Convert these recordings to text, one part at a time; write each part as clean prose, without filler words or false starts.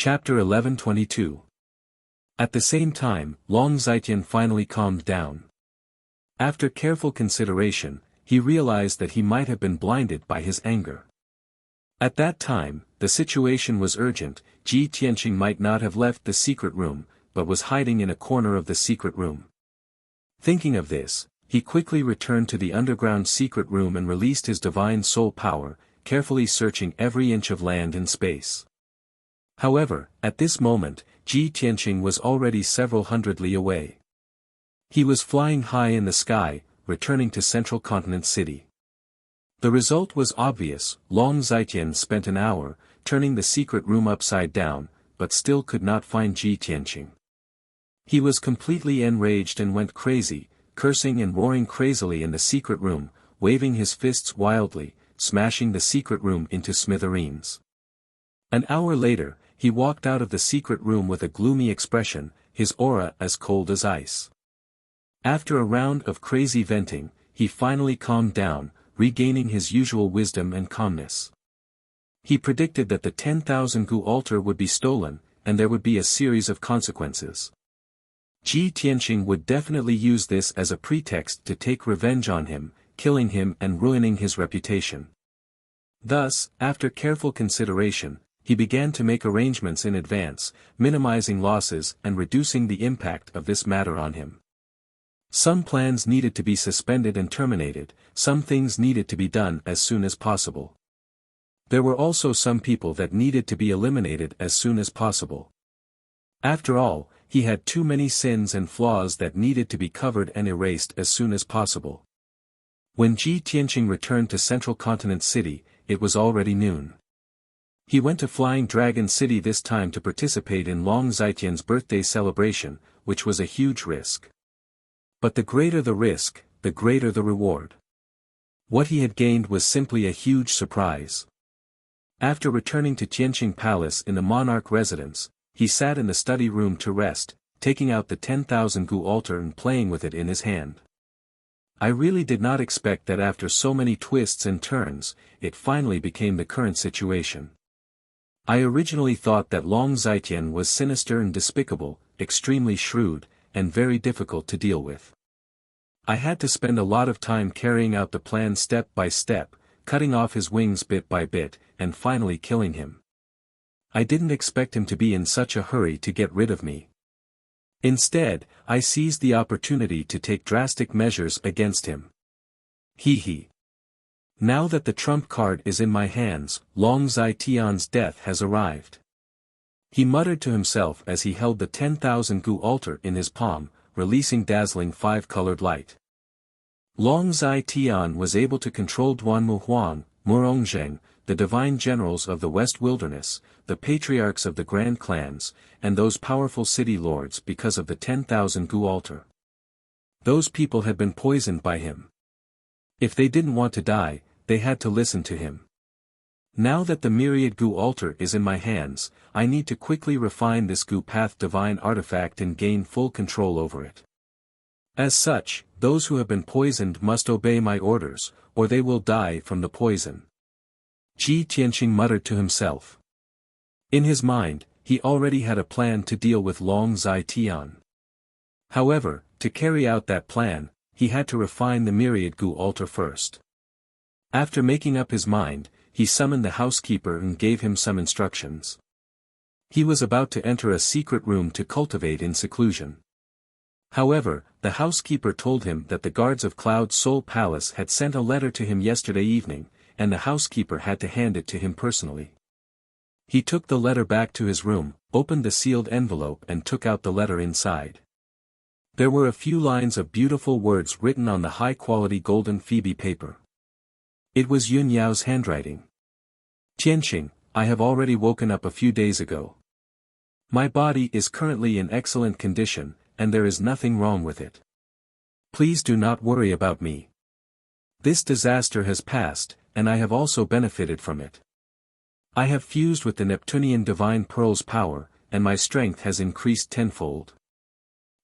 Chapter 11:22. At the same time, Long Zitian finally calmed down. After careful consideration, he realized that he might have been blinded by his anger. At that time, the situation was urgent. Ji Tianqing might not have left the secret room, but was hiding in a corner of the secret room. Thinking of this, he quickly returned to the underground secret room and released his divine soul power, carefully searching every inch of land and space. However, at this moment, Ji Tianqing was already several hundred li away. He was flying high in the sky, returning to Central Continent City. The result was obvious. Long Zitian spent an hour, turning the secret room upside down, but still could not find Ji Tianqing. He was completely enraged and went crazy, cursing and roaring crazily in the secret room, waving his fists wildly, smashing the secret room into smithereens. An hour later, he walked out of the secret room with a gloomy expression, his aura as cold as ice. After a round of crazy venting, he finally calmed down, regaining his usual wisdom and calmness. He predicted that the 10,000 gu altar would be stolen, and there would be a series of consequences. Ji Tianqing would definitely use this as a pretext to take revenge on him, killing him and ruining his reputation. Thus, after careful consideration, he began to make arrangements in advance, minimizing losses and reducing the impact of this matter on him. Some plans needed to be suspended and terminated, some things needed to be done as soon as possible. There were also some people that needed to be eliminated as soon as possible. After all, he had too many sins and flaws that needed to be covered and erased as soon as possible. When Ji Tianqing returned to Central Continent City, it was already noon. He went to Flying Dragon City this time to participate in Long Zitian's birthday celebration, which was a huge risk. But the greater the risk, the greater the reward. What he had gained was simply a huge surprise. After returning to Tianqing Palace in the monarch residence, he sat in the study room to rest, taking out the 10,000 gu altar and playing with it in his hand. I really did not expect that after so many twists and turns, it finally became the current situation. I originally thought that Long Zitian was sinister and despicable, extremely shrewd, and very difficult to deal with. I had to spend a lot of time carrying out the plan step by step, cutting off his wings bit by bit, and finally killing him. I didn't expect him to be in such a hurry to get rid of me. Instead, I seized the opportunity to take drastic measures against him. He. Now that the trump card is in my hands, Long Zitian's death has arrived. He muttered to himself as he held the 10,000 gu altar in his palm, releasing dazzling five-colored light. Long Zitian was able to control Duanmu Huang, Murongzheng, the divine generals of the West Wilderness, the patriarchs of the grand clans, and those powerful city lords because of the 10,000 gu altar. Those people had been poisoned by him. If they didn't want to die, they had to listen to him. Now that the myriad gu altar is in my hands, I need to quickly refine this gu path divine artifact and gain full control over it. As such, those who have been poisoned must obey my orders, or they will die from the poison. Ji Tianqing muttered to himself. In his mind, he already had a plan to deal with Long Zitian. However, to carry out that plan, he had to refine the myriad gu altar first. After making up his mind, he summoned the housekeeper and gave him some instructions. He was about to enter a secret room to cultivate in seclusion. However, the housekeeper told him that the guards of Cloud Soul Palace had sent a letter to him yesterday evening, and the housekeeper had to hand it to him personally. He took the letter back to his room, opened the sealed envelope and took out the letter inside. There were a few lines of beautiful words written on the high-quality golden phoebe paper. It was Yun Yao's handwriting. Tianqing, I have already woken up a few days ago. My body is currently in excellent condition, and there is nothing wrong with it. Please do not worry about me. This disaster has passed, and I have also benefited from it. I have fused with the Neptunian Divine Pearl's power, and my strength has increased tenfold.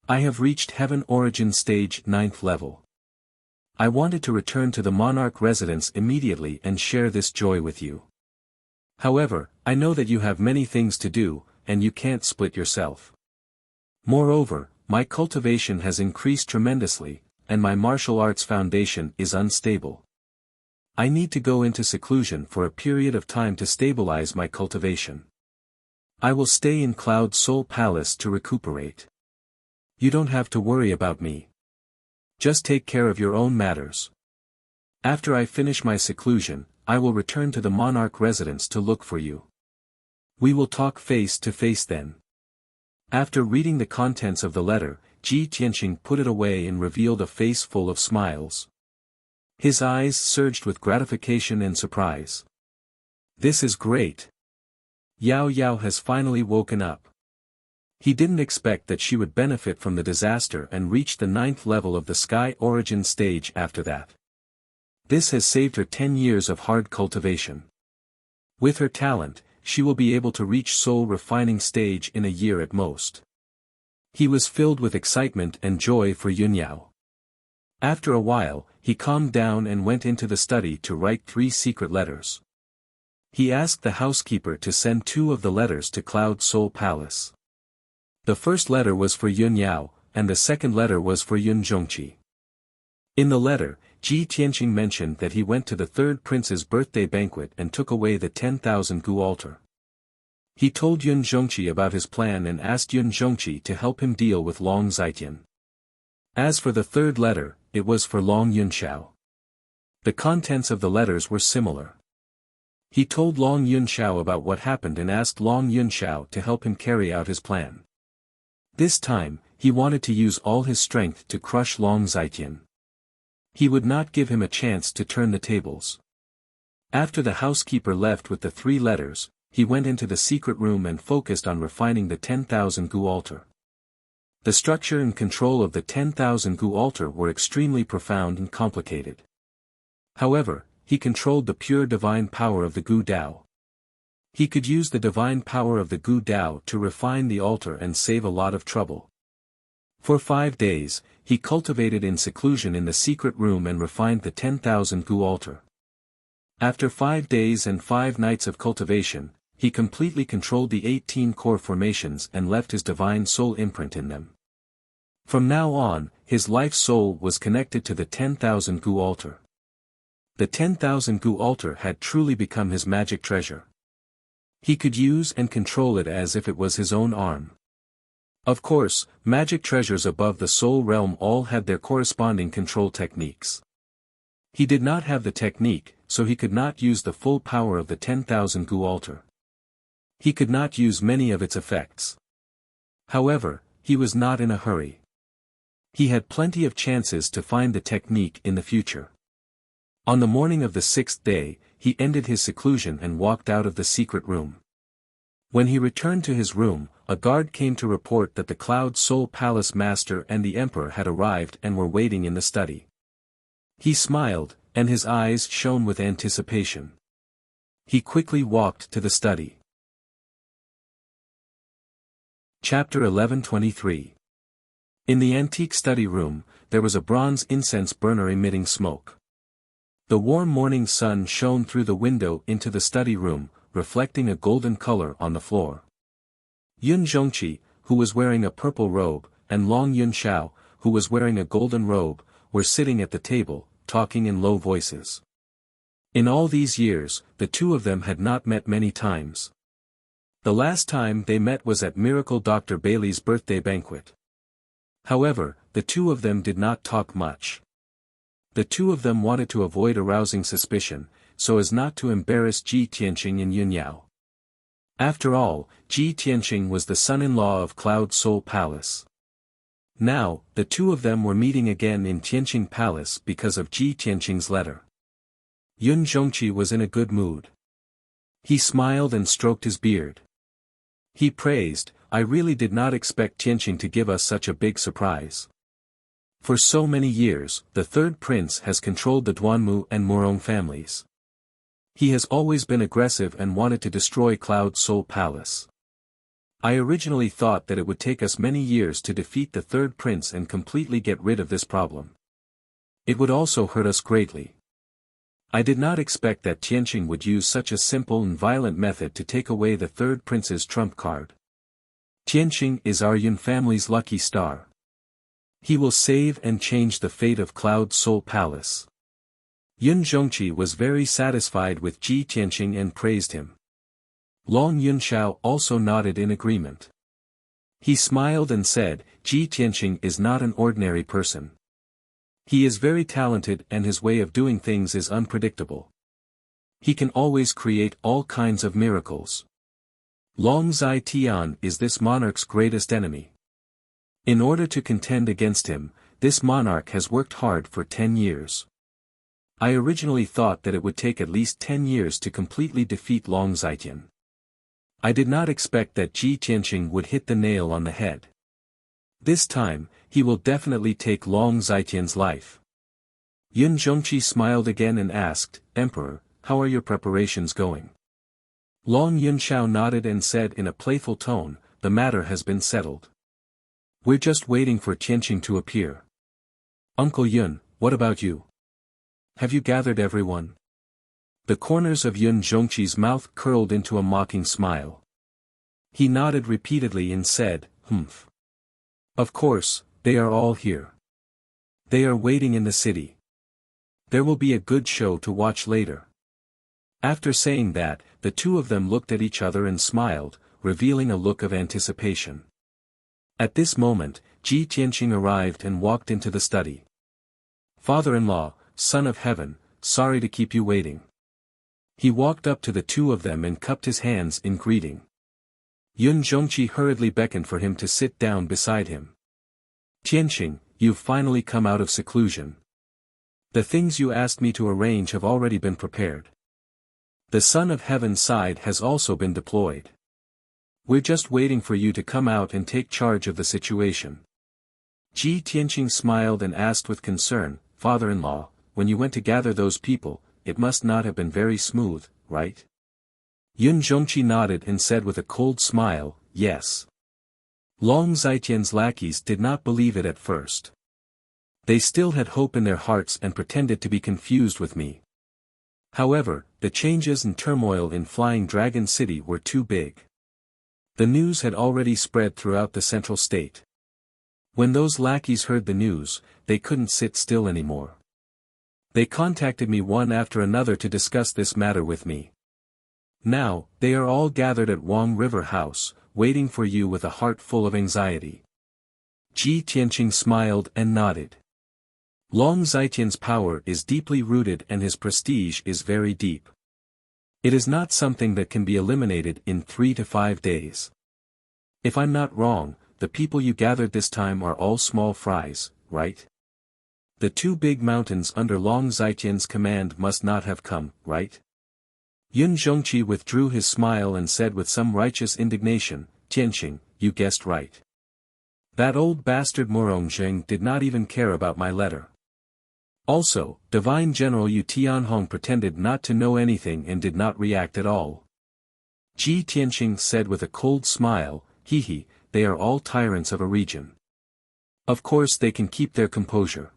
I have reached Heaven Origin Stage 9th level. I wanted to return to the monarch residence immediately and share this joy with you. However, I know that you have many things to do, and you can't split yourself. Moreover, my cultivation has increased tremendously, and my martial arts foundation is unstable. I need to go into seclusion for a period of time to stabilize my cultivation. I will stay in Cloud Soul Palace to recuperate. You don't have to worry about me. Just take care of your own matters. After I finish my seclusion, I will return to the monarch residence to look for you. We will talk face to face then. After reading the contents of the letter, Ji Tianqing put it away and revealed a face full of smiles. His eyes surged with gratification and surprise. This is great. Yao Yao has finally woken up. He didn't expect that she would benefit from the disaster and reach the 9th level of the Sky Origin stage after that. This has saved her 10 years of hard cultivation. With her talent, she will be able to reach soul refining stage in a year at most. He was filled with excitement and joy for Yunyao. After a while, he calmed down and went into the study to write 3 secret letters. He asked the housekeeper to send 2 of the letters to Cloud Soul Palace. The first letter was for Yunyao, and the second letter was for Yun Zhongqi. In the letter, Ji Tianqing mentioned that he went to the 3rd prince's birthday banquet and took away the 10,000 gu altar. He told Yun Zhongqi about his plan and asked Yun Zhongqi to help him deal with Long Zitian. As for the 3rd letter, it was for Long Yunxiao. The contents of the letters were similar. He told Long Yunxiao about what happened and asked Long Yunxiao to help him carry out his plan. This time, he wanted to use all his strength to crush Long Zitian. He would not give him a chance to turn the tables. After the housekeeper left with the 3 letters, he went into the secret room and focused on refining the 10,000 gu altar. The structure and control of the 10,000 gu altar were extremely profound and complicated. However, he controlled the pure divine power of the Gu Dao. He could use the divine power of the Gu Dao to refine the altar and save a lot of trouble. For 5 days, he cultivated in seclusion in the secret room and refined the 10,000 gu altar. After 5 days and 5 nights of cultivation, he completely controlled the 18 core formations and left his divine soul imprint in them. From now on, his life soul was connected to the 10,000 gu altar. The 10,000 gu altar had truly become his magic treasure. He could use and control it as if it was his own arm. Of course, magic treasures above the soul realm all had their corresponding control techniques. He did not have the technique, so he could not use the full power of the 10,000 gu altar. He could not use many of its effects. However, he was not in a hurry. He had plenty of chances to find the technique in the future. On the morning of the 6th day, he ended his seclusion and walked out of the secret room. When he returned to his room, a guard came to report that the Cloud Soul Palace Master and the Emperor had arrived and were waiting in the study. He smiled, and his eyes shone with anticipation. He quickly walked to the study. Chapter 1123. In the antique study room, there was a bronze incense burner emitting smoke. The warm morning sun shone through the window into the study room, reflecting a golden color on the floor. Yun Zhongqi, who was wearing a purple robe, and Long Yunxiao, who was wearing a golden robe, were sitting at the table, talking in low voices. In all these years, the 2 of them had not met many times. The last time they met was at Miracle Dr. Bailey's birthday banquet. However, the 2 of them did not talk much. The 2 of them wanted to avoid arousing suspicion, so as not to embarrass Ji Tianqing and Yunyao. After all, Ji Tianqing was the son-in-law of Cloud Soul Palace. Now, the 2 of them were meeting again in Tianqing Palace because of Ji Tianqing's letter. Yun Zhongqi was in a good mood. He smiled and stroked his beard. He praised, "I really did not expect Tianqing to give us such a big surprise. For so many years, the 3rd prince has controlled the Duanmu and Murong families. He has always been aggressive and wanted to destroy Cloud Soul Palace. I originally thought that it would take us many years to defeat the 3rd prince and completely get rid of this problem. It would also hurt us greatly. I did not expect that Tianqing would use such a simple and violent method to take away the 3rd prince's trump card. Tianqing is our Yun family's lucky star. He will save and change the fate of Cloud Soul Palace. Yun Zhongqi was very satisfied with Ji Tianqing and praised him. Long Yunxiao also nodded in agreement. He smiled and said, Ji Tianqing is not an ordinary person. He is very talented and his way of doing things is unpredictable. He can always create all kinds of miracles. Long Zai Tian is this monarch's greatest enemy. In order to contend against him, this monarch has worked hard for 10 years. I originally thought that it would take at least 10 years to completely defeat Long Zaitian. I did not expect that Ji Tianqing would hit the nail on the head. This time, he will definitely take Long Zaitian's life. Yun Zhongqi smiled again and asked, Emperor, how are your preparations going? Long Yunxiao nodded and said in a playful tone, the matter has been settled. We're just waiting for Tianqing to appear. Uncle Yun, what about you? Have you gathered everyone? The corners of Yun Zhongqi's mouth curled into a mocking smile. He nodded repeatedly and said, Humph. Of course, they are all here. They are waiting in the city. There will be a good show to watch later. After saying that, the two of them looked at each other and smiled, revealing a look of anticipation. At this moment, Ji Tianqing arrived and walked into the study. Father-in-law, son of heaven, sorry to keep you waiting. He walked up to the two of them and cupped his hands in greeting. Yun Zhongqi hurriedly beckoned for him to sit down beside him. Tianqing, you've finally come out of seclusion. The things you asked me to arrange have already been prepared. The Son of Heaven's side has also been deployed. We're just waiting for you to come out and take charge of the situation. Ji Tianqing smiled and asked with concern, Father-in-law, when you went to gather those people, it must not have been very smooth, right? Yun Zhongqi nodded and said with a cold smile, yes. Long Zaitian's lackeys did not believe it at first. They still had hope in their hearts and pretended to be confused with me. However, the changes and turmoil in Flying Dragon City were too big. The news had already spread throughout the central state. When those lackeys heard the news, they couldn't sit still anymore. They contacted me one after another to discuss this matter with me. Now, they are all gathered at Wang River House, waiting for you with a heart full of anxiety. Ji Tianqing smiled and nodded. Long Zaitian's power is deeply rooted and his prestige is very deep. It is not something that can be eliminated in 3 to 5 days. If I'm not wrong, the people you gathered this time are all small fries, right? The two big mountains under Long Zaitian's command must not have come, right? Yun Zhongqi withdrew his smile and said with some righteous indignation, Tianqing, you guessed right. That old bastard Morongjing did not even care about my letter. Also, Divine General Yu Tianhong pretended not to know anything and did not react at all. Ji Tianqing said with a cold smile, he, they are all tyrants of a region. Of course they can keep their composure.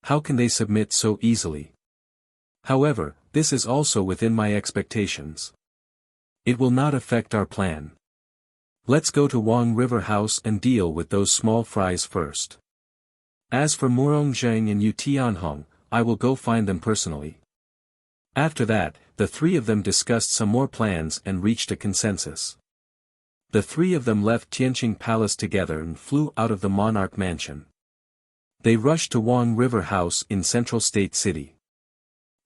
How can they submit so easily? However, this is also within my expectations. It will not affect our plan. Let's go to Wang River House and deal with those small fries first. As for Murong Zheng and Yu Tianhong, I will go find them personally. After that, the three of them discussed some more plans and reached a consensus. The three of them left Tianqing Palace together and flew out of the monarch mansion. They rushed to Wang River House in Central State City.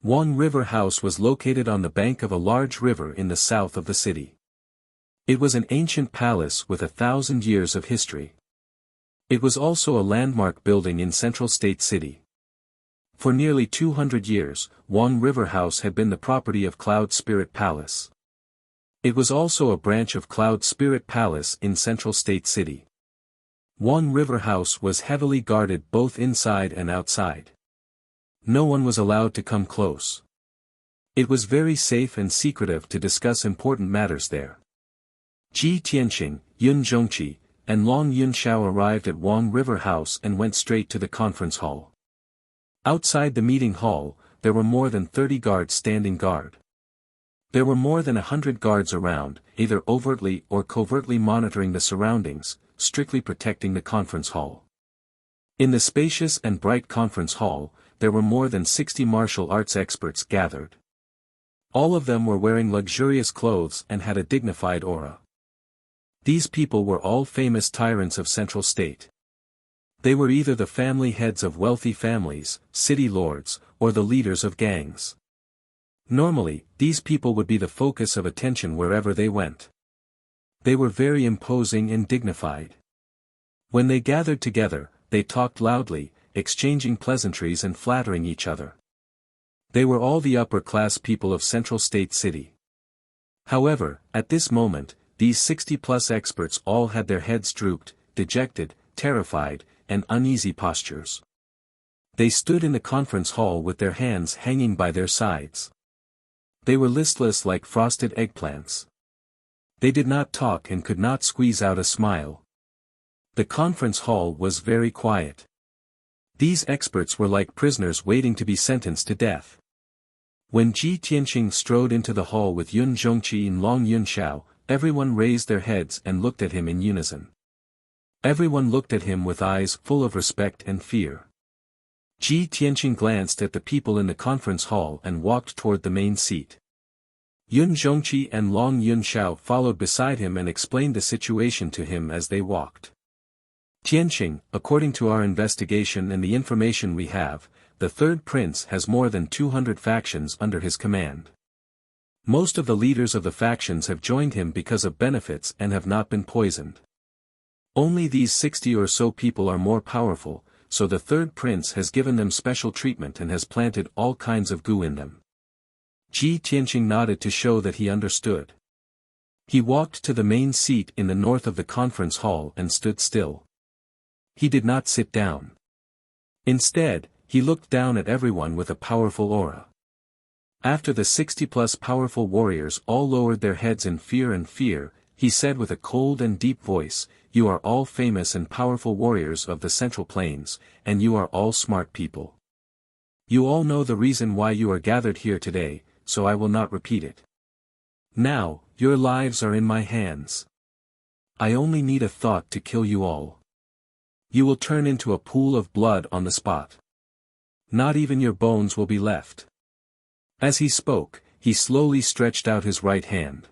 Wang River House was located on the bank of a large river in the south of the city. It was an ancient palace with 1,000 years of history. It was also a landmark building in Central State City. For nearly 200 years, Wang River House had been the property of Cloud Spirit Palace. It was also a branch of Cloud Spirit Palace in Central State City. Wang River House was heavily guarded both inside and outside. No one was allowed to come close. It was very safe and secretive to discuss important matters there. Ji Tianqing, Yun Zhongqi, and Long Yunxiao arrived at Wang River House and went straight to the conference hall. Outside the meeting hall, there were more than 30 guards standing guard. There were more than 100 guards around, either overtly or covertly monitoring the surroundings, strictly protecting the conference hall. In the spacious and bright conference hall, there were more than 60 martial arts experts gathered. All of them were wearing luxurious clothes and had a dignified aura. These people were all famous tyrants of Central State. They were either the family heads of wealthy families, city lords, or the leaders of gangs. Normally, these people would be the focus of attention wherever they went. They were very imposing and dignified. When they gathered together, they talked loudly, exchanging pleasantries and flattering each other. They were all the upper-class people of Central State City. However, at this moment, these 60-plus experts all had their heads drooped, dejected, terrified, and uneasy postures. They stood in the conference hall with their hands hanging by their sides. They were listless like frosted eggplants. They did not talk and could not squeeze out a smile. The conference hall was very quiet. These experts were like prisoners waiting to be sentenced to death. When Ji Tianqing strode into the hall with Yun Zhongqi and Long Yunxiao, everyone raised their heads and looked at him in unison. Everyone looked at him with eyes full of respect and fear. Ji Tianqing glanced at the people in the conference hall and walked toward the main seat. Yun Zhongqi and Long Yunxiao followed beside him and explained the situation to him as they walked. Tianqing, according to our investigation and the information we have, the third prince has more than 200 factions under his command. Most of the leaders of the factions have joined him because of benefits and have not been poisoned. Only these 60 or so people are more powerful, so the third prince has given them special treatment and has planted all kinds of goo in them. Ji Tianqing nodded to show that he understood. He walked to the main seat in the north of the conference hall and stood still. He did not sit down. Instead, he looked down at everyone with a powerful aura. After the 60-plus powerful warriors all lowered their heads in fear, he said with a cold and deep voice, "You are all famous and powerful warriors of the Central Plains, and you are all smart people. You all know the reason why you are gathered here today, so I will not repeat it. Now, your lives are in my hands. I only need a thought to kill you all. You will turn into a pool of blood on the spot. Not even your bones will be left." As he spoke, he slowly stretched out his right hand.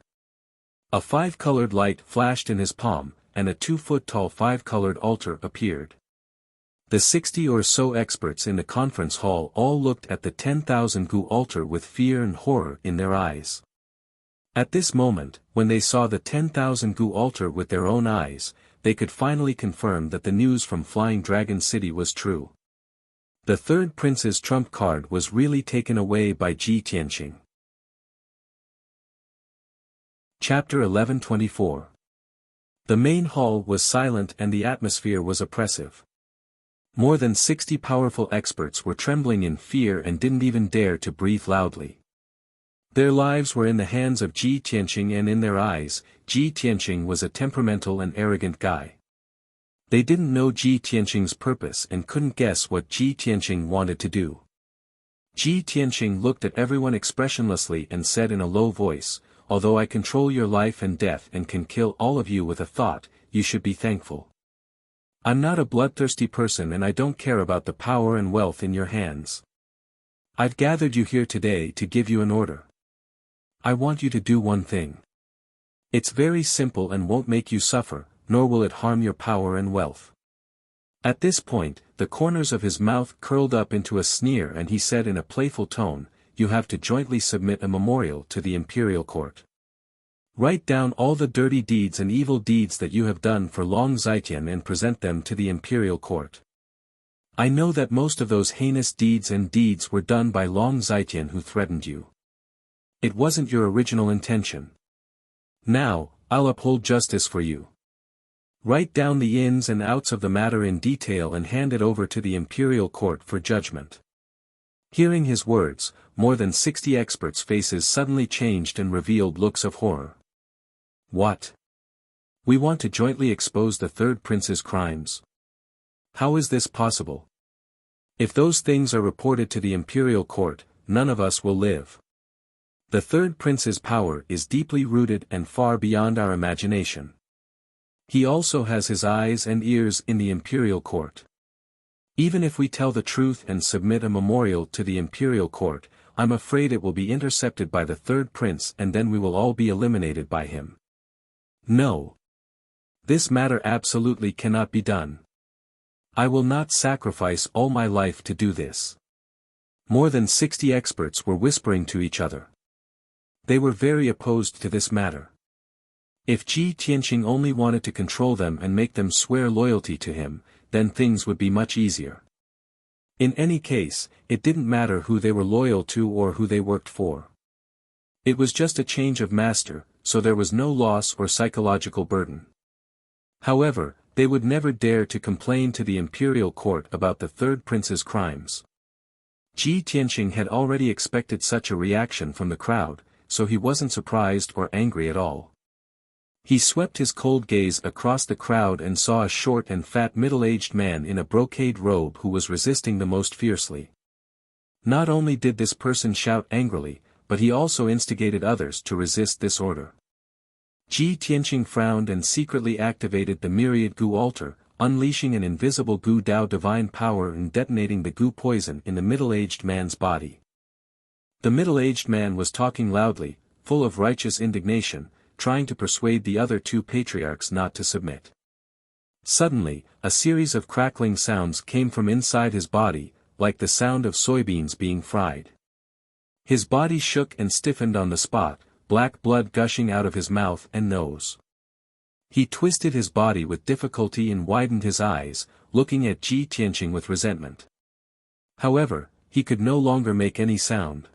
A 5-colored light flashed in his palm, and a 2-foot-tall 5-colored altar appeared. The 60 or so experts in the conference hall all looked at the 10,000 gu altar with fear and horror in their eyes. At this moment, when they saw the 10,000 gu altar with their own eyes, they could finally confirm that the news from Flying Dragon City was true. The third prince's trump card was really taken away by Ji Tianqing. Chapter 1124. The main hall was silent and the atmosphere was oppressive. More than 60 powerful experts were trembling in fear and didn't even dare to breathe loudly. Their lives were in the hands of Ji Tianqing, and in their eyes, Ji Tianqing was a temperamental and arrogant guy. They didn't know Ji Tianqing's purpose and couldn't guess what Ji Tianqing wanted to do. Ji Tianqing looked at everyone expressionlessly and said in a low voice, "Although I control your life and death and can kill all of you with a thought, you should be thankful. I'm not a bloodthirsty person and I don't care about the power and wealth in your hands. I've gathered you here today to give you an order. I want you to do one thing. It's very simple and won't make you suffer, nor will it harm your power and wealth." At this point, the corners of his mouth curled up into a sneer and he said in a playful tone, "You have to jointly submit a memorial to the imperial court. Write down all the dirty deeds and evil deeds that you have done for Long Zitian and present them to the imperial court. I know that most of those heinous deeds were done by Long Zitian who threatened you. It wasn't your original intention. Now, I'll uphold justice for you. Write down the ins and outs of the matter in detail and hand it over to the imperial court for judgment." Hearing his words, more than 60 experts' faces suddenly changed and revealed looks of horror. "What? We want to jointly expose the third prince's crimes? How is this possible? If those things are reported to the imperial court, none of us will live. The third prince's power is deeply rooted and far beyond our imagination. He also has his eyes and ears in the imperial court. Even if we tell the truth and submit a memorial to the imperial court, I'm afraid it will be intercepted by the third prince and then we will all be eliminated by him. No. This matter absolutely cannot be done. I will not sacrifice all my life to do this. More than 60 experts were whispering to each other. They were very opposed to this matter. If Ji Tianqing only wanted to control them and make them swear loyalty to him, then things would be much easier. In any case, it didn't matter who they were loyal to or who they worked for. It was just a change of master, so there was no loss or psychological burden. However, they would never dare to complain to the imperial court about the third prince's crimes. Ji Tianqing had already expected such a reaction from the crowd, so he wasn't surprised or angry at all. He swept his cold gaze across the crowd and saw a short and fat middle-aged man in a brocade robe who was resisting the most fiercely. Not only did this person shout angrily, but he also instigated others to resist this order. Ji Tianqing frowned and secretly activated the myriad Gu altar, unleashing an invisible Gu Dao divine power and detonating the Gu poison in the middle-aged man's body. The middle-aged man was talking loudly, full of righteous indignation, trying to persuade the other two patriarchs not to submit. Suddenly, a series of crackling sounds came from inside his body, like the sound of soybeans being fried. His body shook and stiffened on the spot, black blood gushing out of his mouth and nose. He twisted his body with difficulty and widened his eyes, looking at Ji Tianqing with resentment. However, he could no longer make any sound.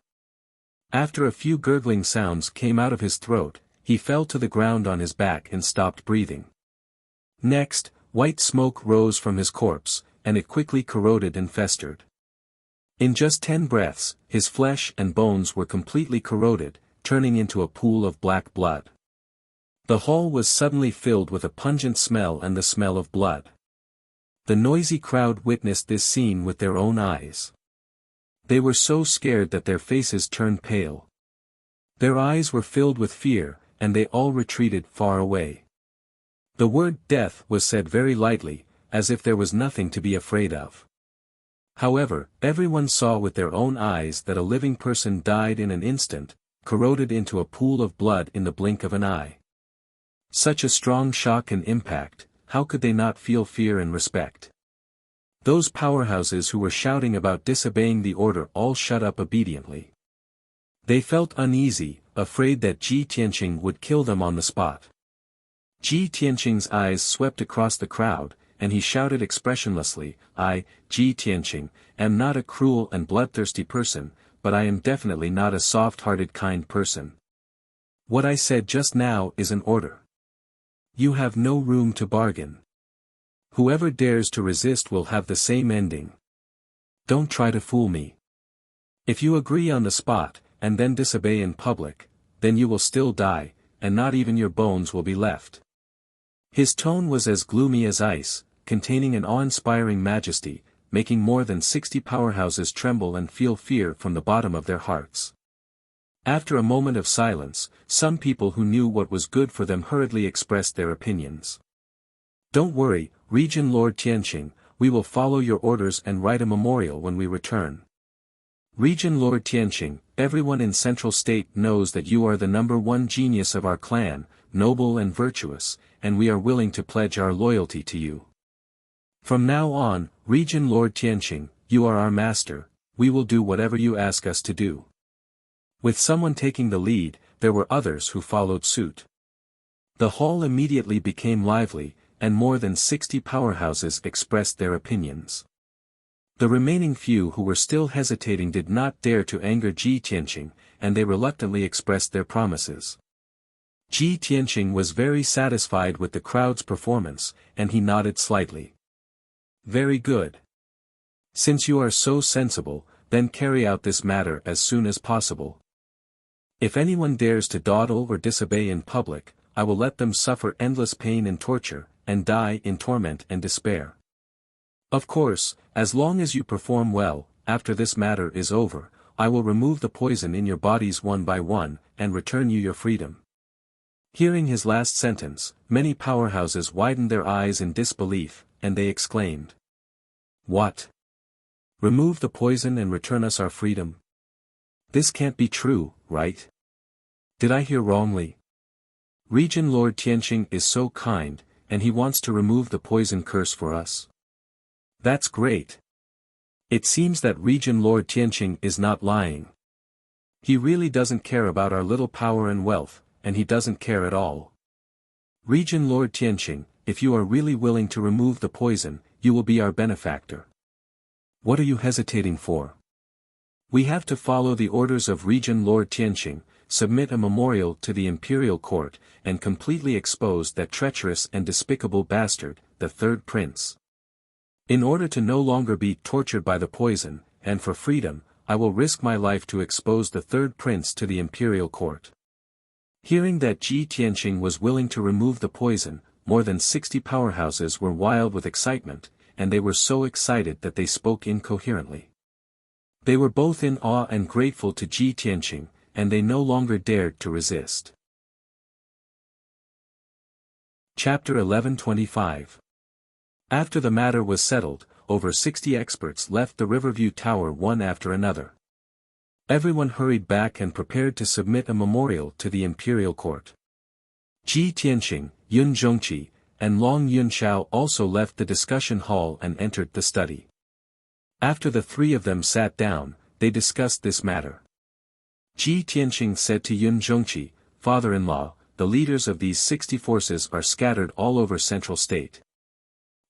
After a few gurgling sounds came out of his throat, he fell to the ground on his back and stopped breathing. Next, white smoke rose from his corpse, and it quickly corroded and festered. In just 10 breaths, his flesh and bones were completely corroded, turning into a pool of black blood. The hall was suddenly filled with a pungent smell and the smell of blood. The noisy crowd witnessed this scene with their own eyes. They were so scared that their faces turned pale. Their eyes were filled with fear, and they all retreated far away. The word death was said very lightly, as if there was nothing to be afraid of. However, everyone saw with their own eyes that a living person died in an instant, corroded into a pool of blood in the blink of an eye. Such a strong shock and impact, how could they not feel fear and respect? Those powerhouses who were shouting about disobeying the order all shut up obediently. They felt uneasy, afraid that Ji Tianqing would kill them on the spot. Ji Tianqing's eyes swept across the crowd, and he shouted expressionlessly, "I, Ji Tianqing, am not a cruel and bloodthirsty person, but I am definitely not a soft-hearted kind person. What I said just now is an order. You have no room to bargain. Whoever dares to resist will have the same ending. Don't try to fool me. If you agree on the spot, and then disobey in public, then you will still die, and not even your bones will be left." His tone was as gloomy as ice, containing an awe-inspiring majesty, making more than 60 powerhouses tremble and feel fear from the bottom of their hearts. After a moment of silence, some people who knew what was good for them hurriedly expressed their opinions. "Don't worry, Regent Lord Tianqing, we will follow your orders and write a memorial when we return. Regent Lord Tianqing, everyone in Central State knows that you are the #1 genius of our clan, noble and virtuous, and we are willing to pledge our loyalty to you. From now on, Regent Lord Tianqing, you are our master, we will do whatever you ask us to do." With someone taking the lead, there were others who followed suit. The hall immediately became lively, and more than 60 powerhouses expressed their opinions. The remaining few who were still hesitating did not dare to anger Ji Tianqing, and they reluctantly expressed their promises. Ji Tianqing was very satisfied with the crowd's performance, and he nodded slightly. "Very good. Since you are so sensible, then carry out this matter as soon as possible. If anyone dares to dawdle or disobey in public, I will let them suffer endless pain and torture, and die in torment and despair. Of course, as long as you perform well, after this matter is over, I will remove the poison in your bodies one by one, and return you your freedom." Hearing his last sentence, many powerhouses widened their eyes in disbelief, and they exclaimed, "What? Remove the poison and return us our freedom? This can't be true, right? Did I hear wrongly? Regent Lord Tianqing is so kind, and he wants to remove the poison curse for us. That's great. It seems that Regent Lord Tianqing is not lying. He really doesn't care about our little power and wealth, and he doesn't care at all. Regent Lord Tianqing, if you are really willing to remove the poison, you will be our benefactor. What are you hesitating for? We have to follow the orders of Regent Lord Tianqing, submit a memorial to the imperial court, and completely expose that treacherous and despicable bastard, the third prince. In order to no longer be tortured by the poison, and for freedom, I will risk my life to expose the third prince to the imperial court." Hearing that Ji Tianqing was willing to remove the poison, more than 60 powerhouses were wild with excitement, and they were so excited that they spoke incoherently. They were both in awe and grateful to Ji Tianqing, and they no longer dared to resist. Chapter 1125. After the matter was settled, over 60 experts left the Riverview Tower one after another. Everyone hurried back and prepared to submit a memorial to the imperial court. Ji Tianqing, Yun Zhongqi, and Long Yunxiao also left the discussion hall and entered the study. After the three of them sat down, they discussed this matter. Ji Tianqing said to Yun Zhongqi, "Father-in-law, the leaders of these 60 forces are scattered all over Central State.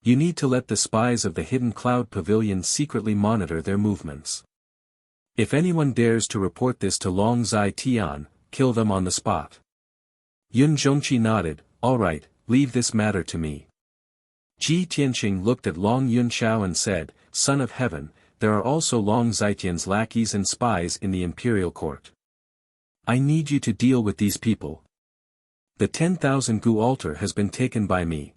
You need to let the spies of the Hidden Cloud Pavilion secretly monitor their movements. If anyone dares to report this to Long Zai Tian, kill them on the spot." Yun Zhongqi nodded, "All right, leave this matter to me." Ji Tianqing looked at Long Yunxiao and said, "Son of Heaven, there are also Long Zaitian's lackeys and spies in the imperial court. I need you to deal with these people. The 10,000 Gu altar has been taken by me.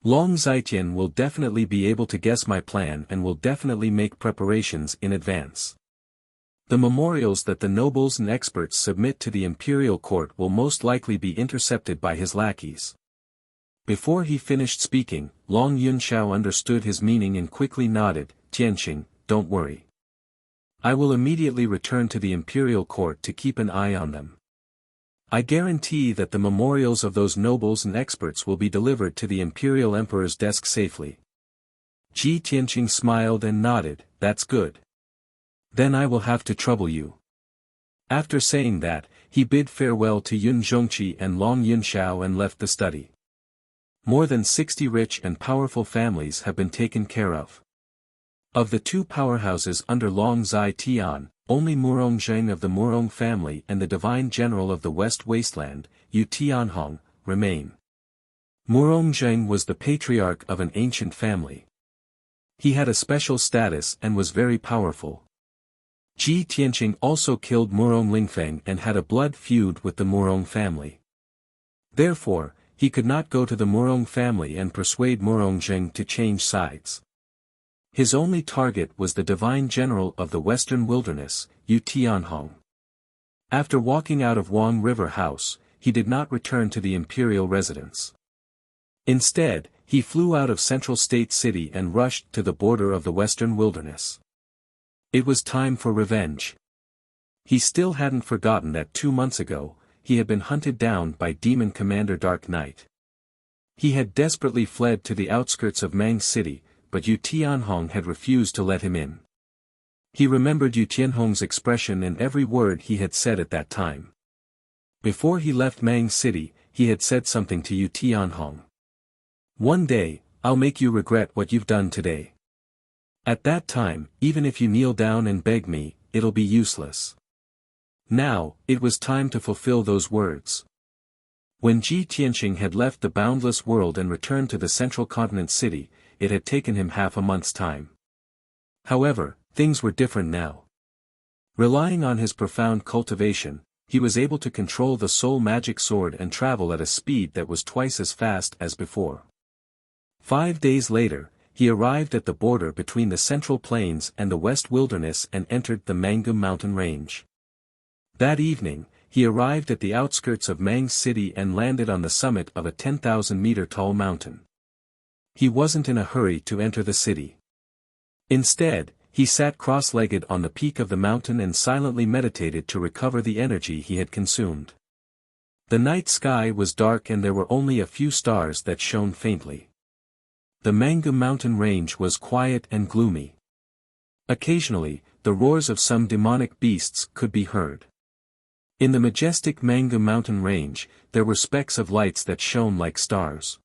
Long Zaitian will definitely be able to guess my plan and will definitely make preparations in advance. The memorials that the nobles and experts submit to the imperial court will most likely be intercepted by his lackeys." Before he finished speaking, Long Yunxiao understood his meaning and quickly nodded, "Tianqing, don't worry. I will immediately return to the imperial court to keep an eye on them. I guarantee that the memorials of those nobles and experts will be delivered to the imperial emperor's desk safely." Ji Tianqing smiled and nodded, "That's good. Then I will have to trouble you." After saying that, he bid farewell to Yun Zhongqi and Long Yunxiao and left the study. More than 60 rich and powerful families have been taken care of. Of the two powerhouses under Long Zai Tian, only Murong Zheng of the Murong family and the divine general of the West Wasteland, Yu Tianhong, remain. Murong Zheng was the patriarch of an ancient family. He had a special status and was very powerful. Ji Tianqing also killed Murong Lingfeng and had a blood feud with the Murong family. Therefore, he could not go to the Murong family and persuade Murong Zheng to change sides. His only target was the divine general of the Western Wilderness, Yu Tianhong. After walking out of Wang River House, he did not return to the imperial residence. Instead, he flew out of Central State City and rushed to the border of the Western Wilderness. It was time for revenge. He still hadn't forgotten that 2 months ago, he had been hunted down by Demon Commander Dark Knight. He had desperately fled to the outskirts of Mang City, but Yu Tianhong had refused to let him in. He remembered Yu Tianhong's expression and every word he had said at that time. Before he left Mang City, he had said something to Yu Tianhong. "One day, I'll make you regret what you've done today. At that time, even if you kneel down and beg me, it'll be useless." Now, it was time to fulfill those words. When Ji Tianqing had left the boundless world and returned to the central continent city, it had taken him half a month's time. However, things were different now. Relying on his profound cultivation, he was able to control the soul magic sword and travel at a speed that was twice as fast as before. 5 days later, he arrived at the border between the Central Plains and the West Wilderness and entered the Mangum mountain range. That evening, he arrived at the outskirts of Mang City and landed on the summit of a 10,000-meter tall mountain. He wasn't in a hurry to enter the city. Instead, he sat cross-legged on the peak of the mountain and silently meditated to recover the energy he had consumed. The night sky was dark and there were only a few stars that shone faintly. The Mangum mountain range was quiet and gloomy. Occasionally, the roars of some demonic beasts could be heard. In the majestic Mangum mountain range, there were specks of lights that shone like stars.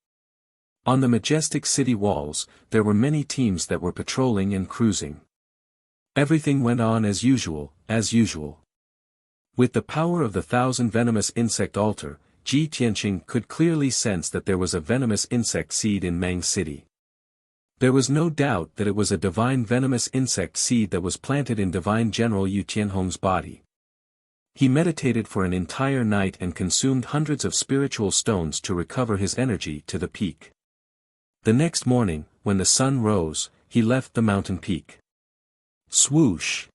On the majestic city walls, there were many teams that were patrolling and cruising. Everything went on as usual, as usual. With the power of the 1,000 venomous insect altar, Ji Tianqing could clearly sense that there was a venomous insect seed in Mang City. There was no doubt that it was a divine venomous insect seed that was planted in divine General Yu Tianhong's body. He meditated for an entire night and consumed hundreds of spiritual stones to recover his energy to the peak. The next morning, when the sun rose, he left the mountain peak. Swoosh!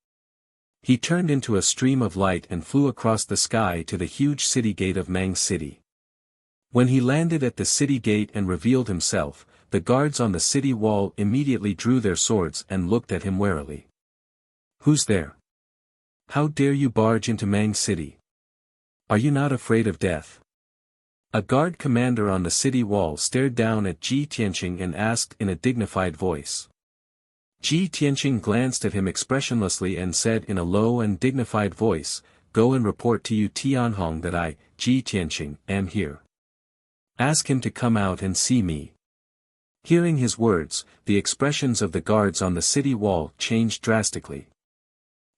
He turned into a stream of light and flew across the sky to the huge city gate of Mang City. When he landed at the city gate and revealed himself, the guards on the city wall immediately drew their swords and looked at him warily. "Who's there? How dare you barge into Mang City? Are you not afraid of death?" A guard commander on the city wall stared down at Ji Tianqing and asked in a dignified voice. Ji Tianqing glanced at him expressionlessly and said in a low and dignified voice, "Go and report to Yu Tianhong that I, Ji Tianqing, am here. Ask him to come out and see me." Hearing his words, the expressions of the guards on the city wall changed drastically.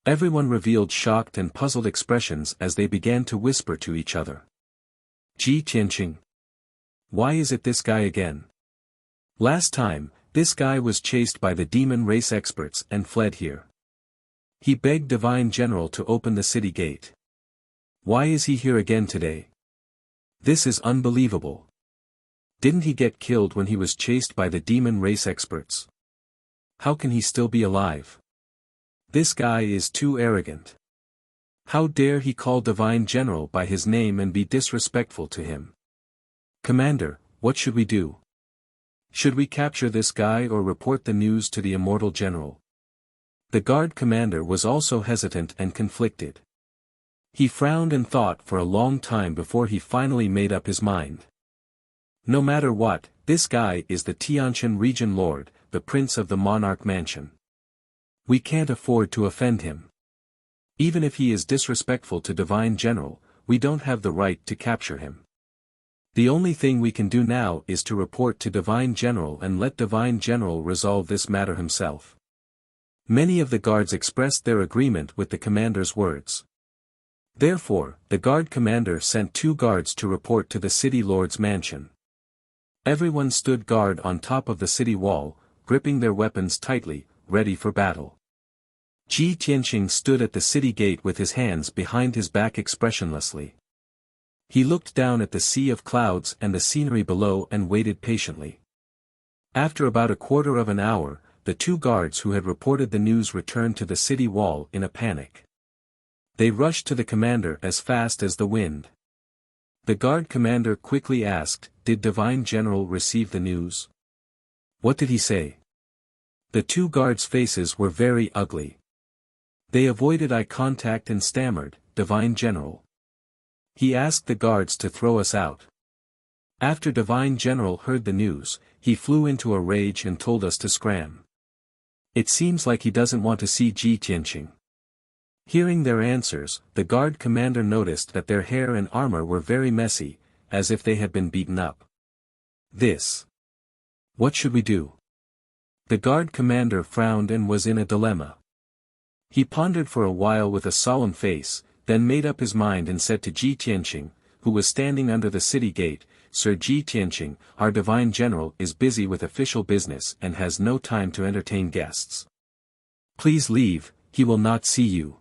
Everyone revealed shocked and puzzled expressions as they began to whisper to each other. "Ji Tianqing? Why is it this guy again? Last time, this guy was chased by the demon race experts and fled here. He begged Divine General to open the city gate. Why is he here again today? This is unbelievable. Didn't he get killed when he was chased by the demon race experts? How can he still be alive? This guy is too arrogant. How dare he call Divine General by his name and be disrespectful to him? Commander, what should we do? Should we capture this guy or report the news to the Immortal General?" The guard commander was also hesitant and conflicted. He frowned and thought for a long time before he finally made up his mind. No matter what, this guy is the Tianqian region lord, the prince of the monarch mansion. We can't afford to offend him. Even if he is disrespectful to Divine General, we don't have the right to capture him. The only thing we can do now is to report to Divine General and let Divine General resolve this matter himself. Many of the guards expressed their agreement with the commander's words. Therefore, the guard commander sent 2 guards to report to the city lord's mansion. Everyone stood guard on top of the city wall, gripping their weapons tightly, ready for battle. Ji Tianqing stood at the city gate with his hands behind his back expressionlessly. He looked down at the sea of clouds and the scenery below and waited patiently. After about a quarter of an hour, the 2 guards who had reported the news returned to the city wall in a panic. They rushed to the commander as fast as the wind. The guard commander quickly asked, "Did Divine General receive the news? What did he say?" The 2 guards' faces were very ugly. They avoided eye contact and stammered, "Divine General. He asked the guards to throw us out." After Divine General heard the news, he flew into a rage and told us to scram. It seems like he doesn't want to see Ji Tianqing. Hearing their answers, the guard commander noticed that their hair and armor were very messy, as if they had been beaten up. What should we do? The guard commander frowned and was in a dilemma. He pondered for a while with a solemn face, then made up his mind and said to Ji Tianqing, who was standing under the city gate, "Sir Ji Tianqing, our Divine General is busy with official business and has no time to entertain guests. Please leave, he will not see you."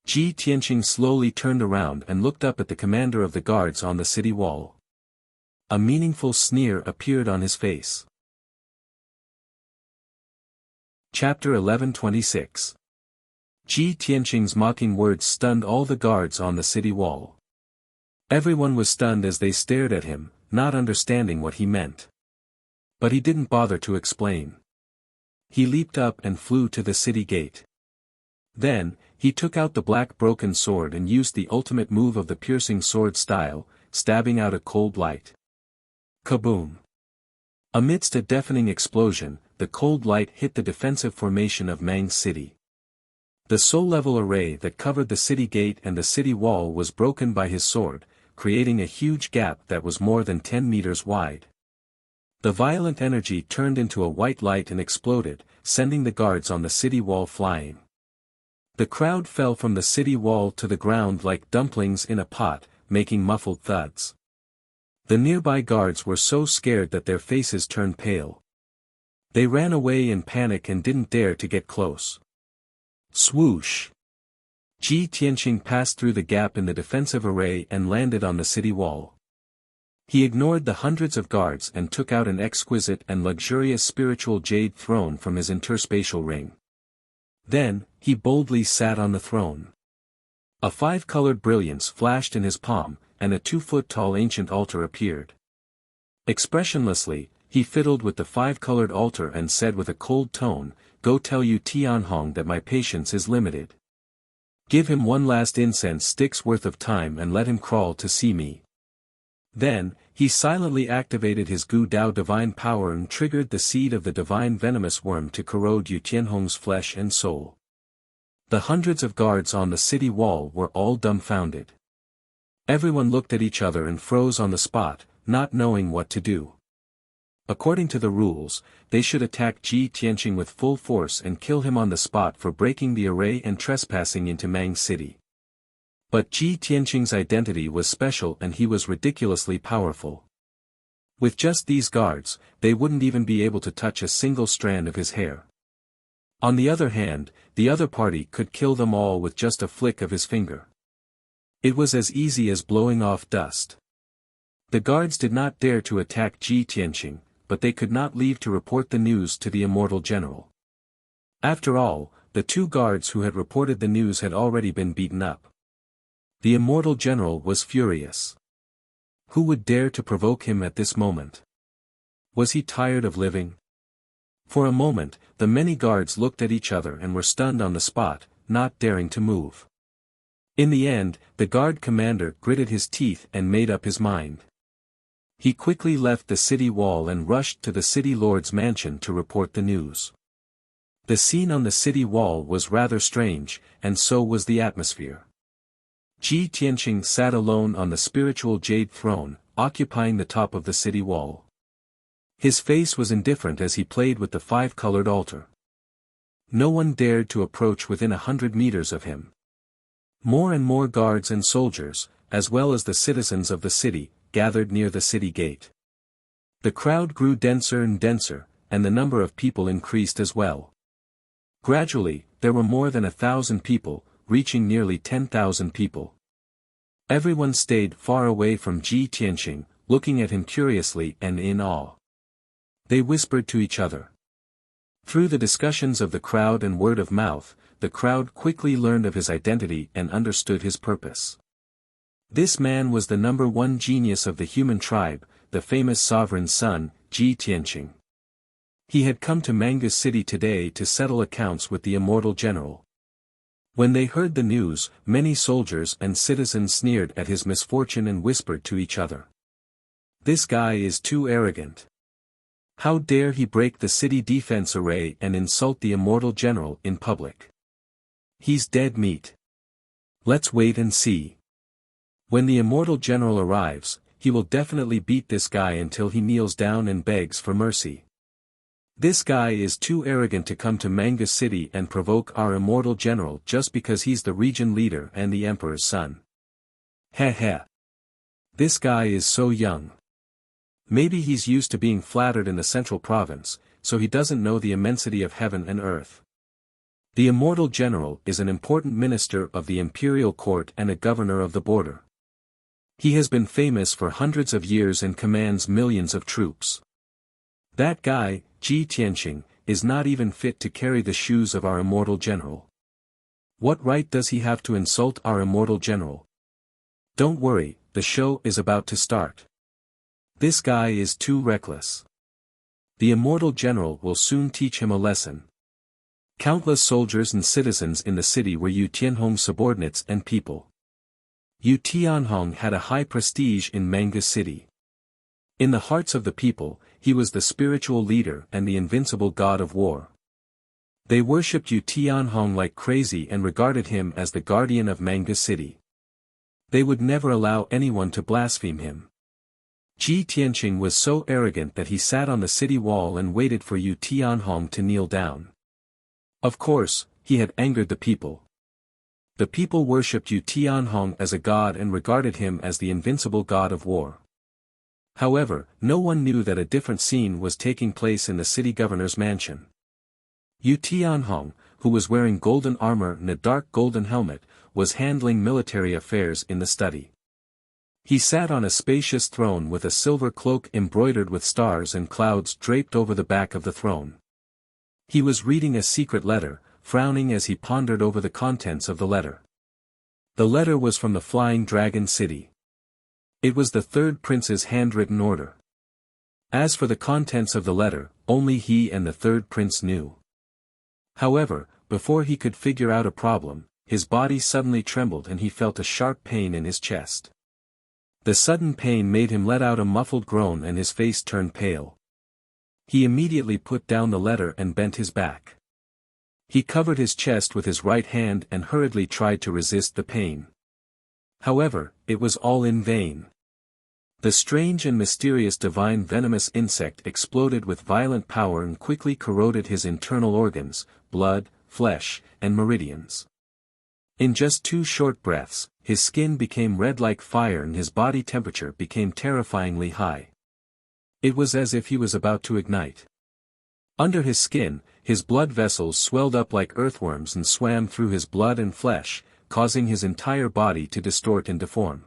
Ji Tianqing slowly turned around and looked up at the commander of the guards on the city wall. A meaningful sneer appeared on his face. Chapter 11:26. Ji Tianqing's mocking words stunned all the guards on the city wall. Everyone was stunned as they stared at him, not understanding what he meant. But he didn't bother to explain. He leaped up and flew to the city gate. Then, he took out the black broken sword and used the ultimate move of the piercing sword style, stabbing out a cold light. Kaboom! Amidst a deafening explosion, the cold light hit the defensive formation of Mang City. The soul-level array that covered the city gate and the city wall was broken by his sword, creating a huge gap that was more than 10 meters wide. The violent energy turned into a white light and exploded, sending the guards on the city wall flying. The crowd fell from the city wall to the ground like dumplings in a pot, making muffled thuds. The nearby guards were so scared that their faces turned pale. They ran away in panic and didn't dare to get close. Swoosh! Ji Tianqing passed through the gap in the defensive array and landed on the city wall. He ignored the hundreds of guards and took out an exquisite and luxurious spiritual jade throne from his interspatial ring. Then, he boldly sat on the throne. A 5-colored brilliance flashed in his palm, and a 2-foot-tall ancient altar appeared. Expressionlessly, he fiddled with the 5-colored altar and said with a cold tone, "Go tell Yu Tianhong that my patience is limited. Give him one last incense stick's worth of time and let him crawl to see me." Then, he silently activated his Gu Dao divine power and triggered the seed of the divine venomous worm to corrode Yu Tianhong's flesh and soul. The hundreds of guards on the city wall were all dumbfounded. Everyone looked at each other and froze on the spot, not knowing what to do. According to the rules, they should attack Ji Tianqing with full force and kill him on the spot for breaking the array and trespassing into Mang City. But Ji Tianqing's identity was special and he was ridiculously powerful. With just these guards, they wouldn't even be able to touch a single strand of his hair. On the other hand, the other party could kill them all with just a flick of his finger. It was as easy as blowing off dust. The guards did not dare to attack Ji Tianqing, but they could not leave to report the news to the immortal general. After all, the 2 guards who had reported the news had already been beaten up. The immortal general was furious. Who would dare to provoke him at this moment? Was he tired of living? For a moment, the many guards looked at each other and were stunned on the spot, not daring to move. In the end, the guard commander gritted his teeth and made up his mind. He quickly left the city wall and rushed to the city lord's mansion to report the news. The scene on the city wall was rather strange, and so was the atmosphere. Ji Tianqing sat alone on the spiritual jade throne, occupying the top of the city wall. His face was indifferent as he played with the 5-colored altar. No one dared to approach within 100 meters of him. More and more guards and soldiers, as well as the citizens of the city, gathered near the city gate. The crowd grew denser and denser, and the number of people increased as well. Gradually, there were more than 1,000 people, reaching nearly 10,000 people. Everyone stayed far away from Ji Tianqing, looking at him curiously and in awe. They whispered to each other. Through the discussions of the crowd and word of mouth, the crowd quickly learned of his identity and understood his purpose. This man was the #1 genius of the human tribe, the famous sovereign's son, Ji Tianqing. He had come to Manga City today to settle accounts with the immortal general. When they heard the news, many soldiers and citizens sneered at his misfortune and whispered to each other. "This guy is too arrogant. How dare he break the city defense array and insult the immortal general in public? He's dead meat. Let's wait and see. When the immortal general arrives, he will definitely beat this guy until he kneels down and begs for mercy. This guy is too arrogant to come to Manga City and provoke our immortal general just because he's the region leader and the emperor's son. Heh heh. This guy is so young. Maybe he's used to being flattered in the central province, so he doesn't know the immensity of heaven and earth. The immortal general is an important minister of the imperial court and a governor of the border. He has been famous for hundreds of years and commands millions of troops. That guy, Ji Tianqing, is not even fit to carry the shoes of our immortal general. What right does he have to insult our immortal general? Don't worry, the show is about to start. This guy is too reckless. The immortal general will soon teach him a lesson. Countless soldiers and citizens in the city were Yu Tianhong's subordinates and people. Yu Tianhong had a high prestige in Manga City. In the hearts of the people, he was the spiritual leader and the invincible god of war. They worshipped Yu Tianhong like crazy and regarded him as the guardian of Manga City. They would never allow anyone to blaspheme him. Ji Tianqing was so arrogant that he sat on the city wall and waited for Yu Tianhong to kneel down. Of course, he had angered the people. The people worshipped Yu Tianhong as a god and regarded him as the invincible god of war. However, no one knew that a different scene was taking place in the city governor's mansion. Yu Tianhong, who was wearing golden armor and a dark golden helmet, was handling military affairs in the study. He sat on a spacious throne with a silver cloak embroidered with stars and clouds draped over the back of the throne. He was reading a secret letter, frowning as he pondered over the contents of the letter. The letter was from the Flying Dragon City. It was the third prince's handwritten order. As for the contents of the letter, only he and the third prince knew. However, before he could figure out a problem, his body suddenly trembled and he felt a sharp pain in his chest. The sudden pain made him let out a muffled groan and his face turned pale. He immediately put down the letter and bent his back. He covered his chest with his right hand and hurriedly tried to resist the pain. However, it was all in vain. The strange and mysterious divine venomous insect exploded with violent power and quickly corroded his internal organs, blood, flesh, and meridians. In just 2 short breaths, his skin became red like fire and his body temperature became terrifyingly high. It was as if he was about to ignite. Under his skin, his blood vessels swelled up like earthworms and swam through his blood and flesh, causing his entire body to distort and deform.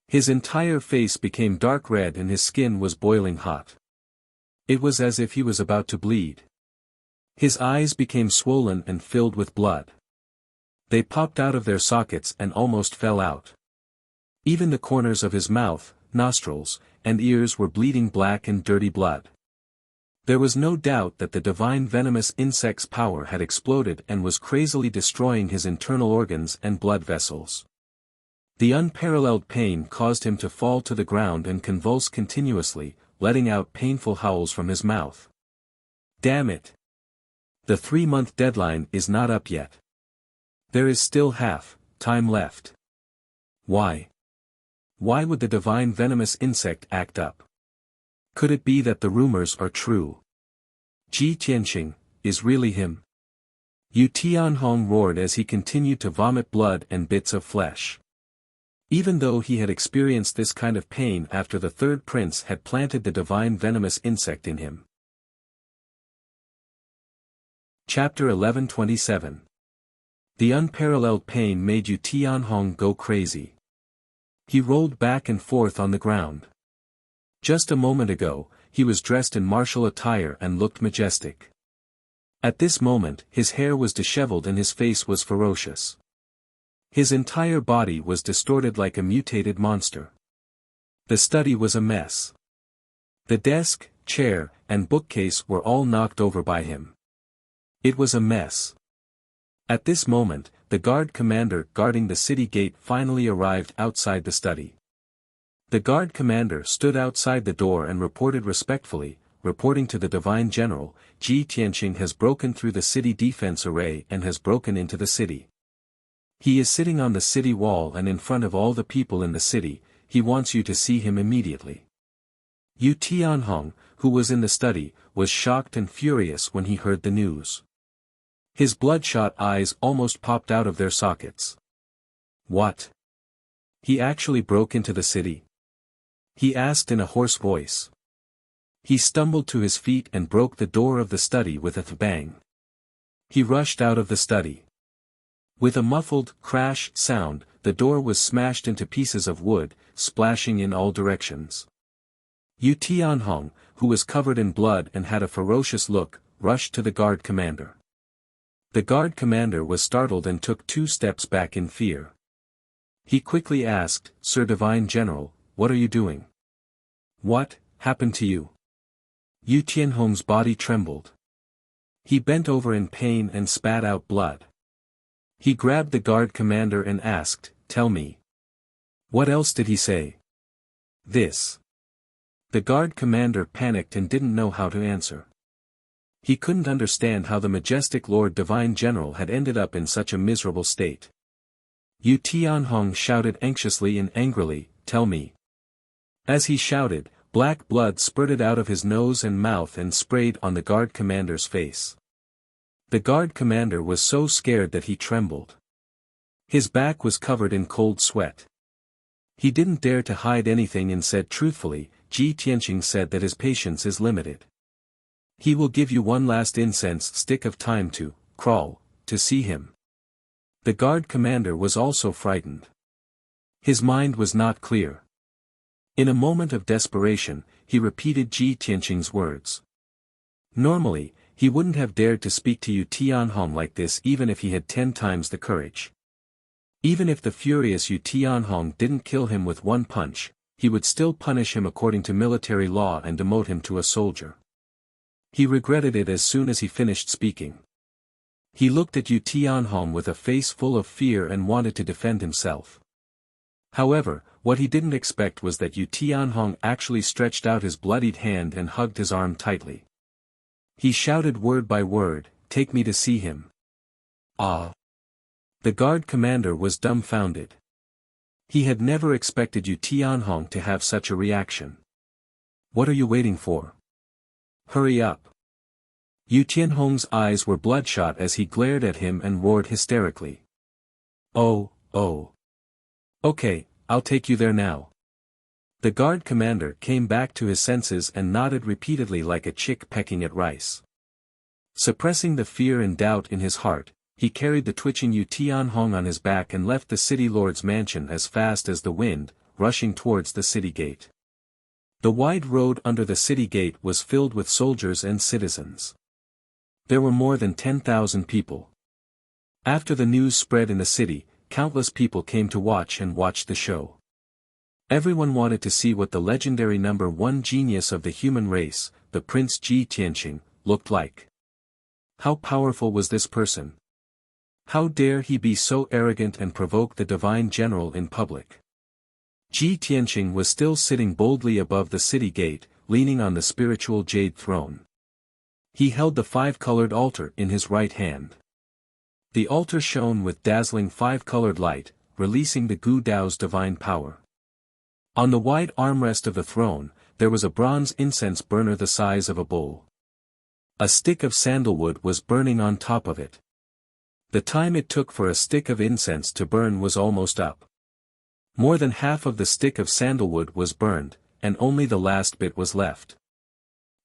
His entire face became dark red and his skin was boiling hot. It was as if he was about to bleed. His eyes became swollen and filled with blood. They popped out of their sockets and almost fell out. Even the corners of his mouth, nostrils, and ears were bleeding black and dirty blood. There was no doubt that the divine venomous insect's power had exploded and was crazily destroying his internal organs and blood vessels. The unparalleled pain caused him to fall to the ground and convulse continuously, letting out painful howls from his mouth. Damn it! The 3-month deadline is not up yet. There is still time left. Why? Why would the divine venomous insect act up? Could it be that the rumors are true? Ji Tianqing, is really him? Yu Tianhong roared as he continued to vomit blood and bits of flesh. Even though he had experienced this kind of pain after the third prince had planted the divine venomous insect in him. Chapter 1127. The unparalleled pain made Yu Tianhong go crazy. He rolled back and forth on the ground. Just a moment ago, he was dressed in martial attire and looked majestic. At this moment, his hair was disheveled and his face was ferocious. His entire body was distorted like a mutated monster. The study was a mess. The desk, chair, and bookcase were all knocked over by him. It was a mess. At this moment, the guard commander guarding the city gate finally arrived outside the study. The guard commander stood outside the door and reported respectfully, reporting to the divine general, Ji Tianqing has broken through the city defense array and has broken into the city. He is sitting on the city wall and in front of all the people in the city, he wants you to see him immediately. Yu Tianhong, who was in the study, was shocked and furious when he heard the news. His bloodshot eyes almost popped out of their sockets. What? He actually broke into the city? He asked in a hoarse voice. He stumbled to his feet and broke the door of the study with a bang. He rushed out of the study. With a muffled crash sound, the door was smashed into pieces of wood, splashing in all directions. Yu Tianhong, who was covered in blood and had a ferocious look, rushed to the guard commander. The guard commander was startled and took 2 steps back in fear. He quickly asked, "Sir Divine General, what are you doing? What happened to you?" Yu Tianhong's body trembled. He bent over in pain and spat out blood. He grabbed the guard commander and asked, "Tell me. What else did he say?" "This." The guard commander panicked and didn't know how to answer. He couldn't understand how the majestic Lord Divine General had ended up in such a miserable state. Yu Tianhong shouted anxiously and angrily, "Tell me." As he shouted, black blood spurted out of his nose and mouth and sprayed on the guard commander's face. The guard commander was so scared that he trembled. His back was covered in cold sweat. He didn't dare to hide anything and said truthfully, "Ji Tianqing said that his patience is limited. He will give you one last incense stick of time to crawl to see him." The guard commander was also frightened. His mind was not clear. In a moment of desperation, he repeated Ji Tianqing's words. Normally, he wouldn't have dared to speak to Yu Tianhong like this even if he had 10 times the courage. Even if the furious Yu Tianhong didn't kill him with one punch, he would still punish him according to military law and demote him to a soldier. He regretted it as soon as he finished speaking. He looked at Yu Tianhong with a face full of fear and wanted to defend himself. However, what he didn't expect was that Yu Tianhong actually stretched out his bloodied hand and hugged his arm tightly. He shouted word by word, "Take me to see him." "Ah!" The guard commander was dumbfounded. He had never expected Yu Tianhong to have such a reaction. "What are you waiting for? Hurry up." Yu Tianhong's eyes were bloodshot as he glared at him and roared hysterically. "Oh, oh. Okay, I'll take you there now." The guard commander came back to his senses and nodded repeatedly like a chick pecking at rice. Suppressing the fear and doubt in his heart, he carried the twitching Yu Tianhong on his back and left the city lord's mansion as fast as the wind, rushing towards the city gate. The wide road under the city gate was filled with soldiers and citizens. There were more than 10,000 people. After the news spread in the city, countless people came to watch the show. Everyone wanted to see what the legendary number 1 genius of the human race, the Prince Ji Tianqing, looked like. How powerful was this person? How dare he be so arrogant and provoke the divine general in public? Ji Tianqing was still sitting boldly above the city gate, leaning on the spiritual jade throne. He held the 5-colored altar in his right hand. The altar shone with dazzling 5-colored light, releasing the Gu Dao's divine power. On the wide armrest of the throne, there was a bronze incense burner the size of a bowl. A stick of sandalwood was burning on top of it. The time it took for a stick of incense to burn was almost up. More than half of the stick of sandalwood was burned, and only the last bit was left.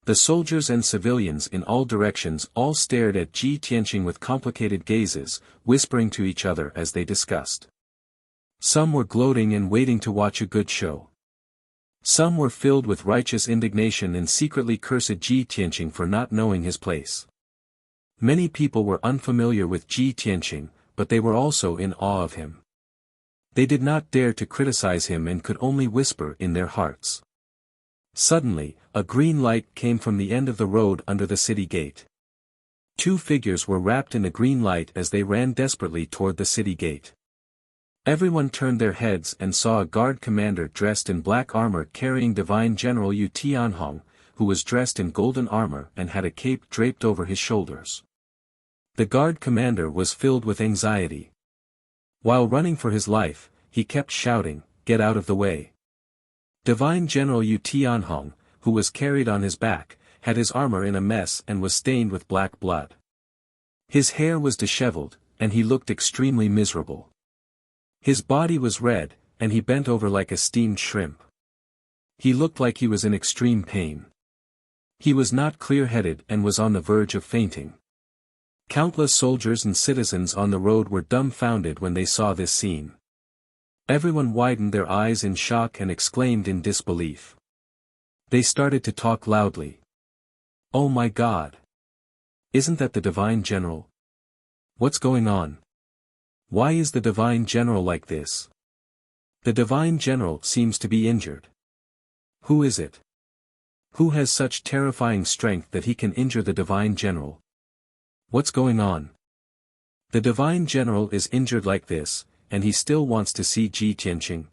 The soldiers and civilians in all directions all stared at Ji Tianqing with complicated gazes, whispering to each other as they discussed. Some were gloating and waiting to watch a good show. Some were filled with righteous indignation and secretly cursed Ji Tianqing for not knowing his place. Many people were unfamiliar with Ji Tianqing, but they were also in awe of him. They did not dare to criticize him and could only whisper in their hearts. Suddenly, a green light came from the end of the road under the city gate. 2 figures were wrapped in the green light as they ran desperately toward the city gate. Everyone turned their heads and saw a guard commander dressed in black armor carrying Divine General Yu Tianhong, who was dressed in golden armor and had a cape draped over his shoulders. The guard commander was filled with anxiety. While running for his life, he kept shouting, "Get out of the way." Divine General Yu Tianhong, who was carried on his back, had his armor in a mess and was stained with black blood. His hair was disheveled, and he looked extremely miserable. His body was red, and he bent over like a steamed shrimp. He looked like he was in extreme pain. He was not clear-headed and was on the verge of fainting. Countless soldiers and citizens on the road were dumbfounded when they saw this scene. Everyone widened their eyes in shock and exclaimed in disbelief. They started to talk loudly. "Oh my God! Isn't that the divine general? What's going on? Why is the divine general like this? The divine general seems to be injured. Who is it? Who has such terrifying strength that he can injure the divine general? What's going on? The divine general is injured like this, and he still wants to see Ji Tianqing.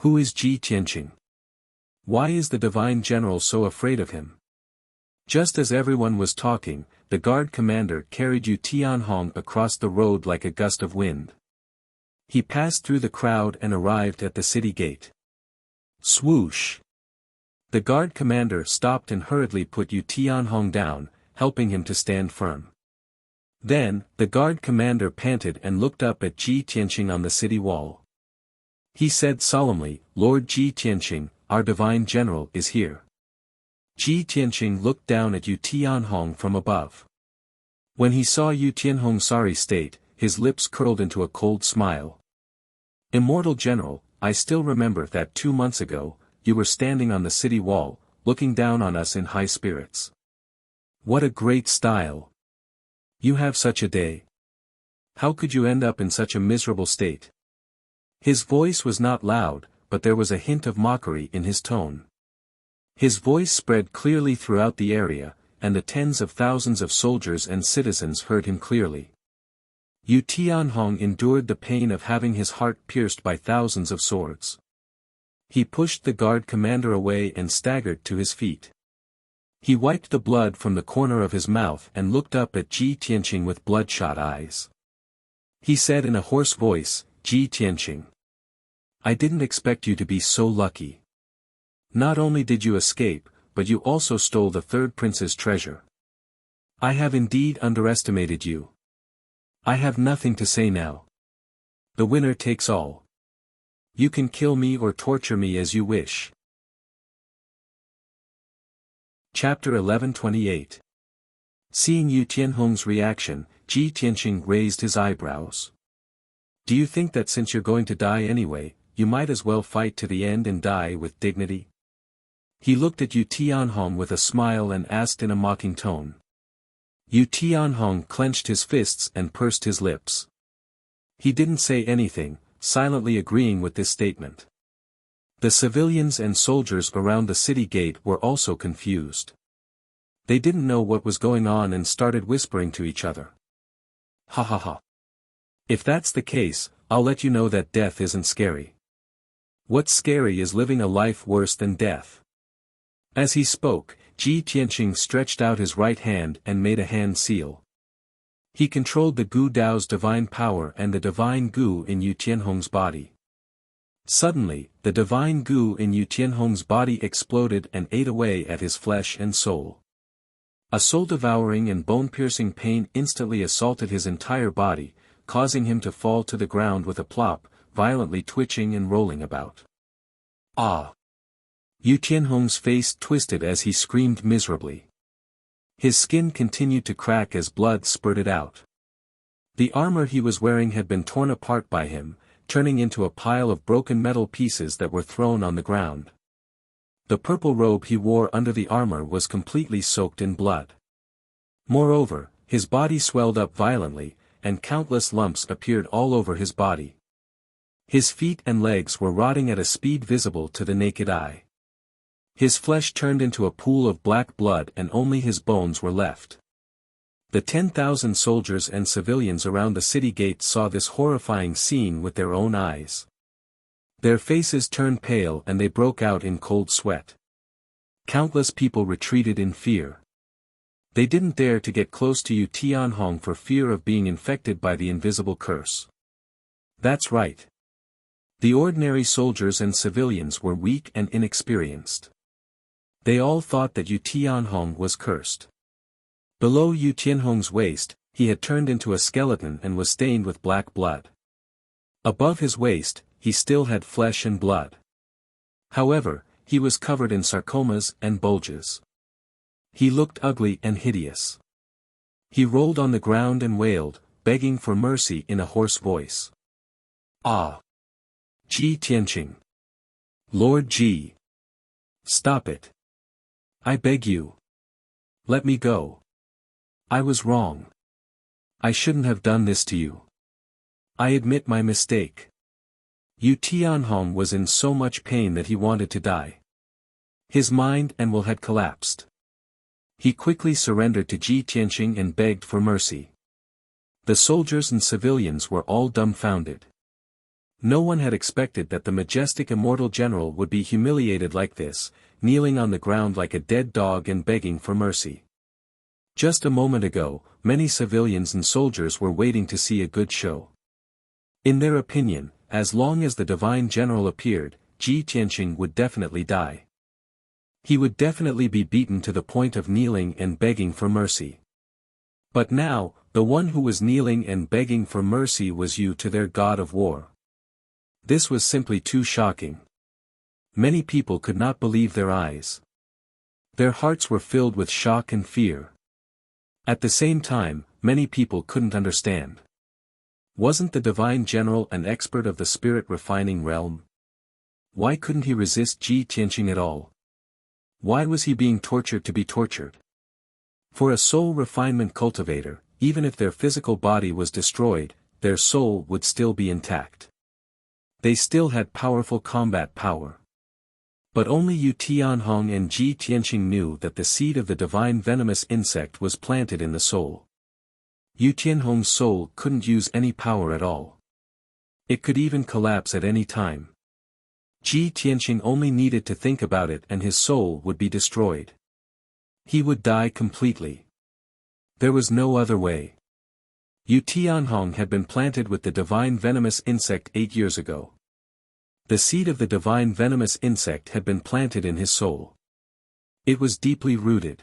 Who is Ji Tianqing? Why is the divine general so afraid of him? Just as everyone was talking, the guard commander carried Yu Tianhong across the road like a gust of wind. He passed through the crowd and arrived at the city gate. Swoosh! The guard commander stopped and hurriedly put Yu Tianhong down, helping him to stand firm. Then, the guard commander panted and looked up at Ji Tianqing on the city wall. He said solemnly, "Lord Ji Tianqing, our divine general is here." Ji Tianqing looked down at Yu Tianhong from above. When he saw Yu Tianhong's sorry state, his lips curled into a cold smile. "Immortal General, I still remember that 2 months ago, you were standing on the city wall, looking down on us in high spirits. What a great style! You have such a day. How could you end up in such a miserable state?" His voice was not loud, but there was a hint of mockery in his tone. His voice spread clearly throughout the area, and the tens of thousands of soldiers and citizens heard him clearly. Yu Tianhong endured the pain of having his heart pierced by thousands of swords. He pushed the guard commander away and staggered to his feet. He wiped the blood from the corner of his mouth and looked up at Ji Tianqing with bloodshot eyes. He said in a hoarse voice, "Ji Tianqing, I didn't expect you to be so lucky. Not only did you escape, but you also stole the third prince's treasure. I have indeed underestimated you. I have nothing to say now. The winner takes all. You can kill me or torture me as you wish." Chapter 11:28. Seeing Yu Tianhong's reaction, Ji Tianqing raised his eyebrows. "Do you think that since you're going to die anyway, you might as well fight to the end and die with dignity?" He looked at Yu Tianhong with a smile and asked in a mocking tone. Yu Tianhong clenched his fists and pursed his lips. He didn't say anything, silently agreeing with this statement. The civilians and soldiers around the city gate were also confused. They didn't know what was going on and started whispering to each other. "Ha ha ha. If that's the case, I'll let you know that death isn't scary. What's scary is living a life worse than death." As he spoke, Ji Tianqing stretched out his right hand and made a hand seal. He controlled the Gu Dao's divine power and the divine Gu in Yu Tianhong's body. Suddenly, the divine Gu in Yu Tianhong's body exploded and ate away at his flesh and soul. A soul-devouring and bone-piercing pain instantly assaulted his entire body, causing him to fall to the ground with a plop, violently twitching and rolling about. "Ah!" Yu Tianhong's face twisted as he screamed miserably. His skin continued to crack as blood spurted out. The armor he was wearing had been torn apart by him, turning into a pile of broken metal pieces that were thrown on the ground. The purple robe he wore under the armor was completely soaked in blood. Moreover, his body swelled up violently, and countless lumps appeared all over his body. His feet and legs were rotting at a speed visible to the naked eye. His flesh turned into a pool of black blood and only his bones were left. The 10,000 soldiers and civilians around the city gate saw this horrifying scene with their own eyes. Their faces turned pale and they broke out in cold sweat. Countless people retreated in fear. They didn't dare to get close to Yu Tianhong for fear of being infected by the invisible curse. That's right. The ordinary soldiers and civilians were weak and inexperienced. They all thought that Yu Tianhong was cursed. Below Yu Tianhong's waist, he had turned into a skeleton and was stained with black blood. Above his waist, he still had flesh and blood. However, he was covered in sarcomas and bulges. He looked ugly and hideous. He rolled on the ground and wailed, begging for mercy in a hoarse voice. "Ah! Ji Tianqing! Lord Ji! Stop it! I beg you! Let me go! I was wrong. I shouldn't have done this to you. I admit my mistake. Yu Tianhong was in so much pain that he wanted to die. His mind and will had collapsed. He quickly surrendered to Ji Tianqing and begged for mercy. The soldiers and civilians were all dumbfounded. No one had expected that the majestic immortal general would be humiliated like this, kneeling on the ground like a dead dog and begging for mercy. Just a moment ago, many civilians and soldiers were waiting to see a good show. In their opinion, as long as the divine general appeared, Ji Tianqing would definitely die. He would definitely be beaten to the point of kneeling and begging for mercy. But now, the one who was kneeling and begging for mercy was Yu to their god of war. This was simply too shocking. Many people could not believe their eyes. Their hearts were filled with shock and fear. At the same time, many people couldn't understand. Wasn't the divine general an expert of the spirit refining realm? Why couldn't he resist Ji Tianqing at all? Why was he being tortured to be tortured? For a soul refinement cultivator, even if their physical body was destroyed, their soul would still be intact. They still had powerful combat power. But only Yu Tianhong and Ji Tianqing knew that the seed of the divine venomous insect was planted in the soul. Yu Tianhong's soul couldn't use any power at all. It could even collapse at any time. Ji Tianqing only needed to think about it and his soul would be destroyed. He would die completely. There was no other way. Yu Tianhong had been planted with the divine venomous insect 8 years ago. The seed of the divine venomous insect had been planted in his soul. It was deeply rooted.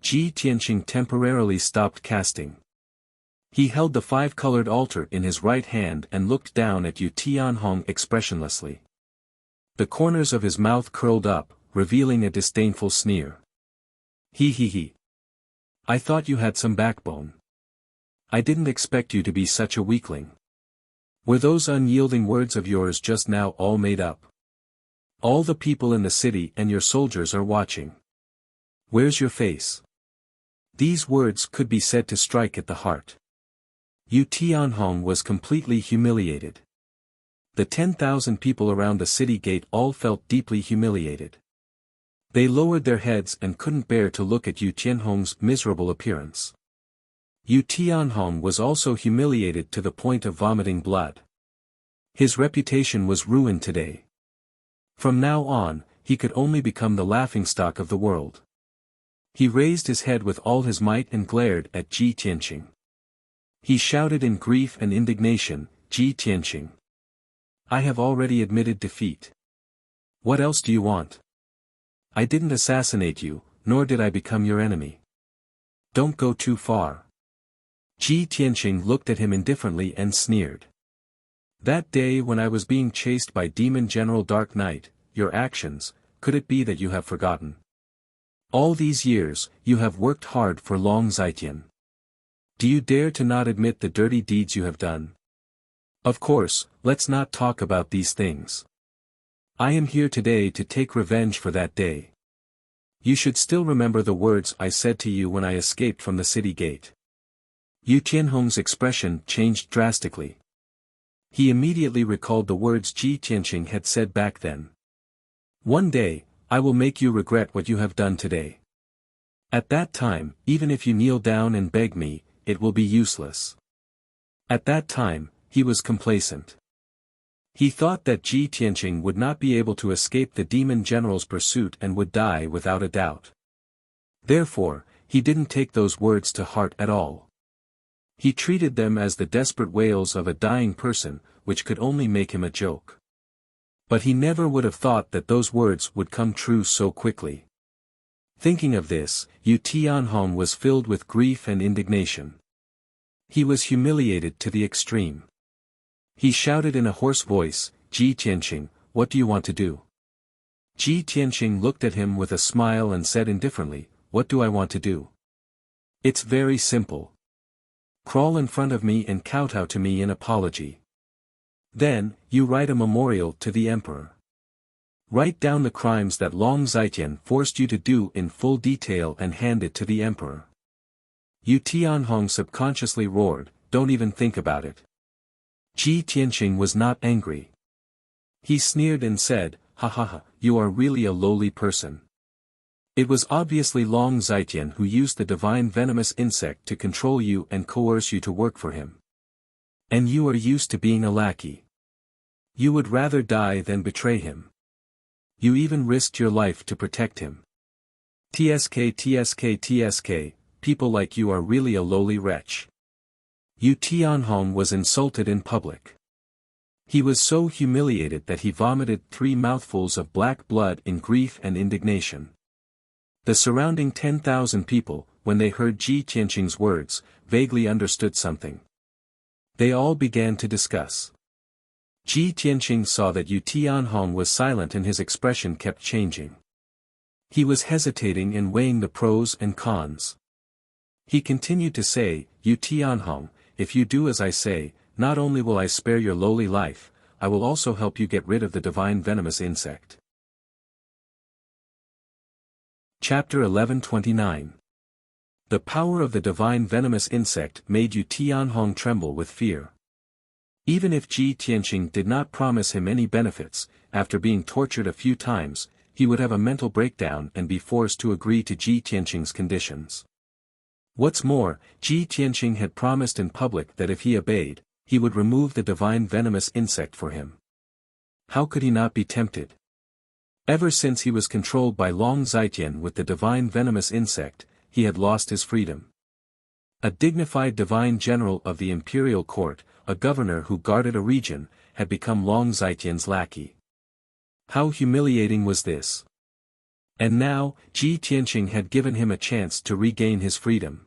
Ji Tianqing temporarily stopped casting. He held the 5-colored altar in his right hand and looked down at Yu Tianhong expressionlessly. The corners of his mouth curled up, revealing a disdainful sneer. He. I thought you had some backbone. I didn't expect you to be such a weakling. Were those unyielding words of yours just now all made up? All the people in the city and your soldiers are watching. Where's your face? These words could be said to strike at the heart. Yu Tianhong was completely humiliated. The 10,000 people around the city gate all felt deeply humiliated. They lowered their heads and couldn't bear to look at Yu Tianhong's miserable appearance. Yu Tianhong was also humiliated to the point of vomiting blood. His reputation was ruined today. From now on, he could only become the laughingstock of the world. He raised his head with all his might and glared at Ji Tianqing. He shouted in grief and indignation, Ji Tianqing. I have already admitted defeat. What else do you want? I didn't assassinate you, nor did I become your enemy. Don't go too far. Ji Tianqing looked at him indifferently and sneered. That day when I was being chased by Demon General Dark Knight, your actions, could it be that you have forgotten? All these years, you have worked hard for Long Zitian. Do you dare to not admit the dirty deeds you have done? Of course, let's not talk about these things. I am here today to take revenge for that day. You should still remember the words I said to you when I escaped from the city gate. Yu Tianhong's expression changed drastically. He immediately recalled the words Ji Tianqing had said back then. One day, I will make you regret what you have done today. At that time, even if you kneel down and beg me, it will be useless. At that time, he was complacent. He thought that Ji Tianqing would not be able to escape the demon general's pursuit and would die without a doubt. Therefore, he didn't take those words to heart at all. He treated them as the desperate wails of a dying person, which could only make him a joke. But he never would have thought that those words would come true so quickly. Thinking of this, Yu Tianhong was filled with grief and indignation. He was humiliated to the extreme. He shouted in a hoarse voice, Ji Tianqing, what do you want to do? Ji Tianqing looked at him with a smile and said indifferently, what do I want to do? It's very simple. Crawl in front of me and kowtow to me in apology. Then, you write a memorial to the emperor. Write down the crimes that Long Zitian forced you to do in full detail and hand it to the emperor. Yu Tianhong subconsciously roared, "Don't even think about it." Ji Tianqing was not angry. He sneered and said, "Ha ha ha, you are really a lowly person." It was obviously Long Zhaitian who used the divine venomous insect to control you and coerce you to work for him. And you are used to being a lackey. You would rather die than betray him. You even risked your life to protect him. TSK, people like you are really a lowly wretch. Yu Tianhong was insulted in public. He was so humiliated that he vomited 3 mouthfuls of black blood in grief and indignation. The surrounding 10,000 people, when they heard Ji Tianqing's words, vaguely understood something. They all began to discuss. Ji Tianqing saw that Yu Tianhong was silent and his expression kept changing. He was hesitating and weighing the pros and cons. He continued to say, "Yu Tianhong, if you do as I say, not only will I spare your lowly life, I will also help you get rid of the divine venomous insect." Chapter 1129. The power of the divine venomous insect made Yu Tianhong tremble with fear. Even if Ji Tianqing did not promise him any benefits, after being tortured a few times, he would have a mental breakdown and be forced to agree to Ji Tianqing's conditions. What's more, Ji Tianqing had promised in public that if he obeyed, he would remove the divine venomous insect for him. How could he not be tempted? Ever since he was controlled by Long Zhaitian with the divine venomous insect, he had lost his freedom. A dignified divine general of the imperial court, a governor who guarded a region, had become Long Zhaitian's lackey. How humiliating was this? And now, Ji Tianqing had given him a chance to regain his freedom.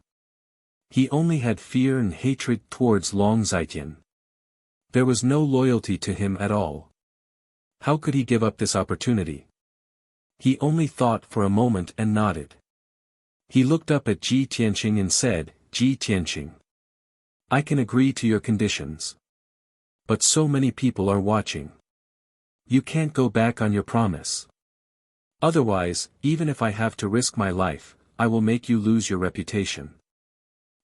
He only had fear and hatred towards Long Zhaitian. There was no loyalty to him at all. How could he give up this opportunity? He only thought for a moment and nodded. He looked up at Ji Tianqing and said, "Ji Tianqing, I can agree to your conditions. But so many people are watching. You can't go back on your promise. Otherwise, even if I have to risk my life, I will make you lose your reputation."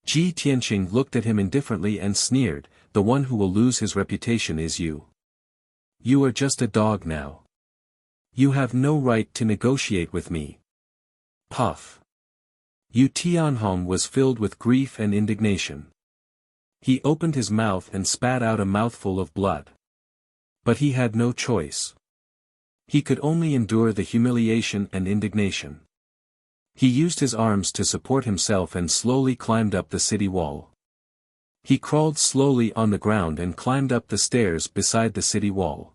Ji Tianqing looked at him indifferently and sneered, "The one who will lose his reputation is you. You are just a dog now. You have no right to negotiate with me." Puff. Yu Tianhong was filled with grief and indignation. He opened his mouth and spat out a mouthful of blood. But he had no choice. He could only endure the humiliation and indignation. He used his arms to support himself and slowly climbed up the city wall. He crawled slowly on the ground and climbed up the stairs beside the city wall.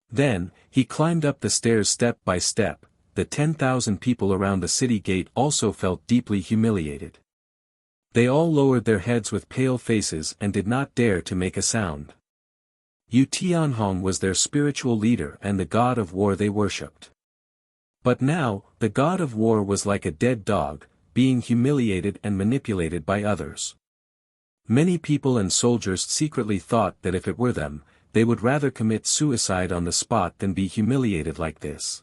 Then, he climbed up the stairs step by step. The 10,000 people around the city gate also felt deeply humiliated. They all lowered their heads with pale faces and did not dare to make a sound. Yu Tianhong was their spiritual leader and the god of war they worshipped. But now, the god of war was like a dead dog, being humiliated and manipulated by others. Many people and soldiers secretly thought that if it were them, they would rather commit suicide on the spot than be humiliated like this.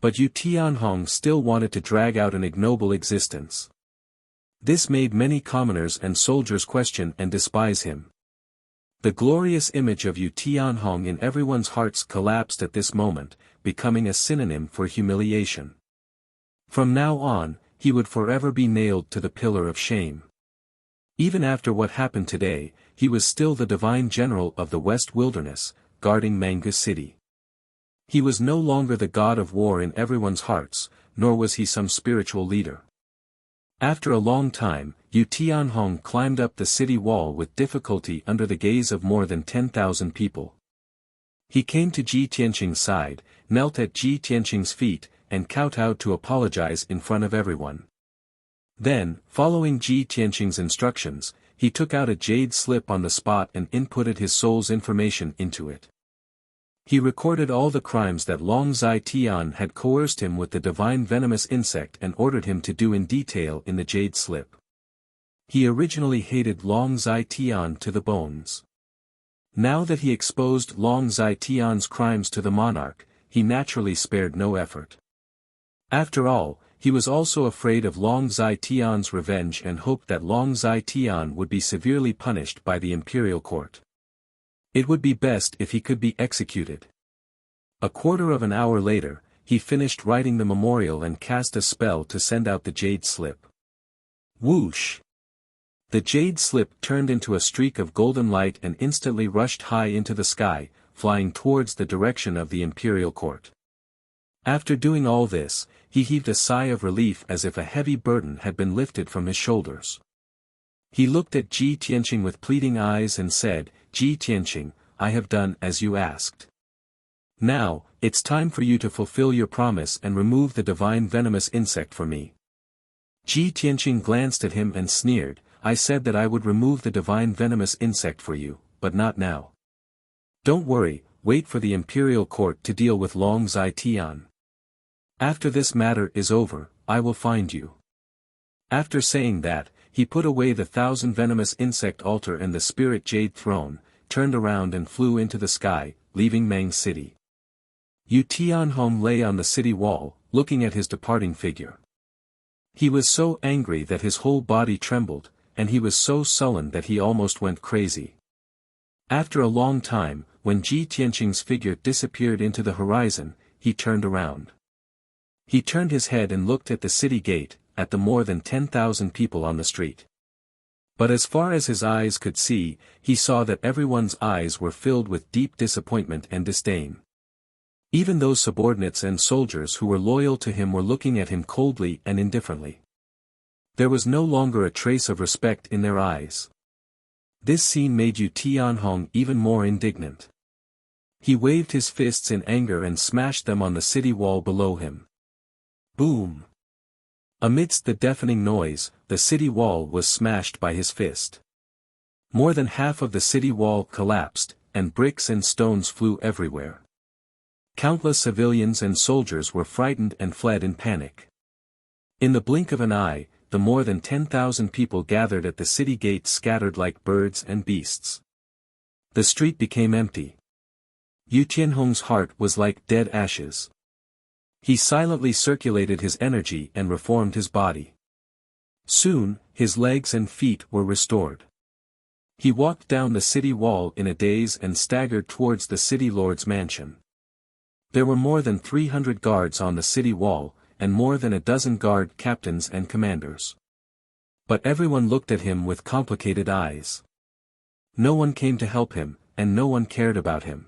But Yu Tianhong still wanted to drag out an ignoble existence. This made many commoners and soldiers question and despise him. The glorious image of Yu Tianhong in everyone's hearts collapsed at this moment, becoming a synonym for humiliation. From now on, he would forever be nailed to the pillar of shame. Even after what happened today, he was still the divine general of the West Wilderness, guarding Manga City. He was no longer the god of war in everyone's hearts, nor was he some spiritual leader. After a long time, Yu Tianhong climbed up the city wall with difficulty under the gaze of more than 10,000 people. He came to Ji Tianqing's side, knelt at Ji Tianqing's feet, and kowtowed to apologize in front of everyone. Then, following Ji Tianqing's instructions, he took out a jade slip on the spot and inputted his soul's information into it. He recorded all the crimes that Long Zhaitian had coerced him with the divine venomous insect and ordered him to do in detail in the jade slip. He originally hated Long Zhaitian to the bones. Now that he exposed Long Zhaitian's crimes to the monarch, he naturally spared no effort. After all, he was also afraid of Long Zai-Tian's revenge and hoped that Long Zai-Tian would be severely punished by the imperial court. It would be best if he could be executed. A quarter of an hour later, he finished writing the memorial and cast a spell to send out the jade slip. Whoosh! The jade slip turned into a streak of golden light and instantly rushed high into the sky, flying towards the direction of the imperial court. After doing all this, he heaved a sigh of relief as if a heavy burden had been lifted from his shoulders. He looked at Ji Tianqing with pleading eyes and said, "Ji Tianqing, I have done as you asked. Now, it's time for you to fulfill your promise and remove the divine venomous insect for me." Ji Tianqing glanced at him and sneered, "I said that I would remove the divine venomous insect for you, but not now. Don't worry, wait for the imperial court to deal with Long Zai-Tian. After this matter is over, I will find you." After saying that, he put away the 1,000 venomous insect altar and the spirit jade throne, turned around and flew into the sky, leaving Mang City. Yu Tianhong lay on the city wall, looking at his departing figure. He was so angry that his whole body trembled, and he was so sullen that he almost went crazy. After a long time, when Ji Tianqing's figure disappeared into the horizon, he turned around. He turned his head and looked at the city gate, at the more than 10,000 people on the street. But as far as his eyes could see, he saw that everyone's eyes were filled with deep disappointment and disdain. Even those subordinates and soldiers who were loyal to him were looking at him coldly and indifferently. There was no longer a trace of respect in their eyes. This scene made Yu Tianhong even more indignant. He waved his fists in anger and smashed them on the city wall below him. Boom! Amidst the deafening noise, the city wall was smashed by his fist. More than half of the city wall collapsed, and bricks and stones flew everywhere. Countless civilians and soldiers were frightened and fled in panic. In the blink of an eye, the more than 10,000 people gathered at the city gate scattered like birds and beasts. The street became empty. Yu Tianhong's heart was like dead ashes. He silently circulated his energy and reformed his body. Soon, his legs and feet were restored. He walked down the city wall in a daze and staggered towards the city lord's mansion. There were more than 300 guards on the city wall, and more than a dozen guard captains and commanders. But everyone looked at him with complicated eyes. No one came to help him, and no one cared about him.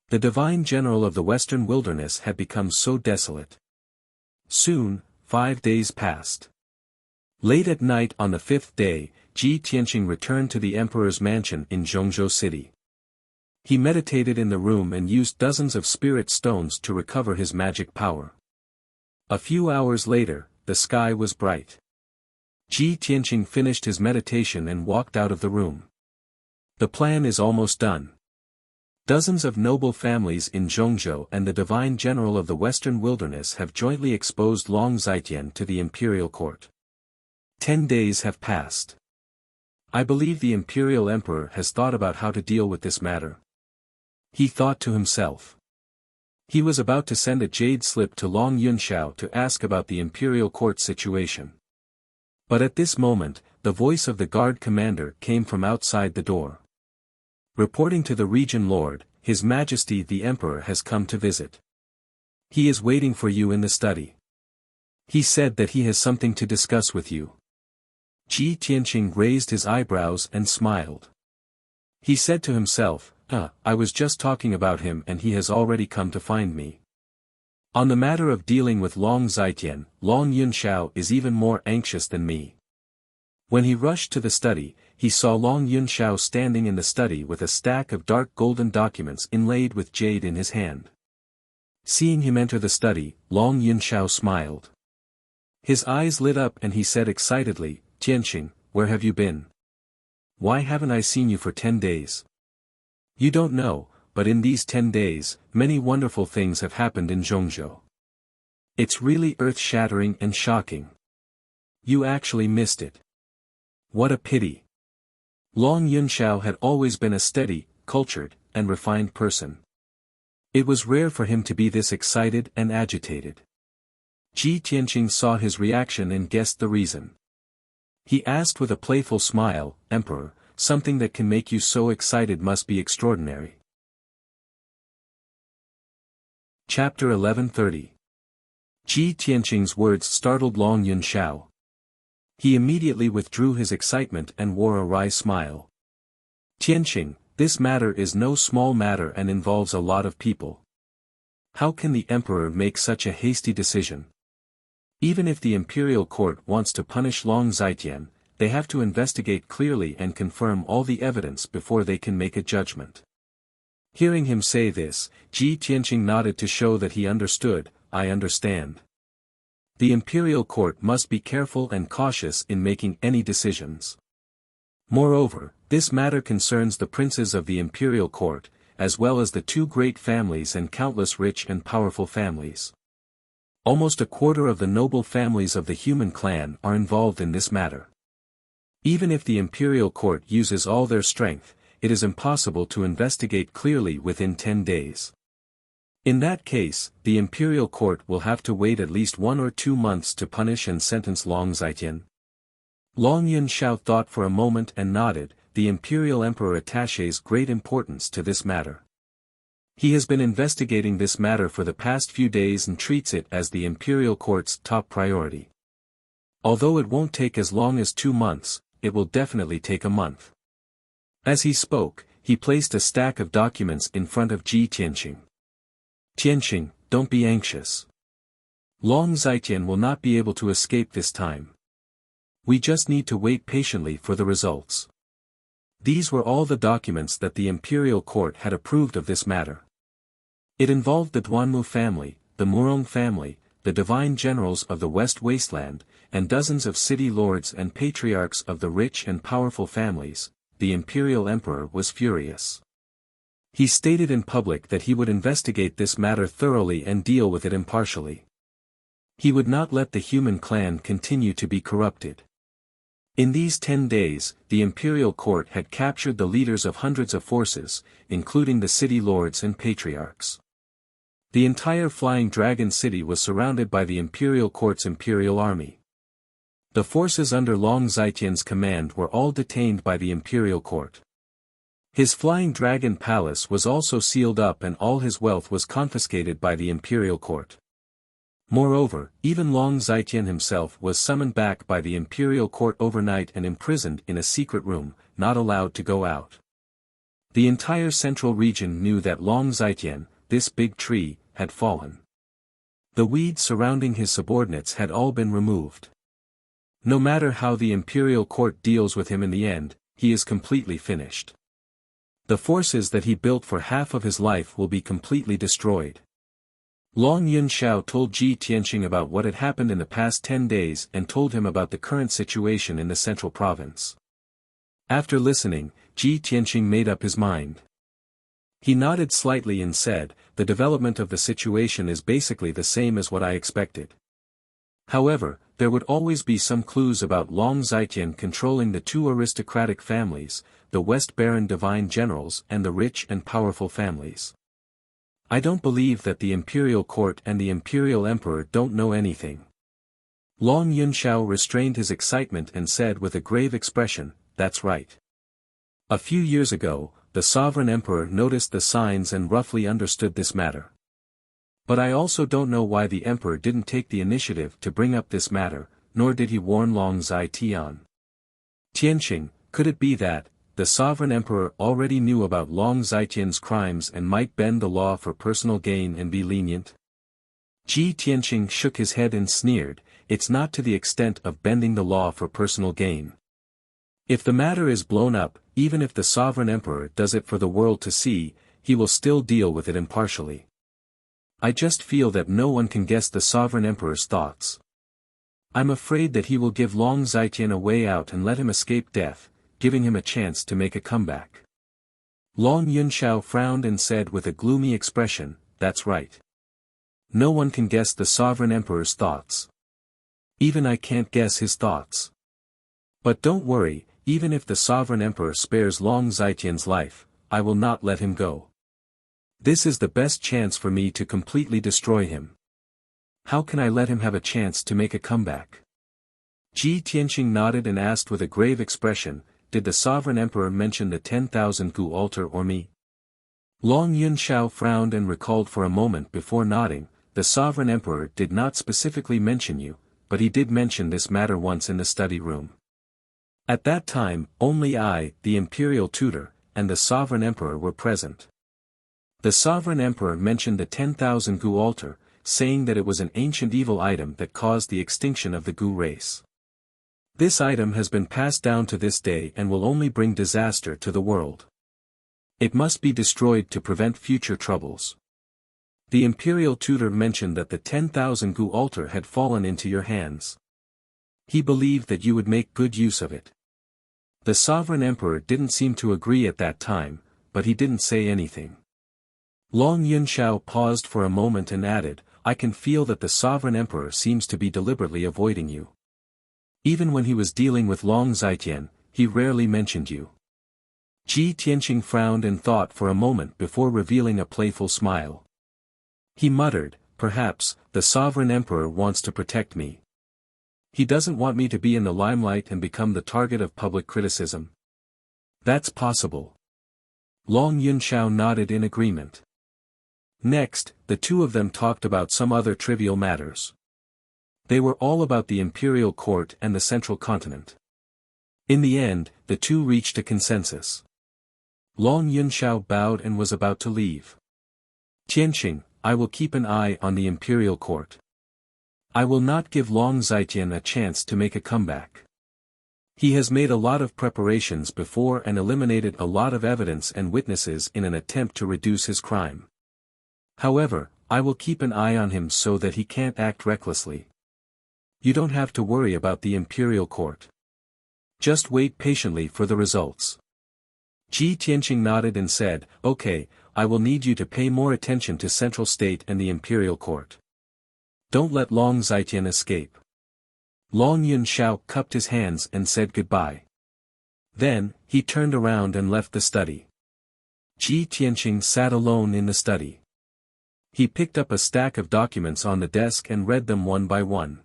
The divine general of the western wilderness had become so desolate. Soon, 5 days passed. Late at night on the 5th day, Ji Tianqing returned to the emperor's mansion in Zhongzhou City. He meditated in the room and used dozens of spirit stones to recover his magic power. A few hours later, the sky was bright. Ji Tianqing finished his meditation and walked out of the room. The plan is almost done. Dozens of noble families in Zhongzhou and the divine general of the western wilderness have jointly exposed Long Zaijian to the imperial court. 10 days have passed. I believe the imperial emperor has thought about how to deal with this matter. He thought to himself. He was about to send a jade slip to Long Yunxiao to ask about the imperial court situation. But at this moment, the voice of the guard commander came from outside the door. Reporting to the region lord, His Majesty the Emperor has come to visit. He is waiting for you in the study. He said that he has something to discuss with you. Ji Tianqing raised his eyebrows and smiled. He said to himself, I was just talking about him and he has already come to find me. On the matter of dealing with Long Zaijian, Long Yunxiao is even more anxious than me. When he rushed to the study, he saw Long Yunxiao standing in the study with a stack of dark golden documents inlaid with jade in his hand. Seeing him enter the study, Long Yunxiao smiled. His eyes lit up and he said excitedly, Tianqing, where have you been? Why haven't I seen you for 10 days? You don't know, but in these 10 days, many wonderful things have happened in Zhongzhou. It's really earth-shattering and shocking. You actually missed it. What a pity. Long Yunxiao had always been a steady, cultured, and refined person. It was rare for him to be this excited and agitated. Ji Tianqing saw his reaction and guessed the reason. He asked with a playful smile, "Emperor, something that can make you so excited must be extraordinary." Chapter 1130. Ji Tianqing's words startled Long Yunxiao. He immediately withdrew his excitement and wore a wry smile. "Tianqing, this matter is no small matter and involves a lot of people. How can the emperor make such a hasty decision? Even if the imperial court wants to punish Long Zhaitian, they have to investigate clearly and confirm all the evidence before they can make a judgment." Hearing him say this, Ji Tianqing nodded to show that he understood. "I understand. The imperial court must be careful and cautious in making any decisions. Moreover, this matter concerns the princes of the imperial court, as well as the two great families and countless rich and powerful families. Almost a quarter of the noble families of the human clan are involved in this matter. Even if the imperial court uses all their strength, it is impossible to investigate clearly within 10 days. In that case, the imperial court will have to wait at least 1 or 2 months to punish and sentence Long Zhaitian." Long Yunxiao thought for a moment and nodded. The imperial emperor attaches great importance to this matter. He has been investigating this matter for the past few days and treats it as the imperial court's top priority. Although it won't take as long as 2 months, it will definitely take a month. As he spoke, he placed a stack of documents in front of Ji Tianqing. "Tianqing, don't be anxious. Long Zhaitian will not be able to escape this time. We just need to wait patiently for the results." These were all the documents that the imperial court had approved of this matter. It involved the Duanmu family, the Murong family, the divine generals of the West Wasteland, and dozens of city lords and patriarchs of the rich and powerful families. The imperial emperor was furious. He stated in public that he would investigate this matter thoroughly and deal with it impartially. He would not let the human clan continue to be corrupted. In these 10 days, the imperial court had captured the leaders of hundreds of forces, including the city lords and patriarchs. The entire Flying Dragon City was surrounded by the imperial court's imperial army. The forces under Long Zhaitian's command were all detained by the imperial court. His Flying Dragon Palace was also sealed up and all his wealth was confiscated by the imperial court. Moreover, even Long Zhaitian himself was summoned back by the imperial court overnight and imprisoned in a secret room, not allowed to go out. The entire central region knew that Long Zhaitian, this big tree, had fallen. The weeds surrounding his subordinates had all been removed. No matter how the imperial court deals with him in the end, he is completely finished. The forces that he built for half of his life will be completely destroyed. Long Yunxiao told Ji Tianqing about what had happened in the past 10 days and told him about the current situation in the central province. After listening, Ji Tianqing made up his mind. He nodded slightly and said, "The development of the situation is basically the same as what I expected. However, there would always be some clues about Long Zhaitian controlling the two aristocratic families, the West Baron divine generals and the rich and powerful families. I don't believe that the imperial court and the imperial emperor don't know anything." Long Yunxiao restrained his excitement and said with a grave expression, "That's right. A few years ago, the sovereign emperor noticed the signs and roughly understood this matter. But I also don't know why the emperor didn't take the initiative to bring up this matter, nor did he warn Long Zhaitian. Tianqing, could it be that the sovereign emperor already knew about Long Zhaitian's crimes and might bend the law for personal gain and be lenient?" Ji Tianqing shook his head and sneered, "It's not to the extent of bending the law for personal gain. If the matter is blown up, even if the sovereign emperor does it for the world to see, he will still deal with it impartially. I just feel that no one can guess the sovereign emperor's thoughts. I'm afraid that he will give Long Zhaitian a way out and let him escape death, giving him a chance to make a comeback." Long Yunxiao frowned and said with a gloomy expression, "That's right. No one can guess the sovereign emperor's thoughts. Even I can't guess his thoughts. But don't worry, even if the sovereign emperor spares Long Zhaitian's life, I will not let him go. This is the best chance for me to completely destroy him. How can I let him have a chance to make a comeback? Ji Tianqing nodded and asked with a grave expression, did the sovereign emperor mention the 10,000 gu altar or me? Long Yunxiao frowned and recalled for a moment before nodding, the sovereign emperor did not specifically mention you, but he did mention this matter once in the study room. At that time, only I, the imperial tutor, and the sovereign emperor were present. The sovereign emperor mentioned the 10,000 gu altar, saying that it was an ancient evil item that caused the extinction of the gu race. This item has been passed down to this day and will only bring disaster to the world. It must be destroyed to prevent future troubles. The imperial tutor mentioned that the 10,000 gu altar had fallen into your hands. He believed that you would make good use of it. The sovereign emperor didn't seem to agree at that time, but he didn't say anything. Long Yunxiao paused for a moment and added, I can feel that the sovereign emperor seems to be deliberately avoiding you. Even when he was dealing with Long Zhaitian, he rarely mentioned you. Ji Tianqing frowned and thought for a moment before revealing a playful smile. He muttered, perhaps, the sovereign emperor wants to protect me. He doesn't want me to be in the limelight and become the target of public criticism. That's possible. Long Yunxiao nodded in agreement. Next, the two of them talked about some other trivial matters. They were all about the imperial court and the central continent. In the end, the two reached a consensus. Long Yunxiao bowed and was about to leave. Tianqing, I will keep an eye on the imperial court. I will not give Long Zhaitian a chance to make a comeback. He has made a lot of preparations before and eliminated a lot of evidence and witnesses in an attempt to reduce his crime. However, I will keep an eye on him so that he can't act recklessly. You don't have to worry about the imperial court. Just wait patiently for the results. Ji Tianqing nodded and said, okay, I will need you to pay more attention to Central State and the imperial court. Don't let Long Zhaitian escape. Long Yunxiao cupped his hands and said goodbye. Then, he turned around and left the study. Ji Tianqing sat alone in the study. He picked up a stack of documents on the desk and read them one by one.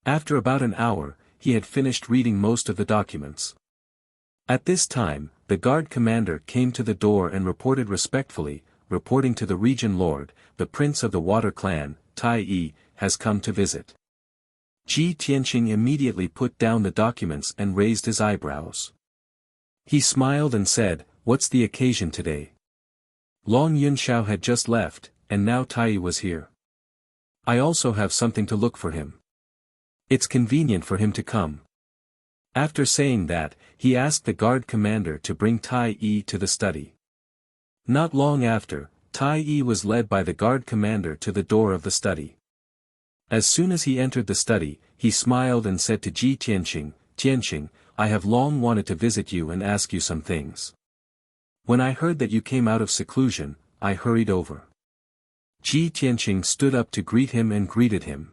After about an hour, he had finished reading most of the documents. At this time, the guard commander came to the door and reported respectfully, reporting to the region lord, the prince of the water clan, Tai Yi, has come to visit. Ji Tianqing immediately put down the documents and raised his eyebrows. He smiled and said, what's the occasion today? Long Yunxiao had just left, and now Tai Yi was here. I also have something to look for him. It's convenient for him to come. After saying that, he asked the guard commander to bring Tai Yi to the study. Not long after, Tai Yi was led by the guard commander to the door of the study. As soon as he entered the study, he smiled and said to Ji Tianqing, Tianqing, I have long wanted to visit you and ask you some things. When I heard that you came out of seclusion, I hurried over. Ji Tianqing stood up to greet him and greeted him.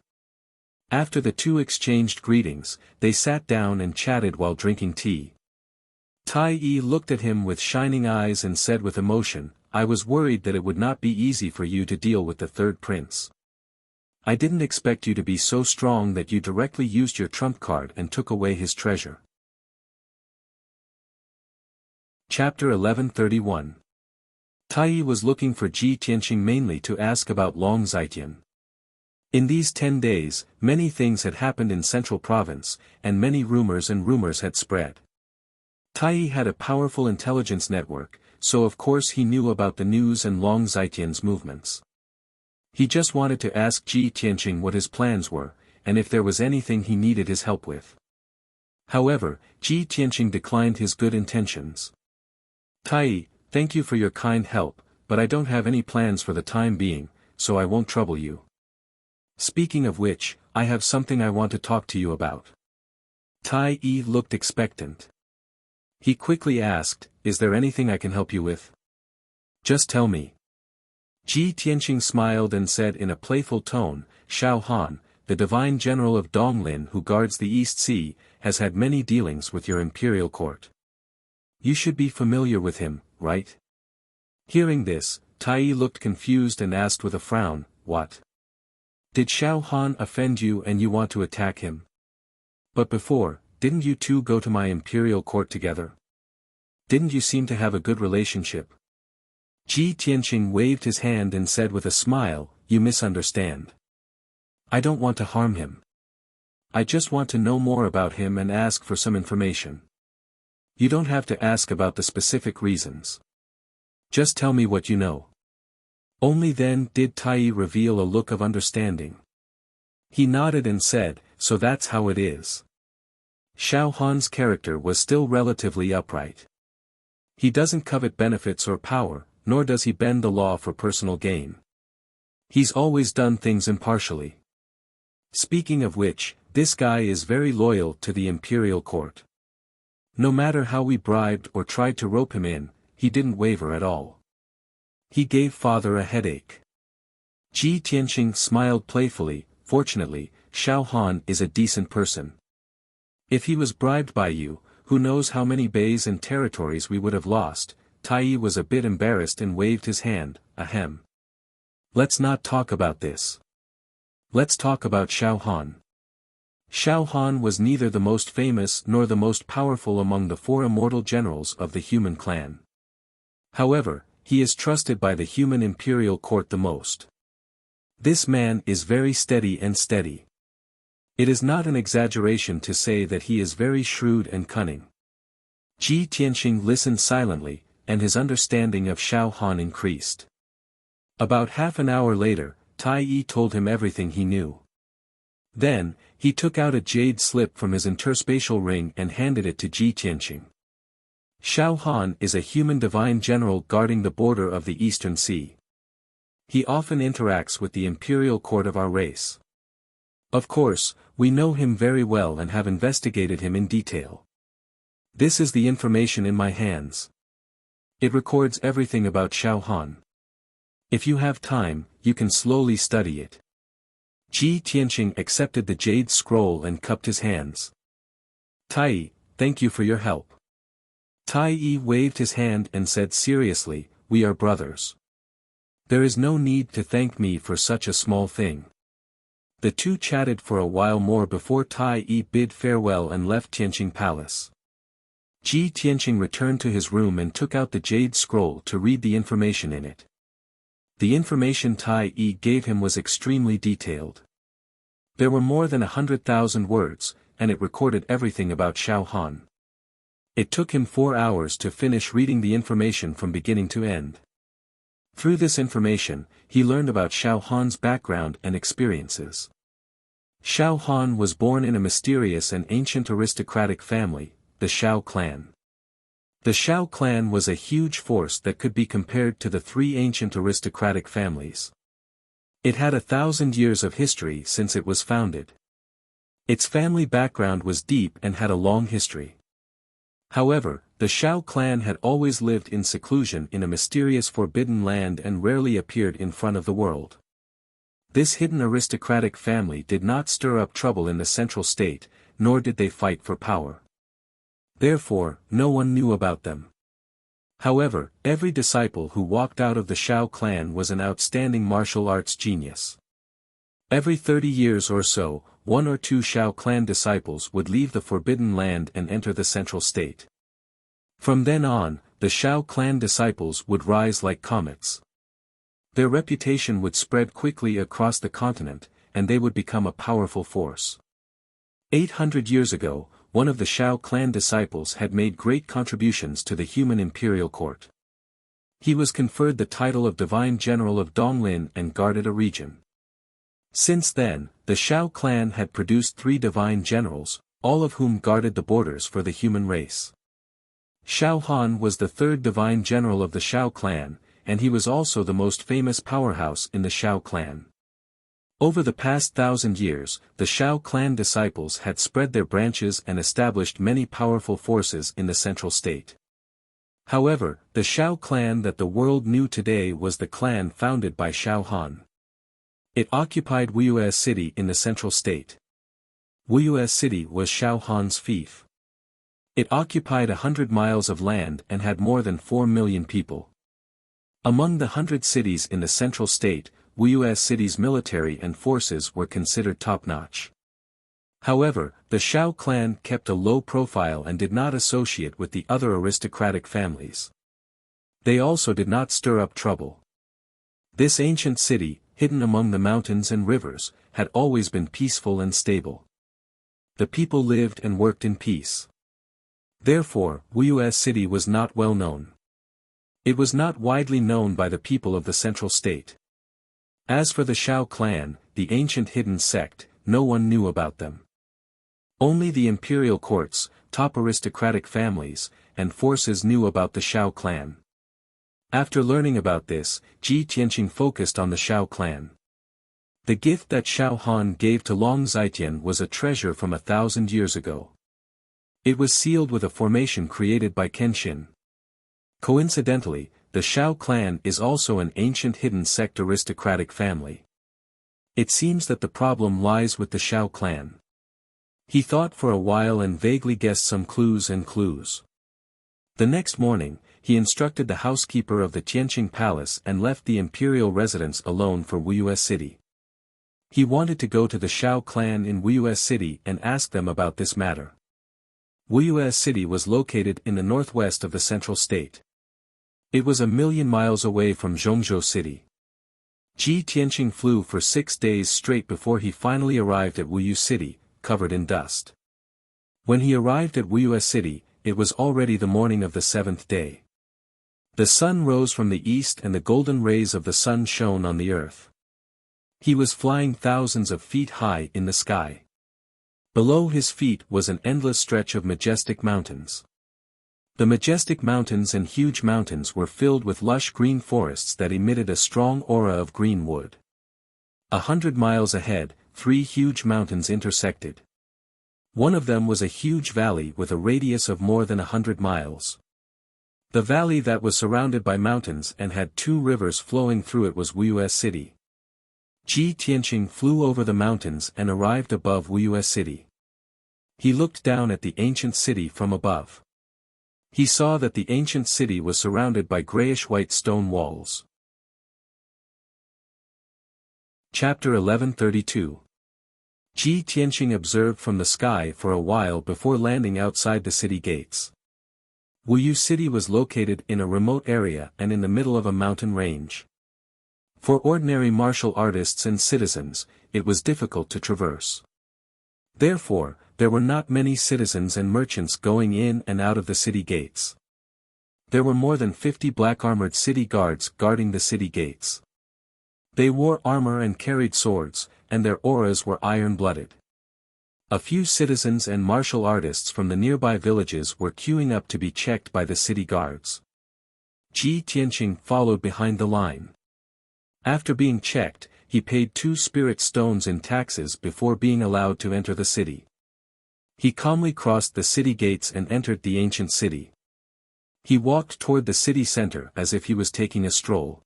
After the two exchanged greetings, they sat down and chatted while drinking tea. Tai Yi looked at him with shining eyes and said with emotion, I was worried that it would not be easy for you to deal with the third prince. I didn't expect you to be so strong that you directly used your trump card and took away his treasure. Chapter 1131. Tai Yi was looking for Ji Tianqing mainly to ask about Long Zhaitian. In these 10 days, many things had happened in Central Province, and many rumors had spread. Tai Yi had a powerful intelligence network, so of course he knew about the news and Long Zhaitian's movements. He just wanted to ask Ji Tianqing what his plans were, and if there was anything he needed his help with. However, Ji Tianqing declined his good intentions. Tai Yi, thank you for your kind help, but I don't have any plans for the time being, so I won't trouble you. Speaking of which, I have something I want to talk to you about. Tai Yi looked expectant. He quickly asked, is there anything I can help you with? Just tell me. Ji Tianqing smiled and said in a playful tone, Shao Han, the divine general of Donglin who guards the East Sea, has had many dealings with your imperial court. You should be familiar with him, right? Hearing this, Tai Yi looked confused and asked with a frown, what? Did Xiao Han offend you and you want to attack him? But before, didn't you two go to my imperial court together? Didn't you seem to have a good relationship? Ji Tianqing waved his hand and said with a smile, you misunderstand. I don't want to harm him. I just want to know more about him and ask for some information. You don't have to ask about the specific reasons. Just tell me what you know. Only then did Tai reveal a look of understanding. He nodded and said, so that's how it is. Xiao Han's character was still relatively upright. He doesn't covet benefits or power, nor does he bend the law for personal gain. He's always done things impartially. Speaking of which, this guy is very loyal to the imperial court. No matter how we bribed or tried to rope him in, he didn't waver at all. He gave father a headache. Ji Tianqing smiled playfully. Fortunately, Xiao Han is a decent person. If he was bribed by you, who knows how many bays and territories we would have lost. Tai was a bit embarrassed and waved his hand, ahem. Let's not talk about this. Let's talk about Xiao Han. Xiao Han was neither the most famous nor the most powerful among the 4 immortal generals of the human clan. However, he is trusted by the human imperial court the most. This man is very steady and steady. It is not an exaggeration to say that he is very shrewd and cunning. Ji Tianqing listened silently, and his understanding of Xiao Han increased. About half an hour later, Tai told him everything he knew. Then, he took out a jade slip from his interspatial ring and handed it to Ji Tianqing. Xiao Han is a human divine general guarding the border of the Eastern Sea. He often interacts with the imperial court of our race. Of course, we know him very well and have investigated him in detail. This is the information in my hands. It records everything about Xiao Han. If you have time, you can slowly study it. Ji Tianqing accepted the jade scroll and cupped his hands. Tai, thank you for your help. Tai waved his hand and said seriously, we are brothers. There is no need to thank me for such a small thing. The two chatted for a while more before Tai bid farewell and left Tianqing Palace. Ji Tianqing returned to his room and took out the jade scroll to read the information in it. The information Tai gave him was extremely detailed. There were more than 100,000 words, and it recorded everything about Xiao Han. It took him 4 hours to finish reading the information from beginning to end. Through this information, he learned about Xiao Han's background and experiences. Xiao Han was born in a mysterious and ancient aristocratic family, the Xiao clan. The Xiao clan was a huge force that could be compared to the 3 ancient aristocratic families. It had 1,000 years of history since it was founded. Its family background was deep and had a long history. However, the Xiao clan had always lived in seclusion in a mysterious forbidden land and rarely appeared in front of the world. This hidden aristocratic family did not stir up trouble in the central state, nor did they fight for power. Therefore, no one knew about them. However, every disciple who walked out of the Xiao clan was an outstanding martial arts genius. Every 30 years or so, 1 or 2 Xiao clan disciples would leave the forbidden land and enter the central state. From then on, the Xiao clan disciples would rise like comets. Their reputation would spread quickly across the continent, and they would become a powerful force. 800 years ago, one of the Xiao clan disciples had made great contributions to the human imperial court. He was conferred the title of Divine General of Donglin and guarded a region. Since then, the Xiao clan had produced 3 divine generals, all of whom guarded the borders for the human race. Xiao Han was the 3rd divine general of the Xiao clan, and he was also the most famous powerhouse in the Xiao clan. Over the past 1,000 years, the Xiao clan disciples had spread their branches and established many powerful forces in the central state. However, the Xiao clan that the world knew today was the clan founded by Xiao Han. It occupied Wuxia City in the central state. Wuxia City was Xiao Han's fief. It occupied 100 miles of land and had more than 4 million people. Among the 100 cities in the central state, Wuxia City's military and forces were considered top-notch. However, the Shao clan kept a low profile and did not associate with the other aristocratic families. They also did not stir up trouble. This ancient city, hidden among the mountains and rivers, had always been peaceful and stable. The people lived and worked in peace. Therefore, Wuxia City was not well known. It was not widely known by the people of the central state. As for the Shao clan, the ancient hidden sect, no one knew about them. Only the imperial courts, top aristocratic families, and forces knew about the Shao clan. After learning about this, Ji Tianqing focused on the Shao clan. The gift that Shao Han gave to Long Zitian was a treasure from 1,000 years ago. It was sealed with a formation created by Kenshin. Coincidentally, the Shao clan is also an ancient hidden sect aristocratic family. It seems that the problem lies with the Shao clan. He thought for a while and vaguely guessed some clues. The next morning, he instructed the housekeeper of the Tianqing Palace and left the imperial residence alone for Wuxia City. He wanted to go to the Shao clan in Wuxia City and ask them about this matter. Wuxia City was located in the northwest of the central state. It was 1,000,000 miles away from Zhongzhou City. Ji Tianqing flew for 6 days straight before he finally arrived at Wuxia City, covered in dust. When he arrived at Wuxia City, it was already the morning of the 7th day. The sun rose from the east and the golden rays of the sun shone on the earth. He was flying thousands of feet high in the sky. Below his feet was an endless stretch of majestic mountains. The majestic mountains and huge mountains were filled with lush green forests that emitted a strong aura of green wood. 100 miles ahead, 3 huge mountains intersected. One of them was a huge valley with a radius of more than 100 miles. The valley that was surrounded by mountains and had 2 rivers flowing through it was Wuxia City. Ji Tianqing flew over the mountains and arrived above Wuxia City. He looked down at the ancient city from above. He saw that the ancient city was surrounded by grayish-white stone walls. Chapter 1132. Ji Tianqing observed from the sky for a while before landing outside the city gates. Wuxia City was located in a remote area and in the middle of a mountain range. For ordinary martial artists and citizens, it was difficult to traverse. Therefore, there were not many citizens and merchants going in and out of the city gates. There were more than 50 black-armored city guards guarding the city gates. They wore armor and carried swords, and their auras were iron-blooded. A few citizens and martial artists from the nearby villages were queuing up to be checked by the city guards. Ji Tianqing followed behind the line. After being checked, he paid 2 spirit stones in taxes before being allowed to enter the city. He calmly crossed the city gates and entered the ancient city. He walked toward the city center as if he was taking a stroll.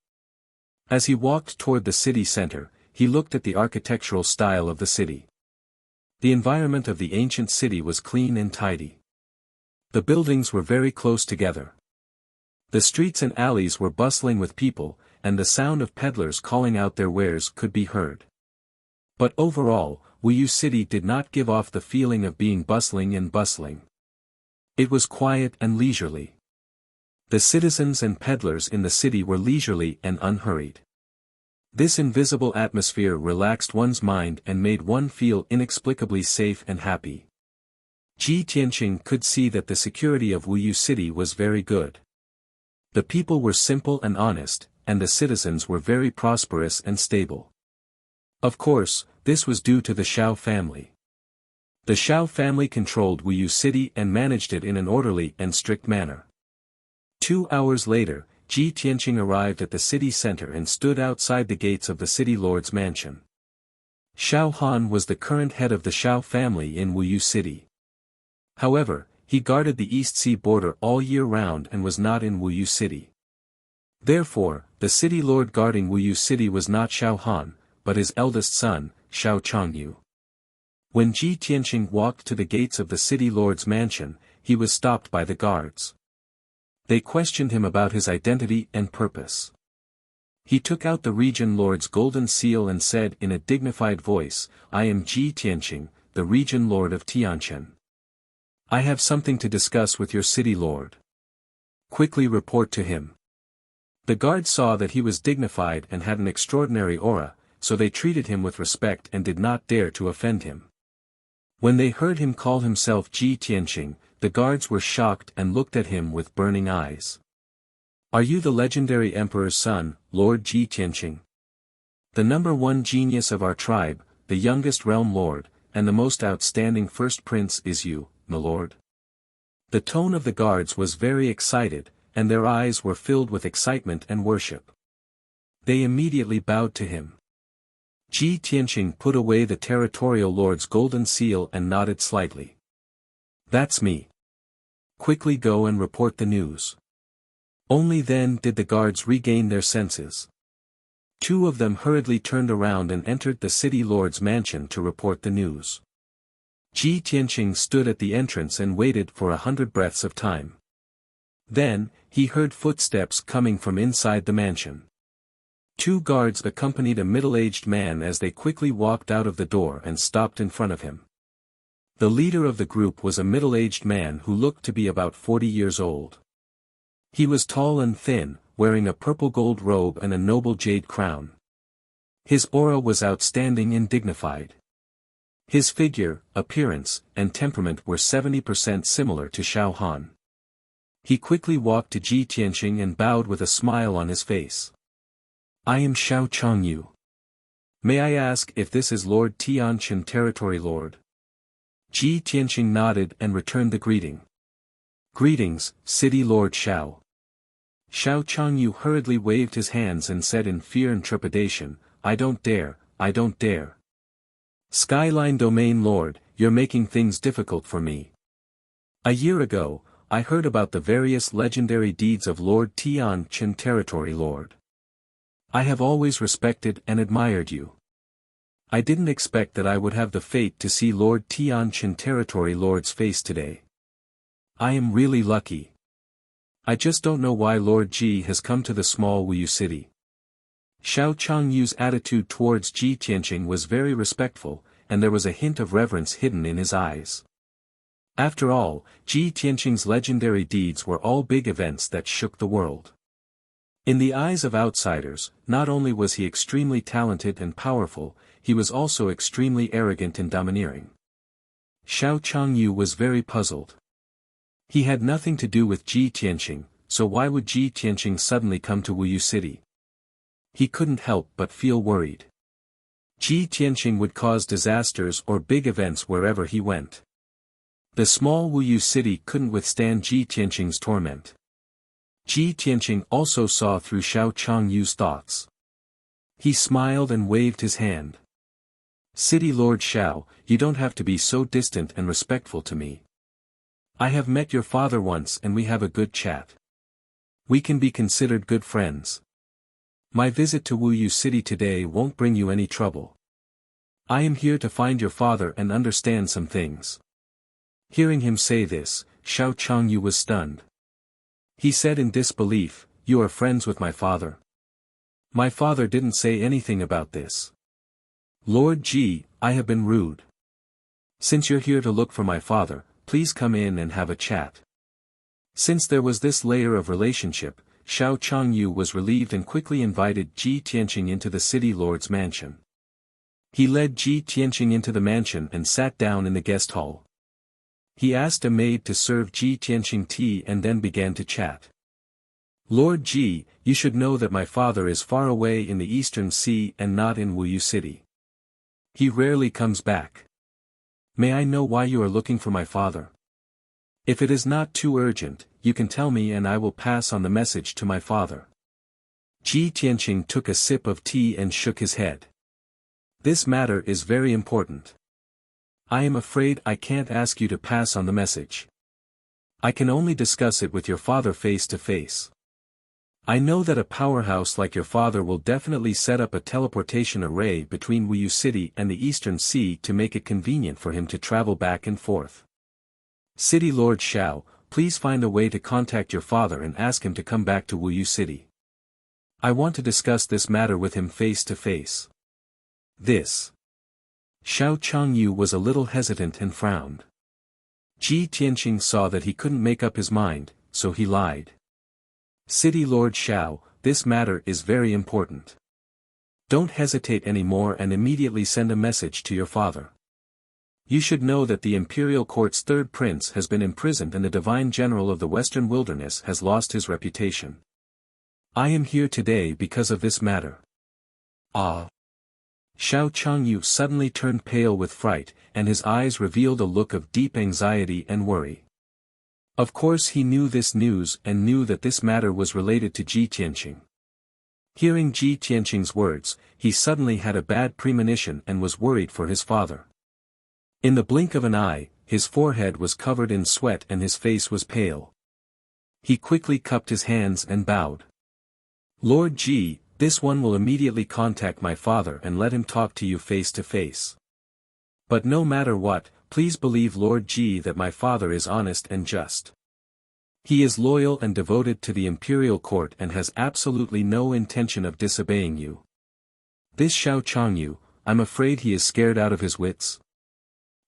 As he walked toward the city center, he looked at the architectural style of the city. The environment of the ancient city was clean and tidy. The buildings were very close together. The streets and alleys were bustling with people, and the sound of peddlers calling out their wares could be heard. But overall, Wuxia City did not give off the feeling of being bustling. It was quiet and leisurely. The citizens and peddlers in the city were leisurely and unhurried. This invisible atmosphere relaxed one's mind and made one feel inexplicably safe and happy. Ji Tianqing could see that the security of Wuxia City was very good. The people were simple and honest, and the citizens were very prosperous and stable. Of course, this was due to the Shao family. The Shao family controlled Wuxia City and managed it in an orderly and strict manner. 2 hours later, Ji Tianqing arrived at the city center and stood outside the gates of the city lord's mansion. Shao Han was the current head of the Shao family in Wuxia City. However, he guarded the East Sea border all year round and was not in Wuxia City. Therefore, the city lord guarding Wuxia City was not Shao Han, but his eldest son, Shao Changyu. When Ji Tianqing walked to the gates of the city lord's mansion, he was stopped by the guards. They questioned him about his identity and purpose. He took out the region lord's golden seal and said in a dignified voice, "I am Ji Tianqing, the region lord of Tianquan. I have something to discuss with your city lord. Quickly report to him." The guards saw that he was dignified and had an extraordinary aura, so they treated him with respect and did not dare to offend him. When they heard him call himself Ji Tianqing, the guards were shocked and looked at him with burning eyes. "Are you the legendary emperor's son, Lord Ji Tianqing? The #1 genius of our tribe, the youngest realm lord, and the most outstanding first prince is you, my lord?" The tone of the guards was very excited, and their eyes were filled with excitement and worship. They immediately bowed to him. Ji Tianqing put away the territorial lord's golden seal and nodded slightly. "That's me. Quickly go and report the news." Only then did the guards regain their senses. Two of them hurriedly turned around and entered the city lord's mansion to report the news. Ji Tianqing stood at the entrance and waited for 100 breaths of time. Then, he heard footsteps coming from inside the mansion. Two guards accompanied a middle-aged man as they quickly walked out of the door and stopped in front of him. The leader of the group was a middle-aged man who looked to be about 40 years old. He was tall and thin, wearing a purple gold robe and a noble jade crown. His aura was outstanding and dignified. His figure, appearance, and temperament were 70% similar to Xiao Han. He quickly walked to Ji Tianqing and bowed with a smile on his face. "I am Xiao Changyu. May I ask if this is Lord Tianquan Territory Lord?" Ji Tianqing nodded and returned the greeting. "Greetings, City Lord Xiao." Xiao Changyu hurriedly waved his hands and said in fear and trepidation, I don't dare. Skyline Domain Lord, you're making things difficult for me. A year ago, I heard about the various legendary deeds of Lord Tianquan Territory Lord. I have always respected and admired you. I didn't expect that I would have the fate to see Lord Tianquan Territory Lord's face today. I am really lucky. I just don't know why Lord Ji has come to the small Wuyu city. Xiao Changyu's attitude towards Ji Tianqing was very respectful, and there was a hint of reverence hidden in his eyes. After all, Ji Tianqing's legendary deeds were all big events that shook the world. In the eyes of outsiders, not only was he extremely talented and powerful, he was also extremely arrogant and domineering. Xiao Changyu was very puzzled. He had nothing to do with Ji Tianqing, so why would Ji Tianqing suddenly come to Wuyu City? He couldn't help but feel worried. Ji Tianqing would cause disasters or big events wherever he went. The small Wuyu City couldn't withstand Ji Tianqing's torment. Ji Tianqing also saw through Xiao Changyu's thoughts. He smiled and waved his hand. City Lord Xiao, you don't have to be so distant and respectful to me. I have met your father once and we have a good chat. We can be considered good friends. My visit to Wuyu City today won't bring you any trouble. I am here to find your father and understand some things. Hearing him say this, Xiao Changyu was stunned. He said in disbelief, You are friends with my father? My father didn't say anything about this. Lord Ji, I have been rude. Since you're here to look for my father, please come in and have a chat. Since there was this layer of relationship, Xiao Changyu was relieved and quickly invited Ji Tianqing into the city lord's mansion. He led Ji Tianqing into the mansion and sat down in the guest hall. He asked a maid to serve Ji Tianqing tea and then began to chat. Lord Ji, you should know that my father is far away in the Eastern Sea and not in Wuyu City. He rarely comes back. May I know why you are looking for my father? If it is not too urgent, you can tell me and I will pass on the message to my father. Ji Tianqing took a sip of tea and shook his head. This matter is very important. I am afraid I can't ask you to pass on the message. I can only discuss it with your father face to face. I know that a powerhouse like your father will definitely set up a teleportation array between Wuyu City and the Eastern Sea to make it convenient for him to travel back and forth. City Lord Xiao, please find a way to contact your father and ask him to come back to Wuyu City. I want to discuss this matter with him face to face. This. Xiao Changyu was a little hesitant and frowned. Ji Tianqing saw that he couldn't make up his mind, so he lied. City Lord Xiao, this matter is very important. Don't hesitate anymore and immediately send a message to your father. You should know that the imperial court's third prince has been imprisoned and the divine general of the western wilderness has lost his reputation. I am here today because of this matter. Ah! Xiao Changyu suddenly turned pale with fright, and his eyes revealed a look of deep anxiety and worry. Of course he knew this news and knew that this matter was related to Ji Tianqing. Hearing Ji Tianqing's words, he suddenly had a bad premonition and was worried for his father. In the blink of an eye, his forehead was covered in sweat and his face was pale. He quickly cupped his hands and bowed. Lord Ji, this one will immediately contact my father and let him talk to you face to face. But no matter what, please believe Lord Ji that my father is honest and just. He is loyal and devoted to the imperial court and has absolutely no intention of disobeying you. This Xiao Changyu, I'm afraid he is scared out of his wits.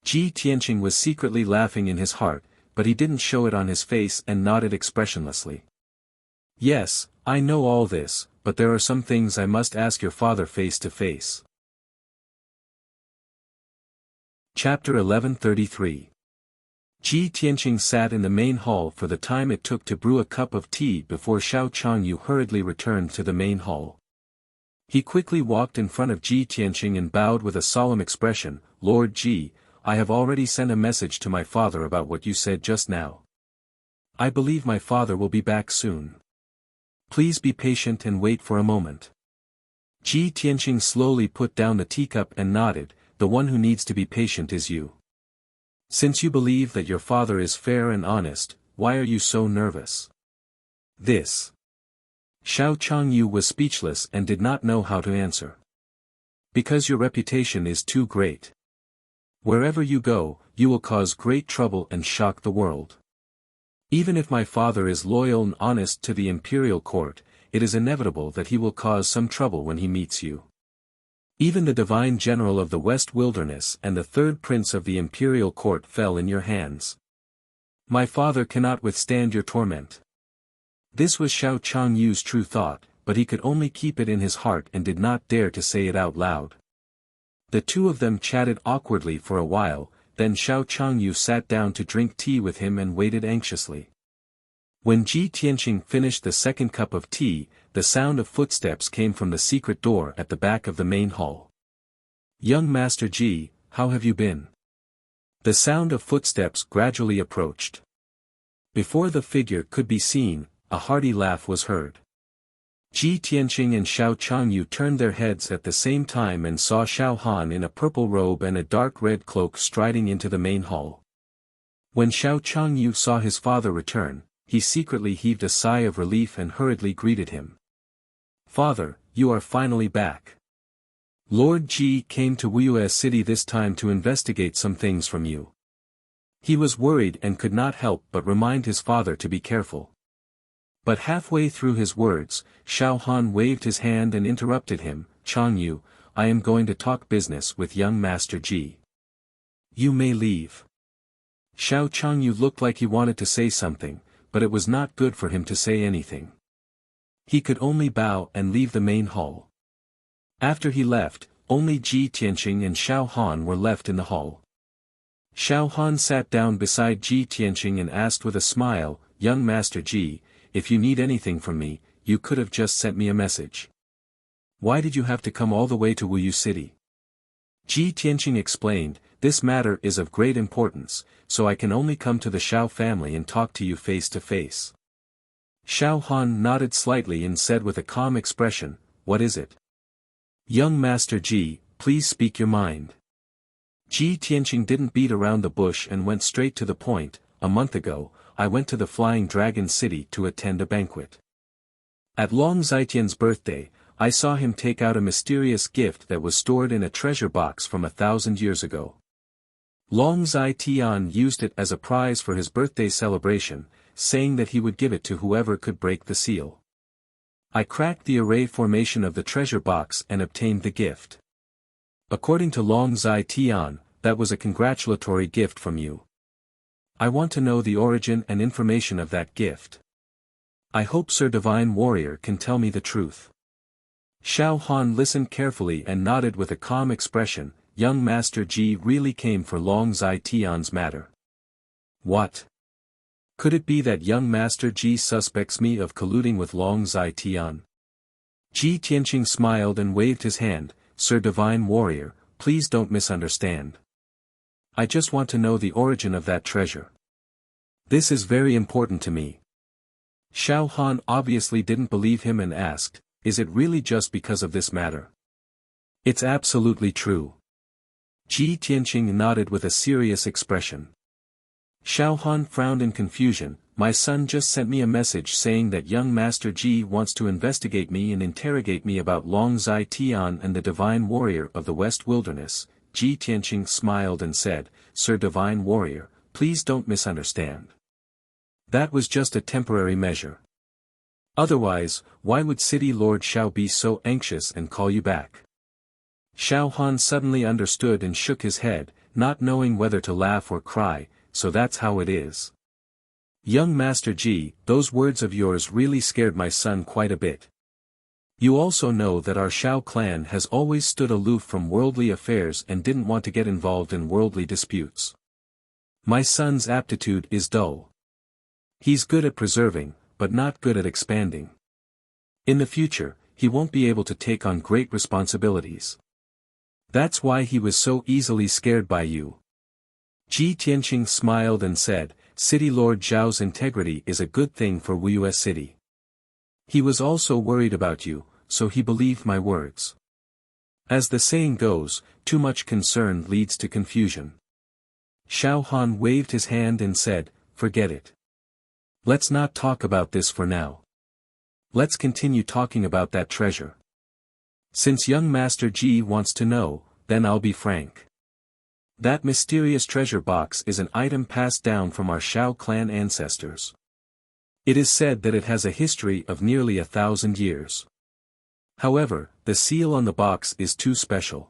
Ji Tianqing was secretly laughing in his heart, but he didn't show it on his face and nodded expressionlessly. Yes, I know all this, but there are some things I must ask your father face to face. Chapter 1133. Ji Tianqing sat in the main hall for the time it took to brew a cup of tea before Xiao Changyu hurriedly returned to the main hall. He quickly walked in front of Ji Tianqing and bowed with a solemn expression, Lord Ji, I have already sent a message to my father about what you said just now. I believe my father will be back soon. Please be patient and wait for a moment. Ji Tianqing slowly put down the teacup and nodded, the one who needs to be patient is you. Since you believe that your father is fair and honest, why are you so nervous? This. Xiao Changyu was speechless and did not know how to answer. Because your reputation is too great. Wherever you go, you will cause great trouble and shock the world. Even if my father is loyal and honest to the imperial court, it is inevitable that he will cause some trouble when he meets you. Even the divine general of the West Wilderness and the third prince of the imperial court fell in your hands. My father cannot withstand your torment. This was Xiao Changyu's true thought, but he could only keep it in his heart and did not dare to say it out loud. The two of them chatted awkwardly for a while, then Xiao Changyu sat down to drink tea with him and waited anxiously. When Ji Tianqing finished the second cup of tea, the sound of footsteps came from the secret door at the back of the main hall. Young Master Ji, how have you been? The sound of footsteps gradually approached. Before the figure could be seen, a hearty laugh was heard. Ji Tianqing and Xiao Changyu turned their heads at the same time and saw Xiao Han in a purple robe and a dark red cloak striding into the main hall. When Xiao Changyu saw his father return, he secretly heaved a sigh of relief and hurriedly greeted him. Father, you are finally back. Lord Ji came to Wuxia City this time to investigate some things from you. He was worried and could not help but remind his father to be careful. But halfway through his words, Xiao Han waved his hand and interrupted him, Changyu, I am going to talk business with young Master Ji. You may leave. Xiao Changyu looked like he wanted to say something, but it was not good for him to say anything. He could only bow and leave the main hall. After he left, only Ji Tianqing and Xiao Han were left in the hall. Xiao Han sat down beside Ji Tianqing and asked with a smile, Young Master Ji, if you need anything from me, you could have just sent me a message. Why did you have to come all the way to Wuxia City? Ji Tianqing explained, this matter is of great importance, so I can only come to the Xiao family and talk to you face to face. Xiao Han nodded slightly and said with a calm expression, what is it? Young Master Ji, please speak your mind. Ji Tianqing didn't beat around the bush and went straight to the point. A month ago, I went to the Flying Dragon City to attend a banquet. At Long Zitian's birthday, I saw him take out a mysterious gift that was stored in a treasure box from 1,000 years ago. Long Zitian used it as a prize for his birthday celebration, saying that he would give it to whoever could break the seal. I cracked the array formation of the treasure box and obtained the gift. According to Long Zai Tian, that was a congratulatory gift from you. I want to know the origin and information of that gift. I hope Sir Divine Warrior can tell me the truth. Xiao Han listened carefully and nodded with a calm expression. Young Master Ji really came for Long Zai Tian's matter. What? Could it be that young Master Ji suspects me of colluding with Long Zai Tian? Ji Tianqing smiled and waved his hand. Sir Divine Warrior, please don't misunderstand. I just want to know the origin of that treasure. This is very important to me. Xiao Han obviously didn't believe him and asked, is it really just because of this matter? It's absolutely true. Ji Tianqing nodded with a serious expression. Xiao Han frowned in confusion. My son just sent me a message saying that young Master Ji wants to investigate me and interrogate me about Long Zai Tian and the Divine Warrior of the West Wilderness. Ji Tianqing smiled and said, Sir Divine Warrior, please don't misunderstand. That was just a temporary measure. Otherwise, why would City Lord Xiao be so anxious and call you back? Xiao Han suddenly understood and shook his head, not knowing whether to laugh or cry. So that's how it is. Young Master Ji, those words of yours really scared my son quite a bit. You also know that our Xiao clan has always stood aloof from worldly affairs and didn't want to get involved in worldly disputes. My son's aptitude is dull. He's good at preserving, but not good at expanding. In the future, he won't be able to take on great responsibilities. That's why he was so easily scared by you. Ji Tianqing smiled and said, City Lord Zhao's integrity is a good thing for Wuxia City. He was also worried about you, so he believed my words. As the saying goes, too much concern leads to confusion. Xiao Han waved his hand and said, forget it. Let's not talk about this for now. Let's continue talking about that treasure. Since young Master Ji wants to know, then I'll be frank. That mysterious treasure box is an item passed down from our Xiao clan ancestors. It is said that it has a history of nearly 1,000 years. However, the seal on the box is too special.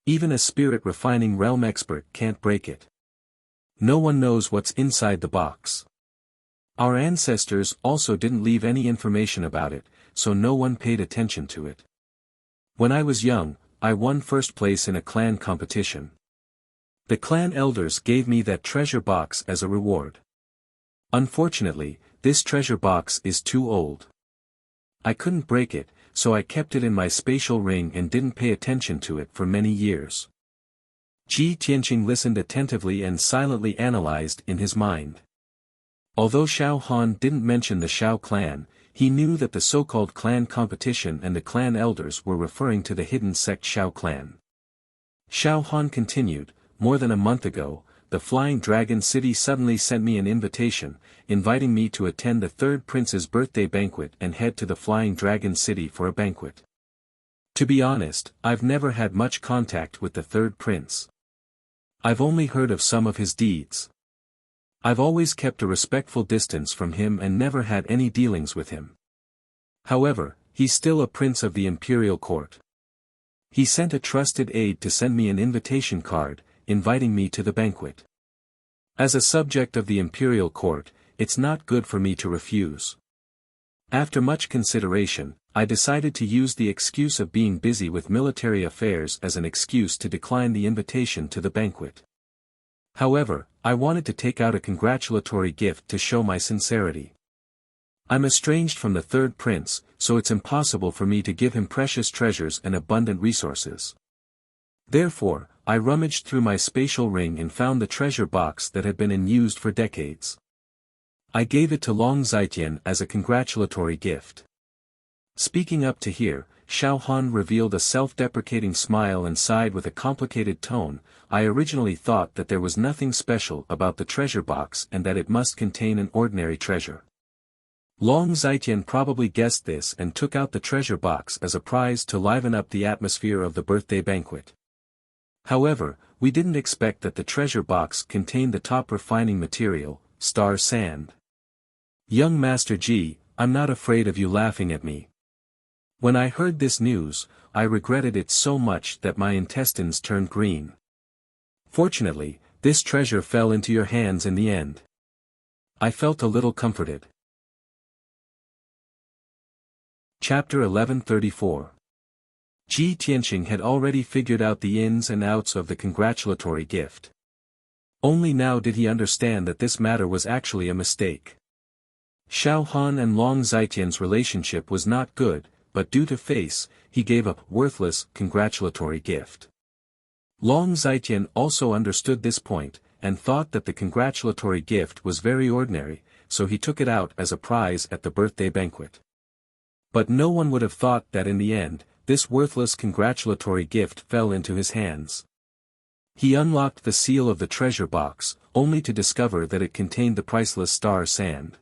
Even a spirit refining realm expert can't break it. No one knows what's inside the box. Our ancestors also didn't leave any information about it, so no one paid attention to it. When I was young, I won first place in a clan competition. The clan elders gave me that treasure box as a reward. Unfortunately, this treasure box is too old. I couldn't break it, so I kept it in my spatial ring and didn't pay attention to it for many years. Ji Tianqing listened attentively and silently analyzed in his mind. Although Xiao Han didn't mention the Xiao clan, he knew that the so-called clan competition and the clan elders were referring to the hidden sect Xiao clan. Xiao Han continued, more than a month ago, the Flying Dragon City suddenly sent me an invitation, inviting me to attend the third prince's birthday banquet and head to the Flying Dragon City for a banquet. To be honest, I've never had much contact with the third prince. I've only heard of some of his deeds. I've always kept a respectful distance from him and never had any dealings with him. However, he's still a prince of the imperial court. He sent a trusted aide to send me an invitation card, inviting me to the banquet. As a subject of the imperial court, it's not good for me to refuse. After much consideration, I decided to use the excuse of being busy with military affairs as an excuse to decline the invitation to the banquet. However, I wanted to take out a congratulatory gift to show my sincerity. I'm estranged from the third prince, so it's impossible for me to give him precious treasures and abundant resources. Therefore, I rummaged through my spatial ring and found the treasure box that had been unused for decades. I gave it to Long Zaitian as a congratulatory gift. Speaking up to here, Xiao Han revealed a self-deprecating smile and sighed with a complicated tone. I originally thought that there was nothing special about the treasure box and that it must contain an ordinary treasure. Long Zaitian probably guessed this and took out the treasure box as a prize to liven up the atmosphere of the birthday banquet. However, we didn't expect that the treasure box contained the top refining material, star sand. Young Master Ji, I'm not afraid of you laughing at me." When I heard this news, I regretted it so much that my intestines turned green. Fortunately, this treasure fell into your hands in the end. I felt a little comforted. Chapter 1134. Ji Tianqing had already figured out the ins and outs of the congratulatory gift. Only now did he understand that this matter was actually a mistake. Xiao Han and Long Zitian's relationship was not good, but due to face, he gave a worthless congratulatory gift. Long Zitian also understood this point, and thought that the congratulatory gift was very ordinary, so he took it out as a prize at the birthday banquet. But no one would have thought that in the end, this worthless congratulatory gift fell into his hands. He unlocked the seal of the treasure box, only to discover that it contained the priceless star sand.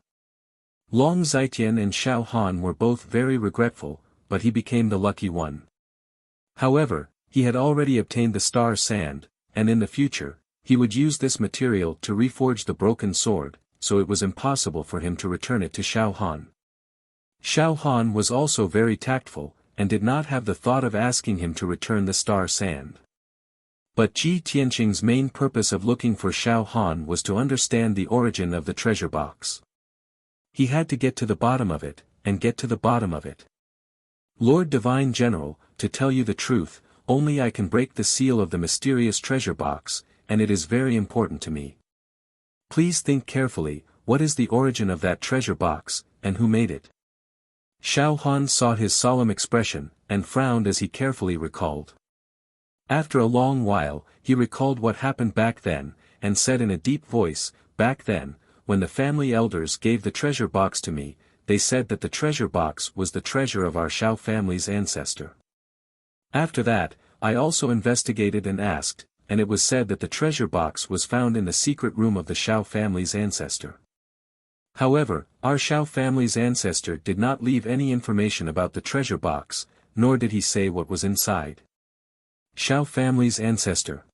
Long Zitian and Xiao Han were both very regretful, but he became the lucky one. However, he had already obtained the star sand, and in the future, he would use this material to reforge the broken sword, so it was impossible for him to return it to Xiao Han. Xiao Han was also very tactful, and did not have the thought of asking him to return the star sand. But Ji Tianqing's main purpose of looking for Xiao Han was to understand the origin of the treasure box. He had to get to the bottom of it, and get to the bottom of it. "Lord Divine General, to tell you the truth, only I can break the seal of the mysterious treasure box, and it is very important to me. Please think carefully, what is the origin of that treasure box, and who made it?" Xiao Han saw his solemn expression, and frowned as he carefully recalled. After a long while, he recalled what happened back then, and said in a deep voice, "Back then, when the family elders gave the treasure box to me, they said that the treasure box was the treasure of our Xiao family's ancestor. After that, I also investigated and asked, and it was said that the treasure box was found in the secret room of the Xiao family's ancestor. However, our Xiao family's ancestor did not leave any information about the treasure box, nor did he say what was inside." Xiao family's ancestor.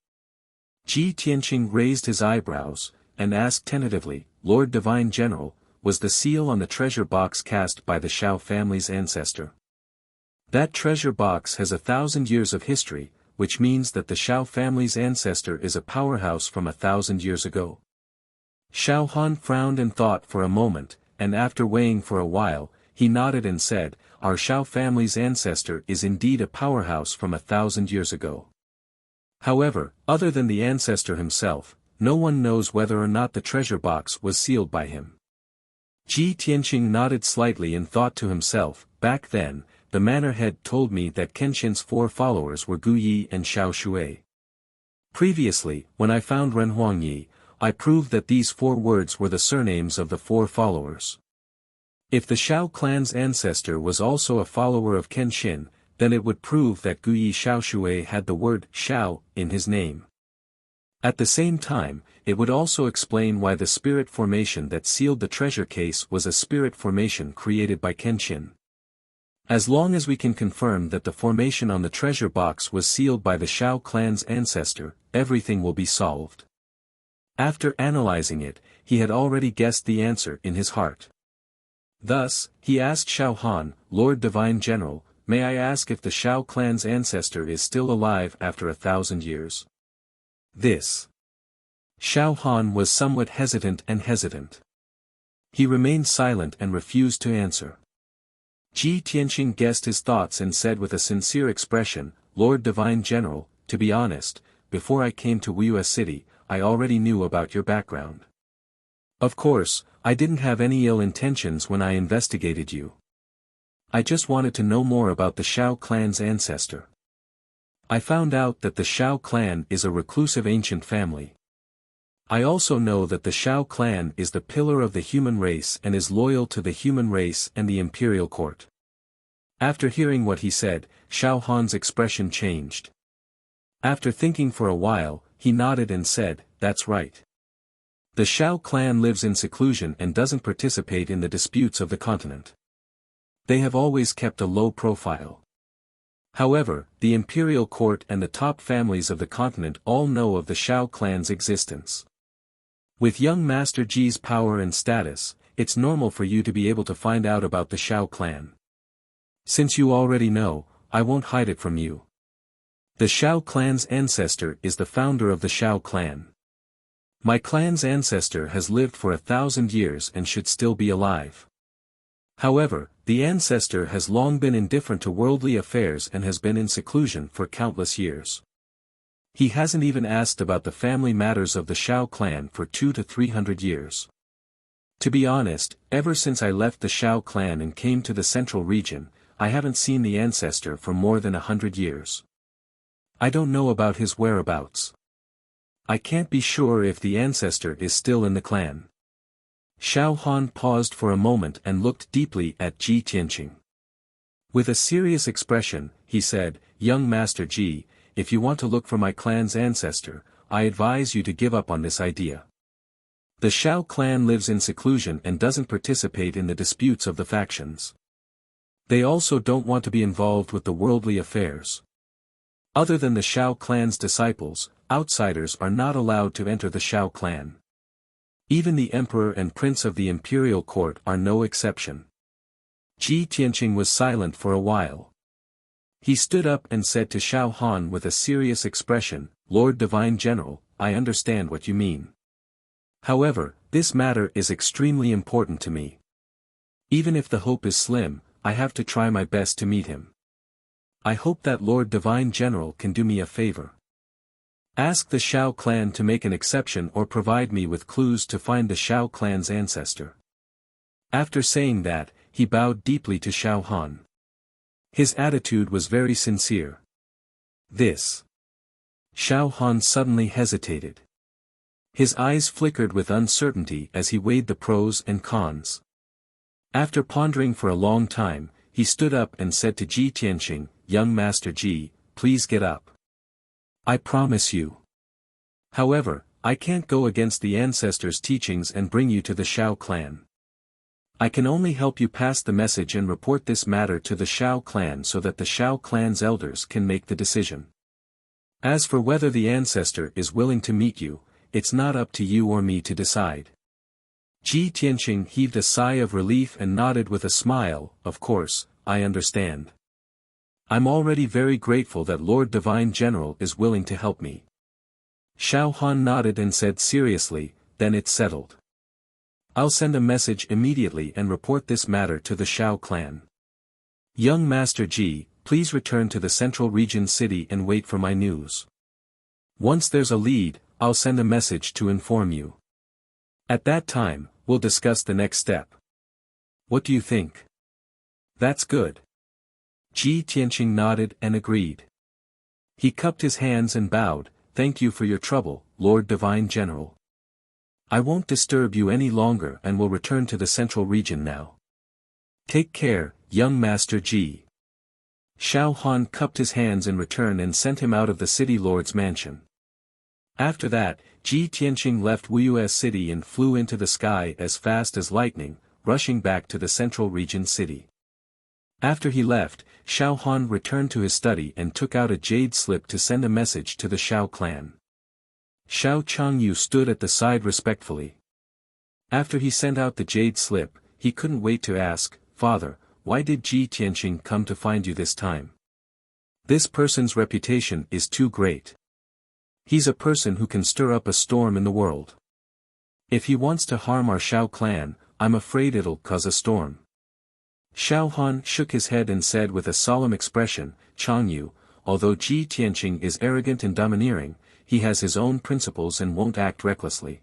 Ji Tianqing raised his eyebrows, and asked tentatively, "Lord Divine General, was the seal on the treasure box cast by the Xiao family's ancestor?" "That treasure box has 1,000 years of history, which means that the Xiao family's ancestor is a powerhouse from 1,000 years ago." Xiao Han frowned and thought for a moment, and after weighing for a while, he nodded and said, "Our Xiao family's ancestor is indeed a powerhouse from 1,000 years ago. However, other than the ancestor himself, no one knows whether or not the treasure box was sealed by him." Ji Tianqing nodded slightly and thought to himself, "Back then, the manor head told me that Kenshin's 4 followers were Gu Yi and Xiao Shui. Previously, when I found Ren Huangyi, I proved that these 4 words were the surnames of the 4 followers. If the Xiao clan's ancestor was also a follower of Kenshin, then it would prove that Gu Yi Xiao Shui had the word Xiao in his name. At the same time, it would also explain why the spirit formation that sealed the treasure case was a spirit formation created by Kenshin. As long as we can confirm that the formation on the treasure box was sealed by the Xiao clan's ancestor, everything will be solved." After analyzing it, he had already guessed the answer in his heart. Thus, he asked Xiao Han, "Lord Divine General, may I ask if the Xiao clan's ancestor is still alive after 1,000 years?" This. Xiao Han was somewhat hesitant. He remained silent and refused to answer. Ji Tianqing guessed his thoughts and said with a sincere expression, "Lord Divine General, to be honest, before I came to Wuxia City, I already knew about your background. Of course, I didn't have any ill intentions when I investigated you. I just wanted to know more about the Xiao clan's ancestor. I found out that the Xiao clan is a reclusive ancient family. I also know that the Xiao clan is the pillar of the human race and is loyal to the human race and the imperial court." After hearing what he said, Xiao Han's expression changed. After thinking for a while, he nodded and said, "That's right. The Xiao clan lives in seclusion and doesn't participate in the disputes of the continent. They have always kept a low profile. However, the imperial court and the top families of the continent all know of the Xiao clan's existence. With young Master Ji's power and status, it's normal for you to be able to find out about the Shao clan. Since you already know, I won't hide it from you. The Shao clan's ancestor is the founder of the Shao clan. My clan's ancestor has lived for 1,000 years and should still be alive. However, the ancestor has long been indifferent to worldly affairs and has been in seclusion for countless years. He hasn't even asked about the family matters of the Shao clan for 200 to 300 years. To be honest, ever since I left the Shao clan and came to the central region, I haven't seen the ancestor for more than 100 years. I don't know about his whereabouts. I can't be sure if the ancestor is still in the clan. Shao Han paused for a moment and looked deeply at Ji Tianqing. With a serious expression, he said, "Young Master Ji, if you want to look for my clan's ancestor, I advise you to give up on this idea. The Shao clan lives in seclusion and doesn't participate in the disputes of the factions. They also don't want to be involved with the worldly affairs. Other than the Shao clan's disciples, outsiders are not allowed to enter the Shao clan. Even the emperor and prince of the imperial court are no exception." Ji Tianqing was silent for a while. He stood up and said to Shao Han with a serious expression, "Lord Divine General, I understand what you mean. However, this matter is extremely important to me. Even if the hope is slim, I have to try my best to meet him. I hope that Lord Divine General can do me a favor. Ask the Shao clan to make an exception or provide me with clues to find the Shao clan's ancestor." After saying that, he bowed deeply to Shao Han. His attitude was very sincere. This. Shao Han suddenly hesitated. His eyes flickered with uncertainty as he weighed the pros and cons. After pondering for a long time, he stood up and said to Ji Tianqing, "Young Master Ji, please get up. I promise you. However, I can't go against the ancestors' teachings and bring you to the Shao clan. I can only help you pass the message and report this matter to the Shao clan so that the Shao clan's elders can make the decision. As for whether the ancestor is willing to meet you, it's not up to you or me to decide." Ji Tianqing heaved a sigh of relief and nodded with a smile, "Of course, I understand. I'm already very grateful that Lord Divine General is willing to help me." Shao Han nodded and said seriously, "Then it's settled. I'll send a message immediately and report this matter to the Shao clan. Young Master Ji, please return to the central region city and wait for my news. Once there's a lead, I'll send a message to inform you. At that time, we'll discuss the next step. What do you think?" "That's good." Ji Tianqing nodded and agreed. He cupped his hands and bowed, "Thank you for your trouble, Lord Divine General. I won't disturb you any longer and will return to the central region now. Take care, young Master Ji." Shao Han cupped his hands in return and sent him out of the city lord's mansion. After that, Ji Tianqing left Wuxia city and flew into the sky as fast as lightning, rushing back to the central region city. After he left, Shao Han returned to his study and took out a jade slip to send a message to the Shao clan. Shao Changyu stood at the side respectfully. After he sent out the jade slip, he couldn't wait to ask, "Father, why did Ji Tianqing come to find you this time? This person's reputation is too great. He's a person who can stir up a storm in the world. If he wants to harm our Shao clan, I'm afraid it'll cause a storm." Shao Han shook his head and said with a solemn expression, "Changyu, although Ji Tianqing is arrogant and domineering, he has his own principles and won't act recklessly."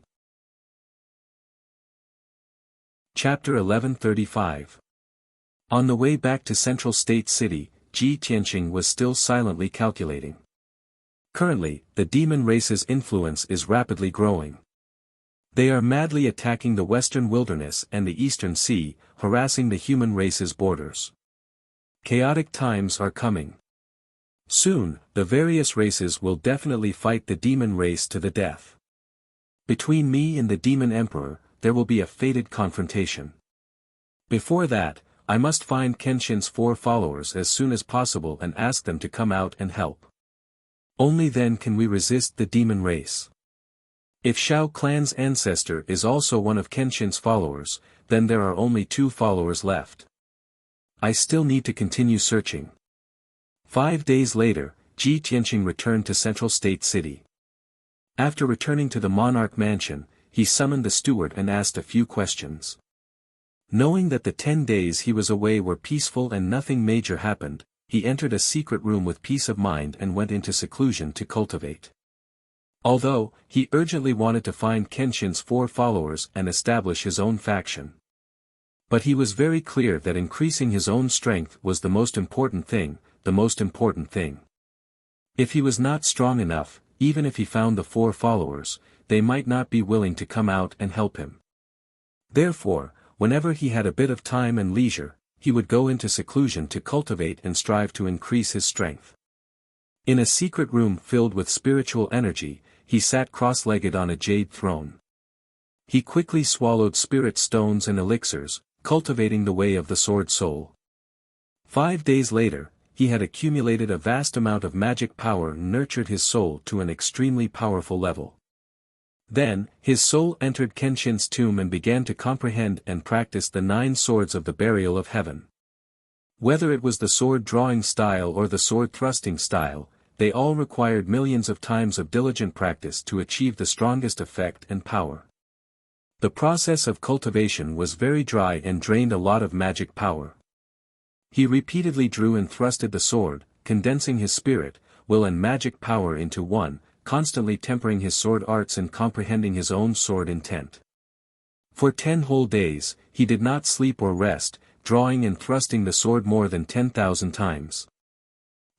Chapter 1135. On the way back to Central State City, Ji Tianqing was still silently calculating. Currently, the demon race's influence is rapidly growing. They are madly attacking the western wilderness and the eastern sea, harassing the human race's borders. Chaotic times are coming. Soon, the various races will definitely fight the demon race to the death. Between me and the demon emperor, there will be a fated confrontation. Before that, I must find Kenshin's 4 followers as soon as possible and ask them to come out and help. Only then can we resist the demon race. If Shao clan's ancestor is also one of Kenshin's followers, then there are only 2 followers left. I still need to continue searching. 5 days later, Ji Tianqing returned to Central State City. After returning to the monarch mansion, he summoned the steward and asked a few questions. Knowing that the 10 days he was away were peaceful and nothing major happened, he entered a secret room with peace of mind and went into seclusion to cultivate. Although, he urgently wanted to find Kenshin's 4 followers and establish his own faction. But he was very clear that increasing his own strength was the most important thing. If he was not strong enough, even if he found the 4 followers, they might not be willing to come out and help him. Therefore, whenever he had a bit of time and leisure, he would go into seclusion to cultivate and strive to increase his strength. In a secret room filled with spiritual energy, he sat cross-legged on a jade throne. He quickly swallowed spirit stones and elixirs, cultivating the way of the sword soul. 5 days later, he had accumulated a vast amount of magic power and nurtured his soul to an extremely powerful level. Then, his soul entered Kenshin's tomb and began to comprehend and practice the 9 swords of the burial of heaven. Whether it was the sword drawing style or the sword thrusting style, they all required millions of times of diligent practice to achieve the strongest effect and power. The process of cultivation was very dry and drained a lot of magic power. He repeatedly drew and thrusted the sword, condensing his spirit, will and magic power into one, constantly tempering his sword arts and comprehending his own sword intent. For 10 whole days, he did not sleep or rest, drawing and thrusting the sword more than 10,000 times.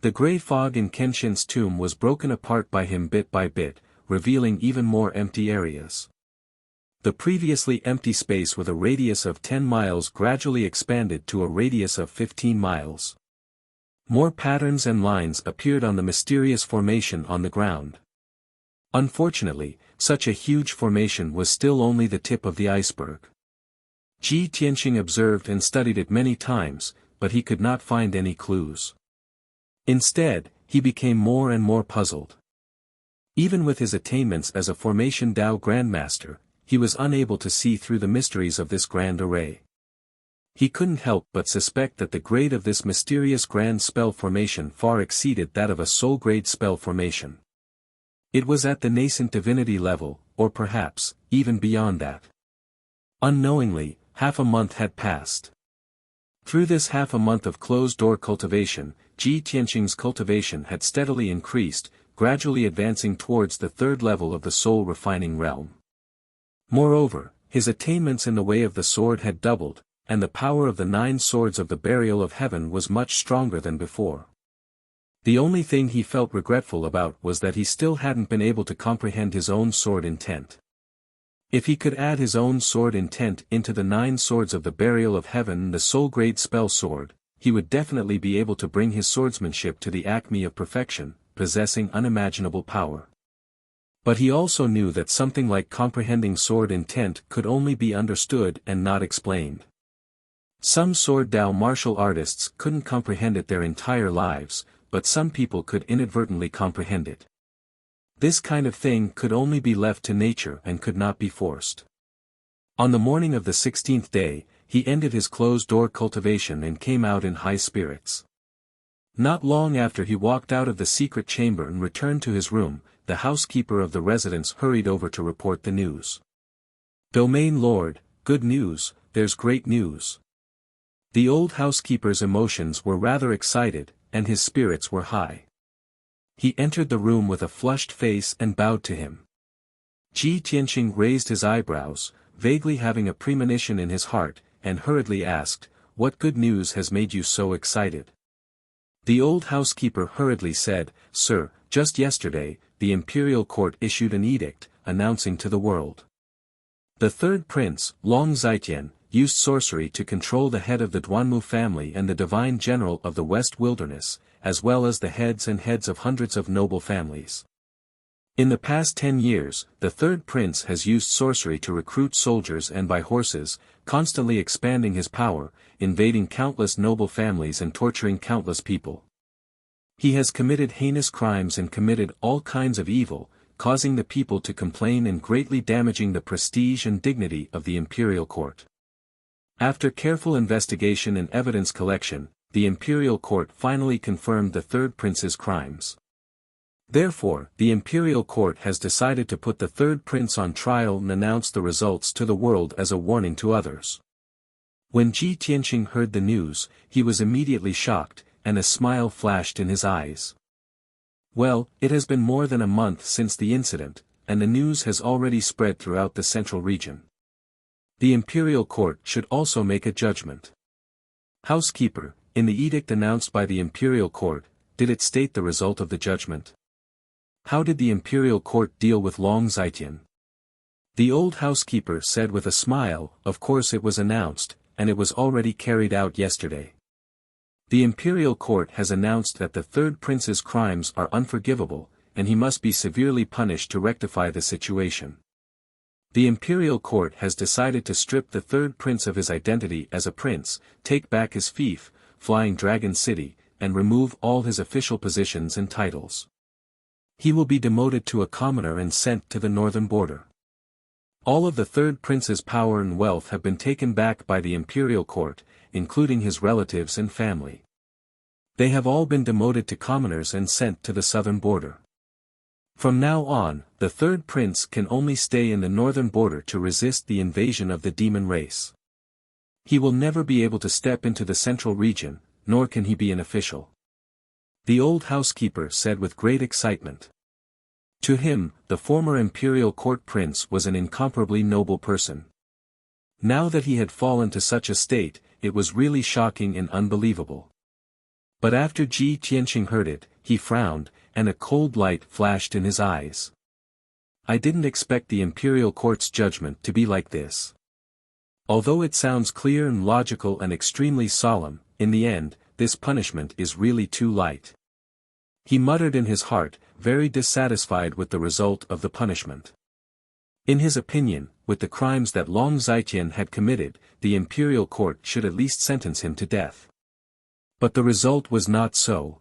The grey fog in Kenshin's tomb was broken apart by him bit by bit, revealing even more empty areas. The previously empty space with a radius of 10 miles gradually expanded to a radius of 15 miles. More patterns and lines appeared on the mysterious formation on the ground. Unfortunately, such a huge formation was still only the tip of the iceberg. Ji Tianqing observed and studied it many times, but he could not find any clues. Instead, he became more and more puzzled. Even with his attainments as a Formation Dao Grandmaster, he was unable to see through the mysteries of this grand array. He couldn't help but suspect that the grade of this mysterious grand spell formation far exceeded that of a soul-grade spell formation. It was at the nascent divinity level, or perhaps, even beyond that. Unknowingly, half a month had passed. Through this half a month of closed-door cultivation, Ji Tianqing's cultivation had steadily increased, gradually advancing towards the 3rd level of the soul-refining realm. Moreover, his attainments in the way of the sword had doubled, and the power of the 9 swords of the burial of heaven was much stronger than before. The only thing he felt regretful about was that he still hadn't been able to comprehend his own sword intent. If he could add his own sword intent into the 9 swords of the burial of heaven, the soul-grade spell sword, he would definitely be able to bring his swordsmanship to the acme of perfection, possessing unimaginable power. But he also knew that something like comprehending sword intent could only be understood and not explained. Some sword Dao martial artists couldn't comprehend it their entire lives, but some people could inadvertently comprehend it. This kind of thing could only be left to nature and could not be forced. On the morning of the 16th day, he ended his closed-door cultivation and came out in high spirits. Not long after he walked out of the secret chamber and returned to his room, the housekeeper of the residence hurried over to report the news. "Domain Lord, good news, there's great news." The old housekeeper's emotions were rather excited, and his spirits were high. He entered the room with a flushed face and bowed to him. Ji Tianqing raised his eyebrows, vaguely having a premonition in his heart, and hurriedly asked, "What good news has made you so excited?" The old housekeeper hurriedly said, "Sir, just yesterday, the imperial court issued an edict, announcing to the world. The 3rd prince, Long Zitian, used sorcery to control the head of the Duanmu family and the divine general of the West Wilderness, as well as the heads of hundreds of noble families. In the past 10 years, the 3rd prince has used sorcery to recruit soldiers and buy horses, constantly expanding his power, invading countless noble families and torturing countless people. He has committed heinous crimes and committed all kinds of evil, causing the people to complain and greatly damaging the prestige and dignity of the imperial court. After careful investigation and evidence collection, the imperial court finally confirmed the third prince's crimes. Therefore, the imperial court has decided to put the third prince on trial and announce the results to the world as a warning to others. When Ji Tianqing heard the news, he was immediately shocked, and a smile flashed in his eyes. Well, it has been more than a month since the incident, and the news has already spread throughout the central region. The imperial court should also make a judgment. Housekeeper, in the edict announced by the imperial court, did it state the result of the judgment? How did the imperial court deal with Long Zitian? The old housekeeper said with a smile, of course it was announced, and it was already carried out yesterday. The imperial court has announced that the third prince's crimes are unforgivable, and he must be severely punished to rectify the situation. The imperial court has decided to strip the third prince of his identity as a prince, take back his fief, Flying Dragon City, and remove all his official positions and titles. He will be demoted to a commoner and sent to the northern border. All of the third prince's power and wealth have been taken back by the imperial court, including his relatives and family. They have all been demoted to commoners and sent to the southern border. From now on, the third prince can only stay in the northern border to resist the invasion of the demon race. He will never be able to step into the central region, nor can he be an official. The old housekeeper said with great excitement. To him, the former imperial court prince was an incomparably noble person. Now that he had fallen to such a state, it was really shocking and unbelievable. But after Ji Tianqing heard it, he frowned, and a cold light flashed in his eyes. I didn't expect the imperial court's judgment to be like this. Although it sounds clear and logical and extremely solemn, in the end, this punishment is really too light. He muttered in his heart, very dissatisfied with the result of the punishment. In his opinion, with the crimes that Long Zitian had committed, the imperial court should at least sentence him to death. But the result was not so.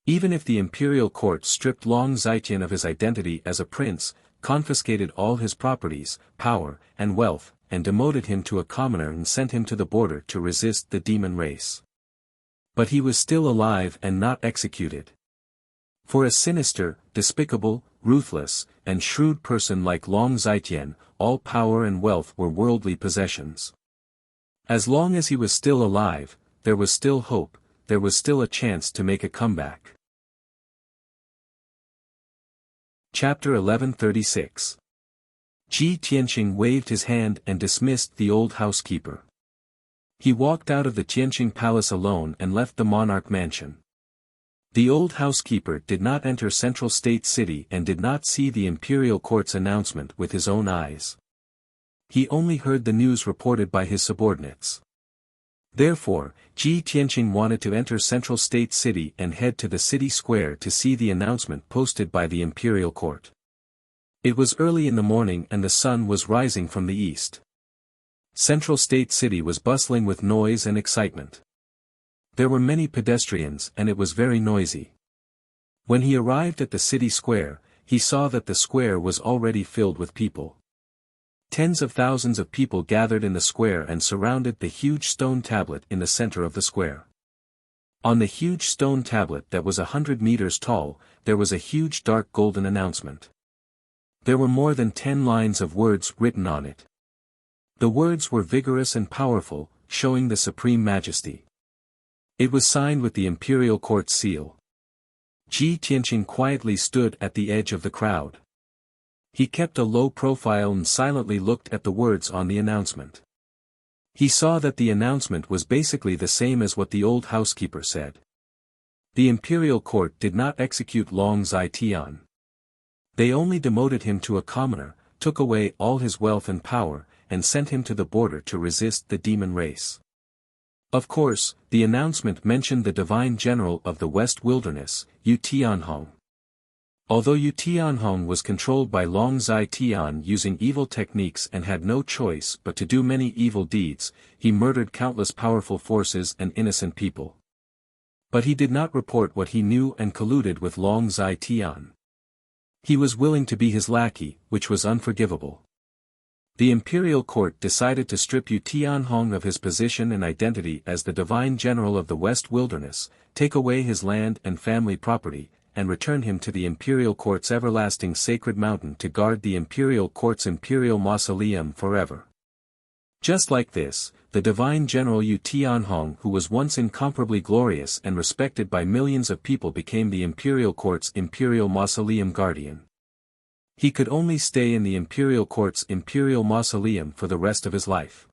Even if the imperial court stripped Long Zitian of his identity as a prince, confiscated all his properties, power, and wealth, and demoted him to a commoner and sent him to the border to resist the demon race. But he was still alive and not executed. For a sinister, despicable, ruthless, and shrewd person like Long Zitian, all power and wealth were worldly possessions. As long as he was still alive, there was still hope, there was still a chance to make a comeback. Chapter 1136. Ji Tianqing waved his hand and dismissed the old housekeeper. He walked out of the Tianqing palace alone and left the monarch mansion. The old housekeeper did not enter Central State City and did not see the imperial court's announcement with his own eyes. He only heard the news reported by his subordinates. Therefore, Ji Tianqing wanted to enter Central State City and head to the city square to see the announcement posted by the imperial court. It was early in the morning and the sun was rising from the east. Central State City was bustling with noise and excitement. There were many pedestrians and it was very noisy. When he arrived at the city square, he saw that the square was already filled with people. Tens of thousands of people gathered in the square and surrounded the huge stone tablet in the center of the square. On the huge stone tablet that was 100 meters tall, there was a huge dark golden announcement. There were more than 10 lines of words written on it. The words were vigorous and powerful, showing the supreme majesty. It was signed with the imperial court seal. Ji Tianqing quietly stood at the edge of the crowd. He kept a low profile and silently looked at the words on the announcement. He saw that the announcement was basically the same as what the old housekeeper said. The imperial court did not execute Long Zitian. They only demoted him to a commoner, took away all his wealth and power, and sent him to the border to resist the demon race. Of course, the announcement mentioned the divine general of the West Wilderness, Yu Tianhong. Although Yu Tianhong was controlled by Long Zitian using evil techniques and had no choice but to do many evil deeds, he murdered countless powerful forces and innocent people. But he did not report what he knew and colluded with Long Zitian. He was willing to be his lackey, which was unforgivable. The imperial court decided to strip Yu Tianhong of his position and identity as the divine general of the West Wilderness, take away his land and family property, and return him to the imperial court's everlasting sacred mountain to guard the imperial court's imperial mausoleum forever. Just like this, the divine general Yu Tianhong, who was once incomparably glorious and respected by millions of people, became the imperial court's imperial mausoleum guardian. He could only stay in the imperial court's imperial mausoleum for the rest of his life.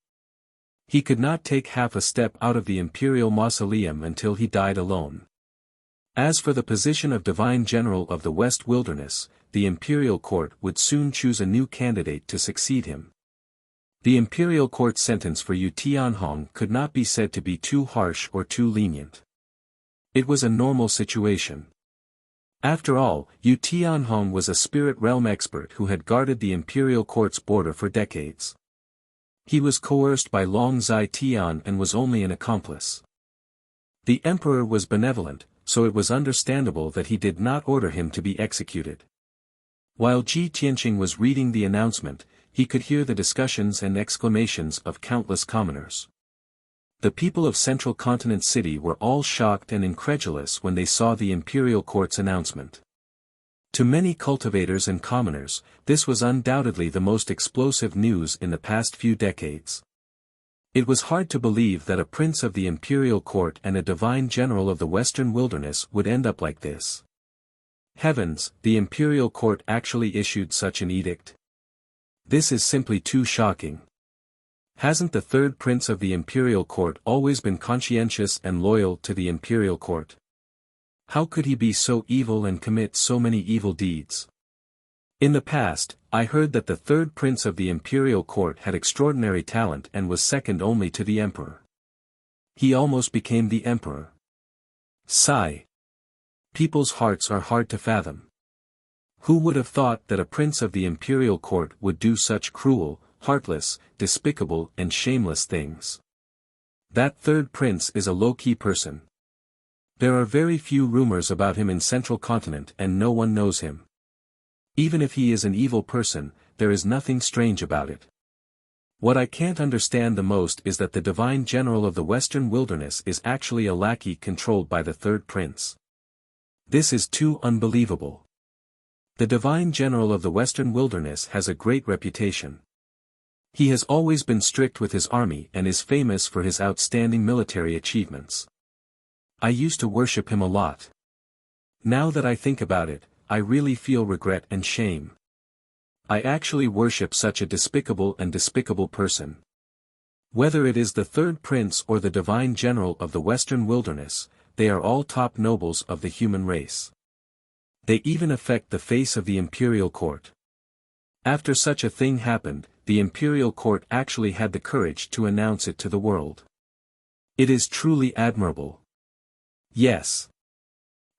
He could not take half a step out of the imperial mausoleum until he died alone. As for the position of divine general of the West Wilderness, the imperial court would soon choose a new candidate to succeed him. The imperial court's sentence for Yu Tianhong could not be said to be too harsh or too lenient. It was a normal situation. After all, Yu Tianhong was a spirit realm expert who had guarded the imperial court's border for decades. He was coerced by Long Zai Tian and was only an accomplice. The emperor was benevolent, so it was understandable that he did not order him to be executed. While Ji Tianqing was reading the announcement, he could hear the discussions and exclamations of countless commoners. The people of Central Continent City were all shocked and incredulous when they saw the imperial court's announcement. To many cultivators and commoners, this was undoubtedly the most explosive news in the past few decades. It was hard to believe that a prince of the imperial court and a divine general of the Western Wilderness would end up like this. Heavens, the imperial court actually issued such an edict? This is simply too shocking. Hasn't the third prince of the imperial court always been conscientious and loyal to the imperial court? How could he be so evil and commit so many evil deeds? In the past, I heard that the third prince of the imperial court had extraordinary talent and was second only to the emperor. He almost became the emperor. Sigh. People's hearts are hard to fathom. Who would have thought that a prince of the imperial court would do such cruel, heartless, despicable and shameless things? That third prince is a low-key person. There are very few rumors about him in Central Continent and no one knows him. Even if he is an evil person, there is nothing strange about it. What I can't understand the most is that the divine general of the Western Wilderness is actually a lackey controlled by the third prince. This is too unbelievable. The divine general of the Western Wilderness has a great reputation. He has always been strict with his army and is famous for his outstanding military achievements. I used to worship him a lot. Now that I think about it, I really feel regret and shame. I actually worship such a despicable person. Whether it is the third prince or the divine general of the Western Wilderness, they are all top nobles of the human race. They even affect the face of the imperial court. After such a thing happened, the imperial court actually had the courage to announce it to the world. It is truly admirable. Yes.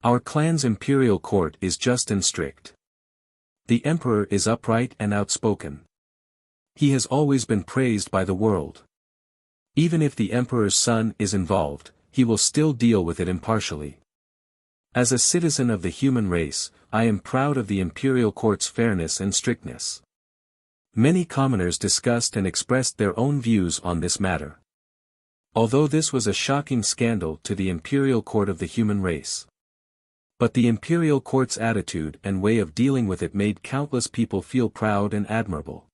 Our clan's imperial court is just and strict. The emperor is upright and outspoken. He has always been praised by the world. Even if the emperor's son is involved, he will still deal with it impartially. As a citizen of the human race, I am proud of the imperial court's fairness and strictness. Many commoners discussed and expressed their own views on this matter. Although this was a shocking scandal to the imperial court of the human race. But the imperial court's attitude and way of dealing with it made countless people feel proud and admirable.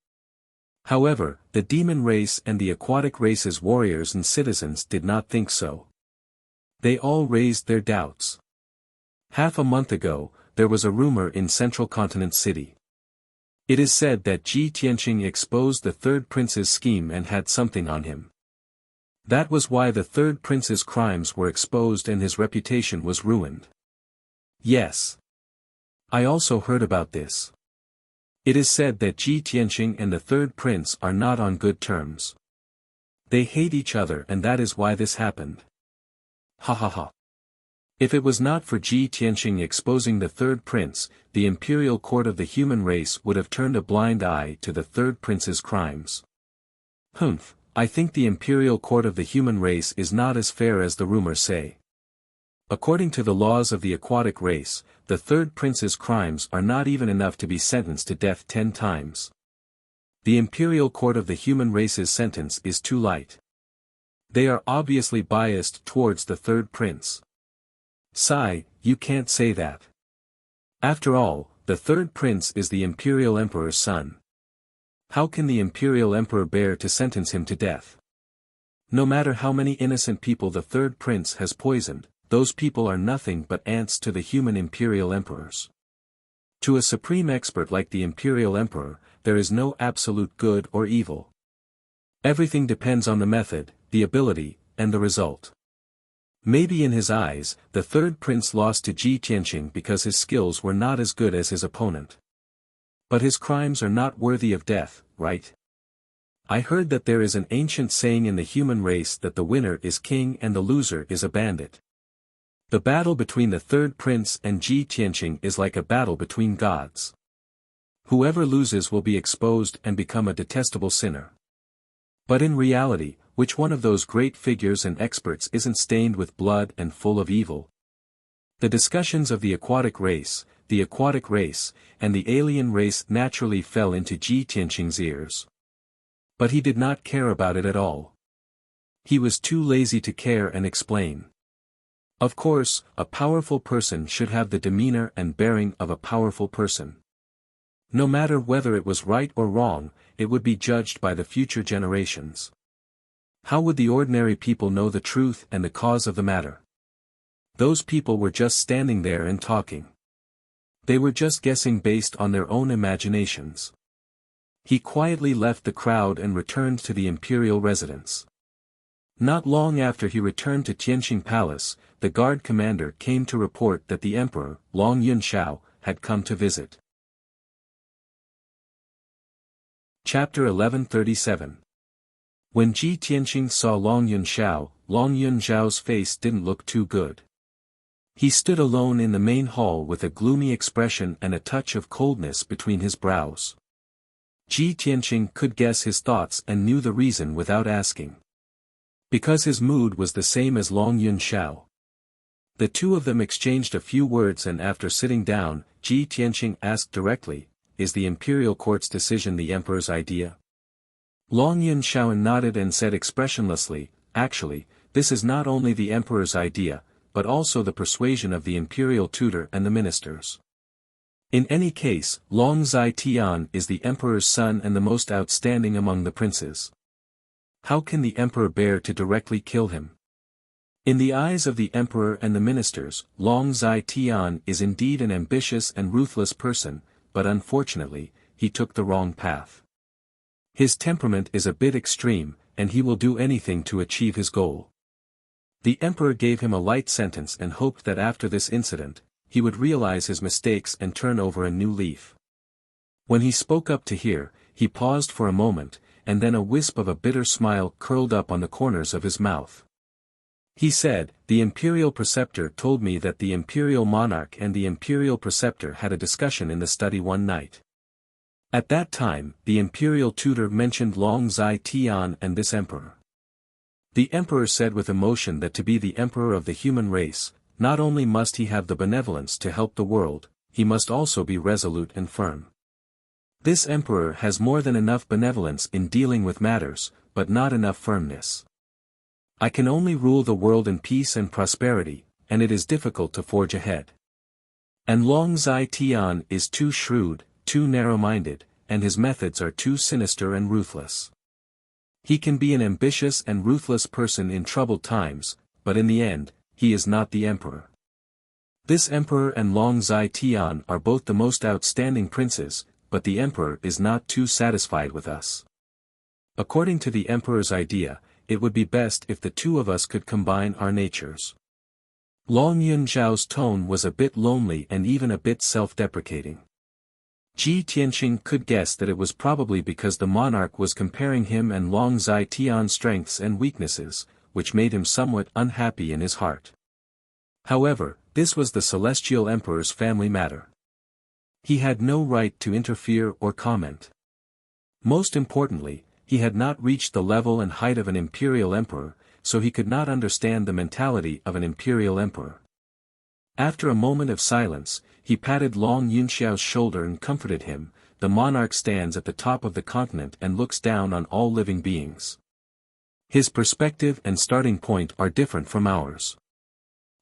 However, the demon race and the aquatic race's warriors and citizens did not think so. They all raised their doubts. Half a month ago, there was a rumor in Central Continent City. It is said that Ji Tianqing exposed the third prince's scheme and had something on him. That was why the third prince's crimes were exposed and his reputation was ruined. Yes. I also heard about this. It is said that Ji Tianqing and the third prince are not on good terms. They hate each other and that is why this happened. Ha ha ha. If it was not for Ji Tianqing exposing the third prince, the imperial court of the human race would have turned a blind eye to the third prince's crimes. Humph, I think the imperial court of the human race is not as fair as the rumors say. According to the laws of the aquatic race, the third prince's crimes are not even enough to be sentenced to death 10 times. The imperial court of the human race's sentence is too light. They are obviously biased towards the third prince. Sigh, you can't say that. After all, the third prince is the imperial emperor's son. How can the imperial emperor bear to sentence him to death? No matter how many innocent people the third prince has poisoned, those people are nothing but ants to the human imperial emperors. To a supreme expert like the imperial emperor, there is no absolute good or evil. Everything depends on the method, the ability, and the result. Maybe in his eyes, the third prince lost to Ji Tianqing because his skills were not as good as his opponent. But his crimes are not worthy of death, right? I heard that there is an ancient saying in the human race that the winner is king and the loser is a bandit. The battle between the third prince and Ji Tianqing is like a battle between gods. Whoever loses will be exposed and become a detestable sinner. But in reality, which one of those great figures and experts isn't stained with blood and full of evil? The discussions of the aquatic race, and the alien race naturally fell into Ji Tianqing's ears. But he did not care about it at all. He was too lazy to care and explain. Of course, a powerful person should have the demeanor and bearing of a powerful person. No matter whether it was right or wrong, it would be judged by the future generations. How would the ordinary people know the truth and the cause of the matter? Those people were just standing there and talking. They were just guessing based on their own imaginations. He quietly left the crowd and returned to the imperial residence. Not long after he returned to Tianqing Palace, the guard commander came to report that the emperor, Long Yunxiao, had come to visit. Chapter 1137. When Ji Tianqing saw Long Yunxiao's face didn't look too good. He stood alone in the main hall with a gloomy expression and a touch of coldness between his brows. Ji Tianqing could guess his thoughts and knew the reason without asking. Because his mood was the same as Long Yunxiao. The two of them exchanged a few words and after sitting down, Ji Tianqing asked directly, "Is the imperial court's decision the emperor's idea?" Long Yunxiao nodded and said expressionlessly, "Actually, this is not only the emperor's idea, but also the persuasion of the imperial tutor and the ministers. In any case, Long Zetian is the emperor's son and the most outstanding among the princes. How can the emperor bear to directly kill him?" In the eyes of the emperor and the ministers, Long Zetian is indeed an ambitious and ruthless person, but unfortunately, he took the wrong path. His temperament is a bit extreme, and he will do anything to achieve his goal. The emperor gave him a light sentence and hoped that after this incident, he would realize his mistakes and turn over a new leaf. When he spoke up to hear, he paused for a moment, and then a wisp of a bitter smile curled up on the corners of his mouth. He said, "The imperial preceptor told me that the imperial monarch and the imperial preceptor had a discussion in the study one night. At that time, the imperial tutor mentioned Long Zetian and this emperor. The emperor said with emotion that to be the emperor of the human race, not only must he have the benevolence to help the world, he must also be resolute and firm. This emperor has more than enough benevolence in dealing with matters, but not enough firmness. I can only rule the world in peace and prosperity, and it is difficult to forge ahead. And Long Zetian is too shrewd, too narrow-minded, and his methods are too sinister and ruthless. He can be an ambitious and ruthless person in troubled times, but in the end, he is not the emperor. This emperor and Long Zetian are both the most outstanding princes, but the emperor is not too satisfied with us. According to the emperor's idea, it would be best if the two of us could combine our natures." Long Yunxiao's tone was a bit lonely and even a bit self-deprecating. Ji Tianqing could guess that it was probably because the monarch was comparing him and Long Zetian's strengths and weaknesses, which made him somewhat unhappy in his heart. However, this was the celestial emperor's family matter. He had no right to interfere or comment. Most importantly, he had not reached the level and height of an imperial emperor, so he could not understand the mentality of an imperial emperor. After a moment of silence, he patted Long Yunxiao's shoulder and comforted him. The monarch stands at the top of the continent and looks down on all living beings. His perspective and starting point are different from ours.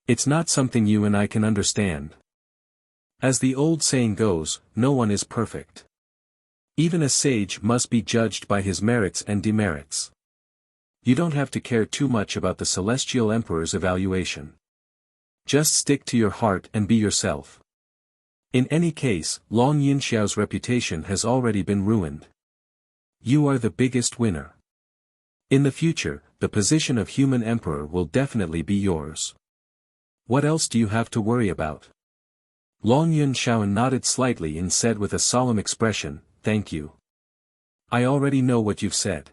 It's not something you and I can understand. As the old saying goes, no one is perfect. Even a sage must be judged by his merits and demerits. You don't have to care too much about the Celestial Emperor's evaluation. Just stick to your heart and be yourself. In any case, Long Yunxiao's reputation has already been ruined. You are the biggest winner. In the future, the position of human emperor will definitely be yours. What else do you have to worry about? Long Yunxiao nodded slightly and said with a solemn expression, "Thank you. I already know what you've said.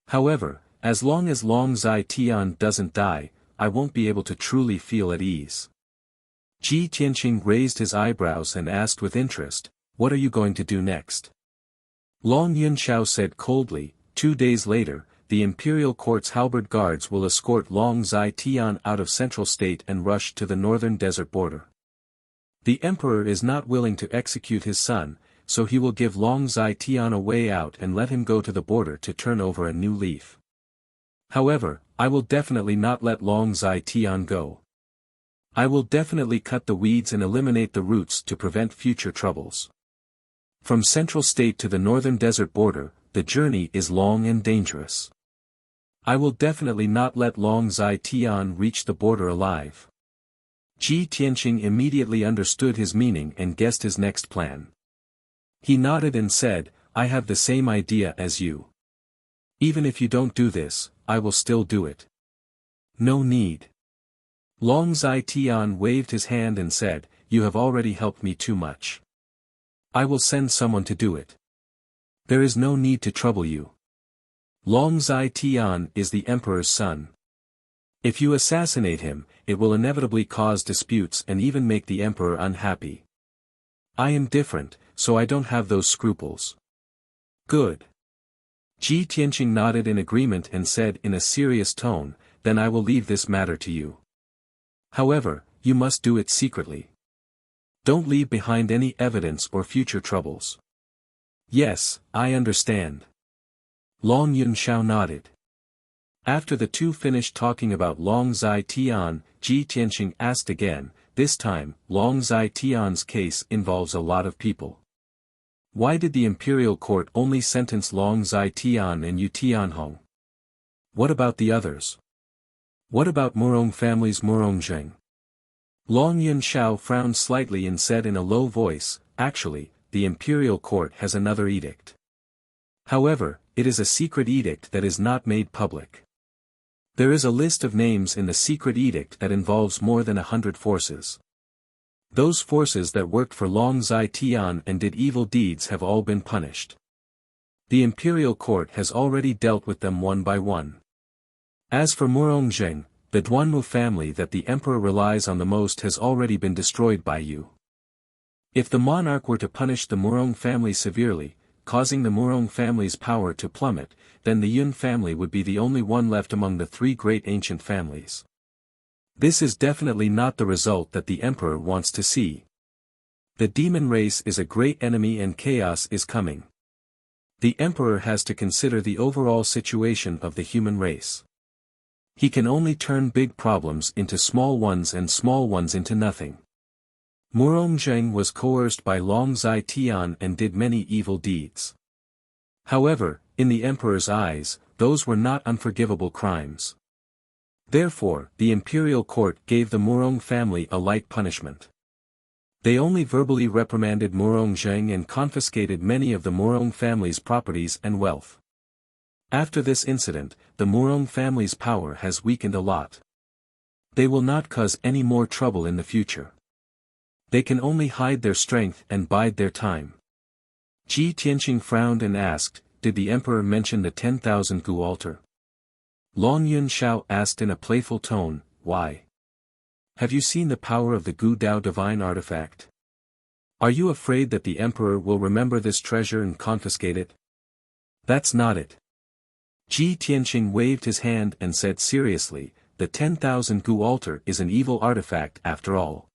However, as long as Long Zai doesn't die, I won't be able to truly feel at ease." Ji Tianqing raised his eyebrows and asked with interest, "What are you going to do next?" Long Yunxiao said coldly, 2 days later, the imperial court's halberd guards will escort Long Zai out of Central State and rush to the northern desert border. The emperor is not willing to execute his son, so he will give Long Zai a way out and let him go to the border to turn over a new leaf. However, I will definitely not let Long Zai go. I will definitely cut the weeds and eliminate the roots to prevent future troubles. From Central State to the northern desert border, the journey is long and dangerous. I will definitely not let Long Zai reach the border alive. Ji Tianqing immediately understood his meaning and guessed his next plan. He nodded and said, "I have the same idea as you. Even if you don't do this, I will still do it." "No need." Long Zai waved his hand and said, "You have already helped me too much. I will send someone to do it. There is no need to trouble you. Long Zai is the emperor's son. If you assassinate him, it will inevitably cause disputes and even make the emperor unhappy. I am different, so I don't have those scruples." "Good." Ji Tianqing nodded in agreement and said in a serious tone, "Then I will leave this matter to you. However, you must do it secretly. Don't leave behind any evidence or future troubles." "Yes, I understand." Long Yunxiao nodded. After the two finished talking about Long Zai Ji Tianqing asked again, this time, Long Zai case involves a lot of people. Why did the imperial court only sentence Long Zai and Yu Tianhong? What about the others? What about Murong family's Murongzheng? Long Yunxiao frowned slightly and said in a low voice, "Actually, the imperial court has another edict. However, it is a secret edict that is not made public. There is a list of names in the secret edict that involves more than 100 forces. Those forces that worked for Long Zai and did evil deeds have all been punished. The imperial court has already dealt with them one by one. As for Murongzheng, the Duanmu family that the emperor relies on the most has already been destroyed by you. If the monarch were to punish the Murong family severely, causing the Murong family's power to plummet, then the Yun family would be the only one left among the three great ancient families. This is definitely not the result that the emperor wants to see. The demon race is a great enemy and chaos is coming. The emperor has to consider the overall situation of the human race. He can only turn big problems into small ones and small ones into nothing. Murongzheng was coerced by Long Zai and did many evil deeds. However, in the emperor's eyes, those were not unforgivable crimes. Therefore, the imperial court gave the Murong family a light punishment. They only verbally reprimanded Murongzheng and confiscated many of the Murong family's properties and wealth. After this incident, the Murong family's power has weakened a lot. They will not cause any more trouble in the future. They can only hide their strength and bide their time. Ji Tianqing frowned and asked, "Did the emperor mention the 10,000 gu altar?" Long Yunxiao asked in a playful tone, "Why? Have you seen the power of the Gu Dao divine artifact? Are you afraid that the emperor will remember this treasure and confiscate it?" "That's not it." Ji Tianqing waved his hand and said seriously, "The 10,000 gu altar is an evil artifact after all.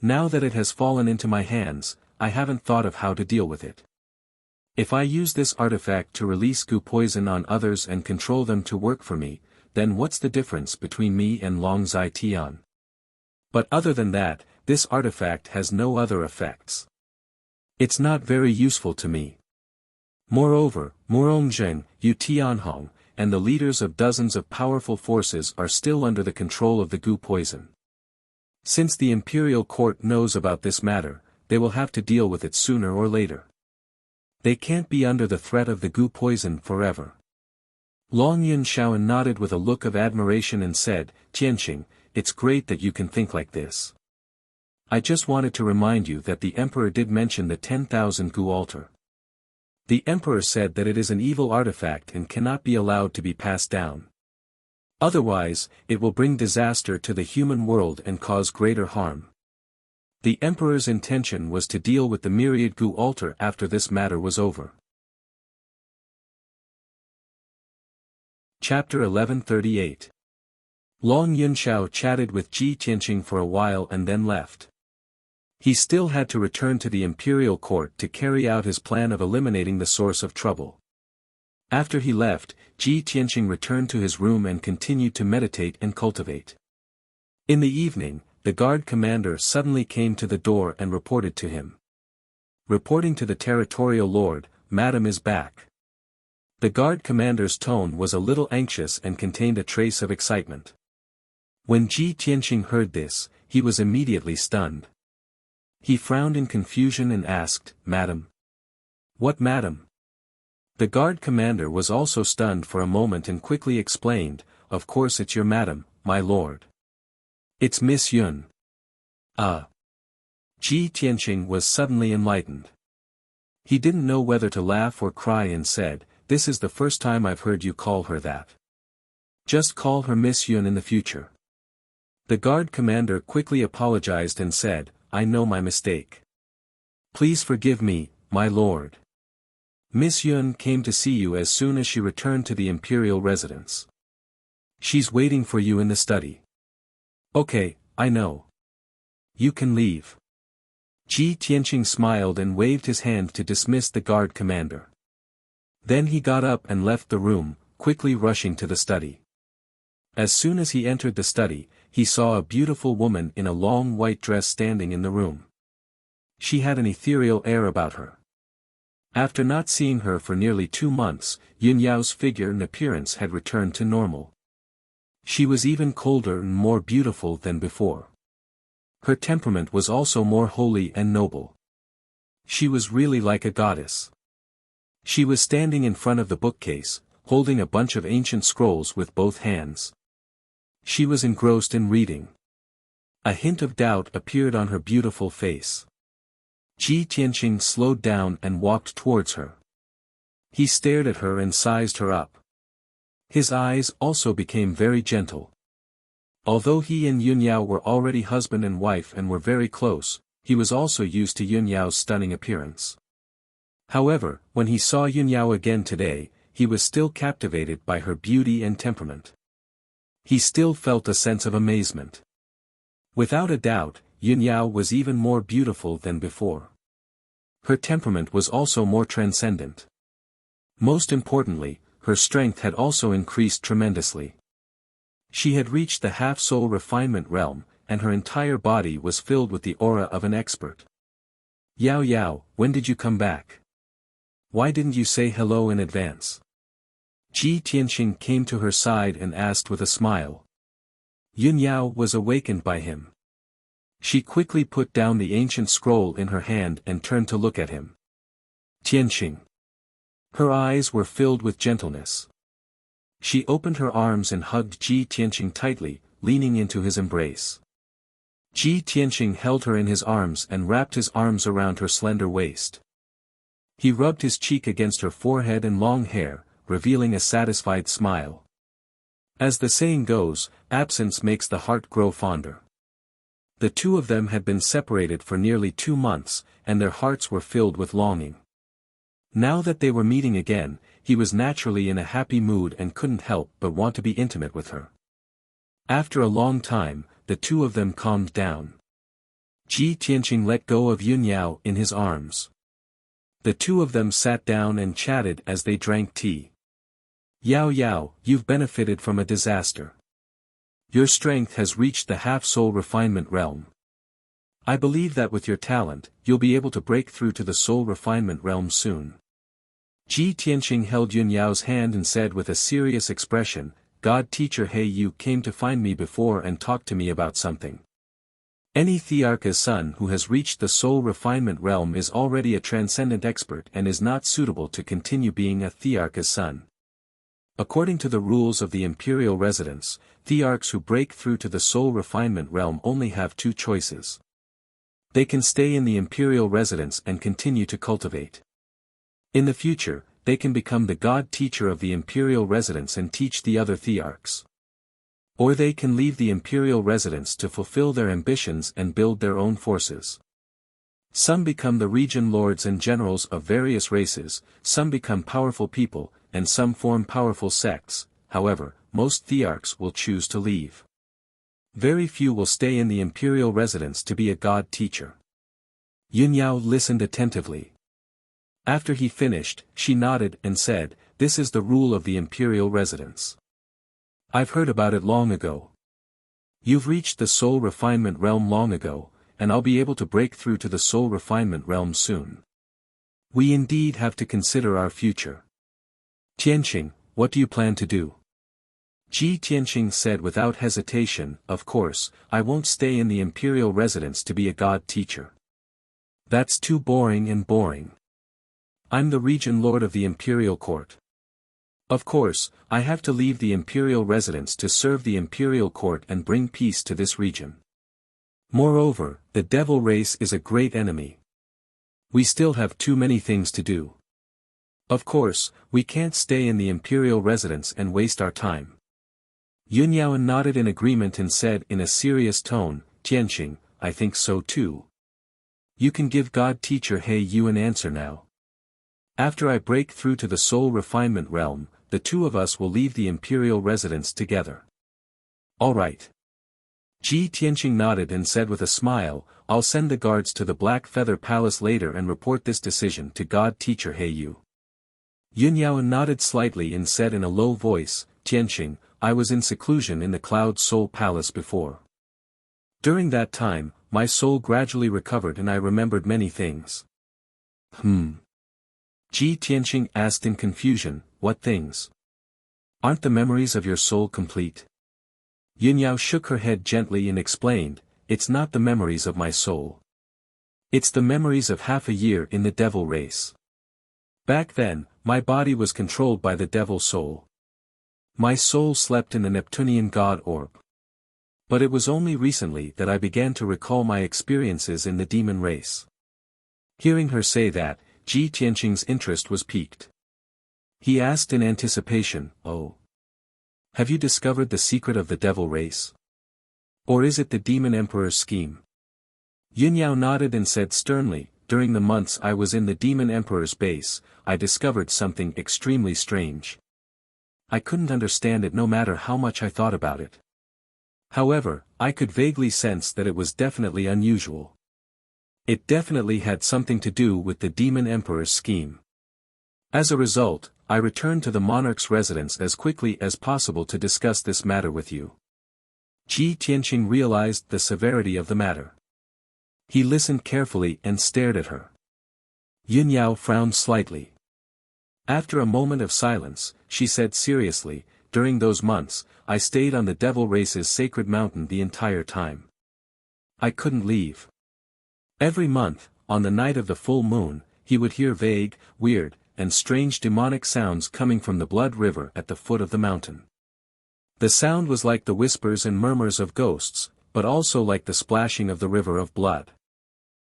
Now that it has fallen into my hands, I haven't thought of how to deal with it. If I use this artifact to release goo poison on others and control them to work for me, then what's the difference between me and Long Zai. But other than that, this artifact has no other effects. It's not very useful to me. Moreover, Murongzheng, Yu Tianhong, and the leaders of dozens of powerful forces are still under the control of the goo poison. Since the imperial court knows about this matter, they will have to deal with it sooner or later. They can't be under the threat of the goo poison forever. Long Yunshaoan nodded with a look of admiration and said, Tianqing, it's great that you can think like this. I just wanted to remind you that the emperor did mention the 10,000 goo altar. The emperor said that it is an evil artifact and cannot be allowed to be passed down. Otherwise, it will bring disaster to the human world and cause greater harm. The emperor's intention was to deal with the myriad goo altar after this matter was over. Chapter 1138. Long Yunshao chatted with Ji Tianqing for a while and then left. He still had to return to the imperial court to carry out his plan of eliminating the source of trouble. After he left, Ji Tianqing returned to his room and continued to meditate and cultivate. In the evening, the guard commander suddenly came to the door and reported to him. Reporting to the territorial lord, Madam is back. The guard commander's tone was a little anxious and contained a trace of excitement. When Ji Tianqing heard this, he was immediately stunned. He frowned in confusion and asked, Madam? What madam? The guard commander was also stunned for a moment and quickly explained, Of course it's your madam, my lord. It's Miss Yun. Ji Tianqing was suddenly enlightened. He didn't know whether to laugh or cry and said, This is the first time I've heard you call her that. Just call her Miss Yun in the future. The guard commander quickly apologized and said, I know my mistake. Please forgive me, my lord. Miss Yun came to see you as soon as she returned to the imperial residence. She's waiting for you in the study. Okay, I know. You can leave. Ji Tianqing smiled and waved his hand to dismiss the guard commander. Then he got up and left the room, quickly rushing to the study. As soon as he entered the study, he saw a beautiful woman in a long white dress standing in the room. She had an ethereal air about her. After not seeing her for nearly 2 months, Yun Yao's figure and appearance had returned to normal. She was even colder and more beautiful than before. Her temperament was also more holy and noble. She was really like a goddess. She was standing in front of the bookcase, holding a bunch of ancient scrolls with both hands. She was engrossed in reading. A hint of doubt appeared on her beautiful face. Ji Tianqing slowed down and walked towards her. He stared at her and sized her up. His eyes also became very gentle. Although he and Yun Yao were already husband and wife and were very close, he was also used to Yun Yao's stunning appearance. However, when he saw Yun Yao again today, he was still captivated by her beauty and temperament. He still felt a sense of amazement. Without a doubt, Yun Yao was even more beautiful than before. Her temperament was also more transcendent. Most importantly, her strength had also increased tremendously. She had reached the half-soul refinement realm, and her entire body was filled with the aura of an expert. Yao Yao, when did you come back? Why didn't you say hello in advance? Ji Tianqing came to her side and asked with a smile. Yun Yao was awakened by him. She quickly put down the ancient scroll in her hand and turned to look at him. Tianqing. Her eyes were filled with gentleness. She opened her arms and hugged Ji Tianqing tightly, leaning into his embrace. Ji Tianqing held her in his arms and wrapped his arms around her slender waist. He rubbed his cheek against her forehead and long hair, revealing a satisfied smile. As the saying goes, absence makes the heart grow fonder. The two of them had been separated for nearly 2 months, and their hearts were filled with longing. Now that they were meeting again, he was naturally in a happy mood and couldn't help but want to be intimate with her. After a long time, the two of them calmed down. Ji Tianqing let go of Yun Yao in his arms. The two of them sat down and chatted as they drank tea. Yao Yao, you've benefited from a disaster. Your strength has reached the half-soul refinement realm. I believe that with your talent, you'll be able to break through to the soul refinement realm soon. Ji Tianqing held Yun Yao's hand and said with a serious expression, God teacher He you came to find me before and talked to me about something. Any Thearka's son who has reached the soul refinement realm is already a transcendent expert and is not suitable to continue being a Thearka's son. According to the rules of the imperial residence, Thearchs who break through to the soul refinement realm only have two choices. They can stay in the imperial residence and continue to cultivate. In the future, they can become the god teacher of the imperial residence and teach the other Thearchs. Or they can leave the imperial residence to fulfill their ambitions and build their own forces. Some become the region lords and generals of various races, some become powerful people, and some form powerful sects. However, most Thearchs will choose to leave. Very few will stay in the imperial residence to be a god teacher. Yun Yao listened attentively. After he finished, she nodded and said, This is the rule of the imperial residence. I've heard about it long ago. You've reached the soul refinement realm long ago, and I'll be able to break through to the soul refinement realm soon. We indeed have to consider our future. Tianqing, what do you plan to do? Ji Tianqing said without hesitation, Of course, I won't stay in the imperial residence to be a god teacher. That's too boring and boring. I'm the region lord of the imperial court. Of course, I have to leave the imperial residence to serve the imperial court and bring peace to this region. Moreover, the devil race is a great enemy. We still have too many things to do. Of course, we can't stay in the imperial residence and waste our time. Yun Yao nodded in agreement and said in a serious tone, Tianqing, I think so too. You can give God teacher He you an answer now. After I break through to the soul refinement realm, the two of us will leave the imperial residence together. All right. Ji Tianqing nodded and said with a smile, I'll send the guards to the Black Feather Palace later and report this decision to God teacher He you. Yun Yao nodded slightly and said in a low voice, Tianqing, I was in seclusion in the Cloud Soul Palace before. During that time, my soul gradually recovered and I remembered many things. Ji Tianqing asked in confusion, What things? Aren't the memories of your soul complete? Yun Yao shook her head gently and explained, It's not the memories of my soul. It's the memories of half a year in the devil race. Back then, my body was controlled by the devil soul. My soul slept in the Neptunian god orb. But it was only recently that I began to recall my experiences in the demon race. Hearing her say that, Ji Tianqing's interest was piqued. He asked in anticipation, Oh. Have you discovered the secret of the devil race? Or is it the demon emperor's scheme? Yun Yao nodded and said sternly, During the months I was in the demon emperor's base, I discovered something extremely strange. I couldn't understand it no matter how much I thought about it. However, I could vaguely sense that it was definitely unusual. It definitely had something to do with the demon emperor's scheme. As a result, I returned to the monarch's residence as quickly as possible to discuss this matter with you. Ji Tianqing realized the severity of the matter. He listened carefully and stared at her. Yun Yao frowned slightly. After a moment of silence, she said seriously, During those months, I stayed on the devil race's sacred mountain the entire time. I couldn't leave. Every month, on the night of the full moon, he would hear vague, weird, and strange demonic sounds coming from the blood river at the foot of the mountain. The sound was like the whispers and murmurs of ghosts, but also like the splashing of the river of blood.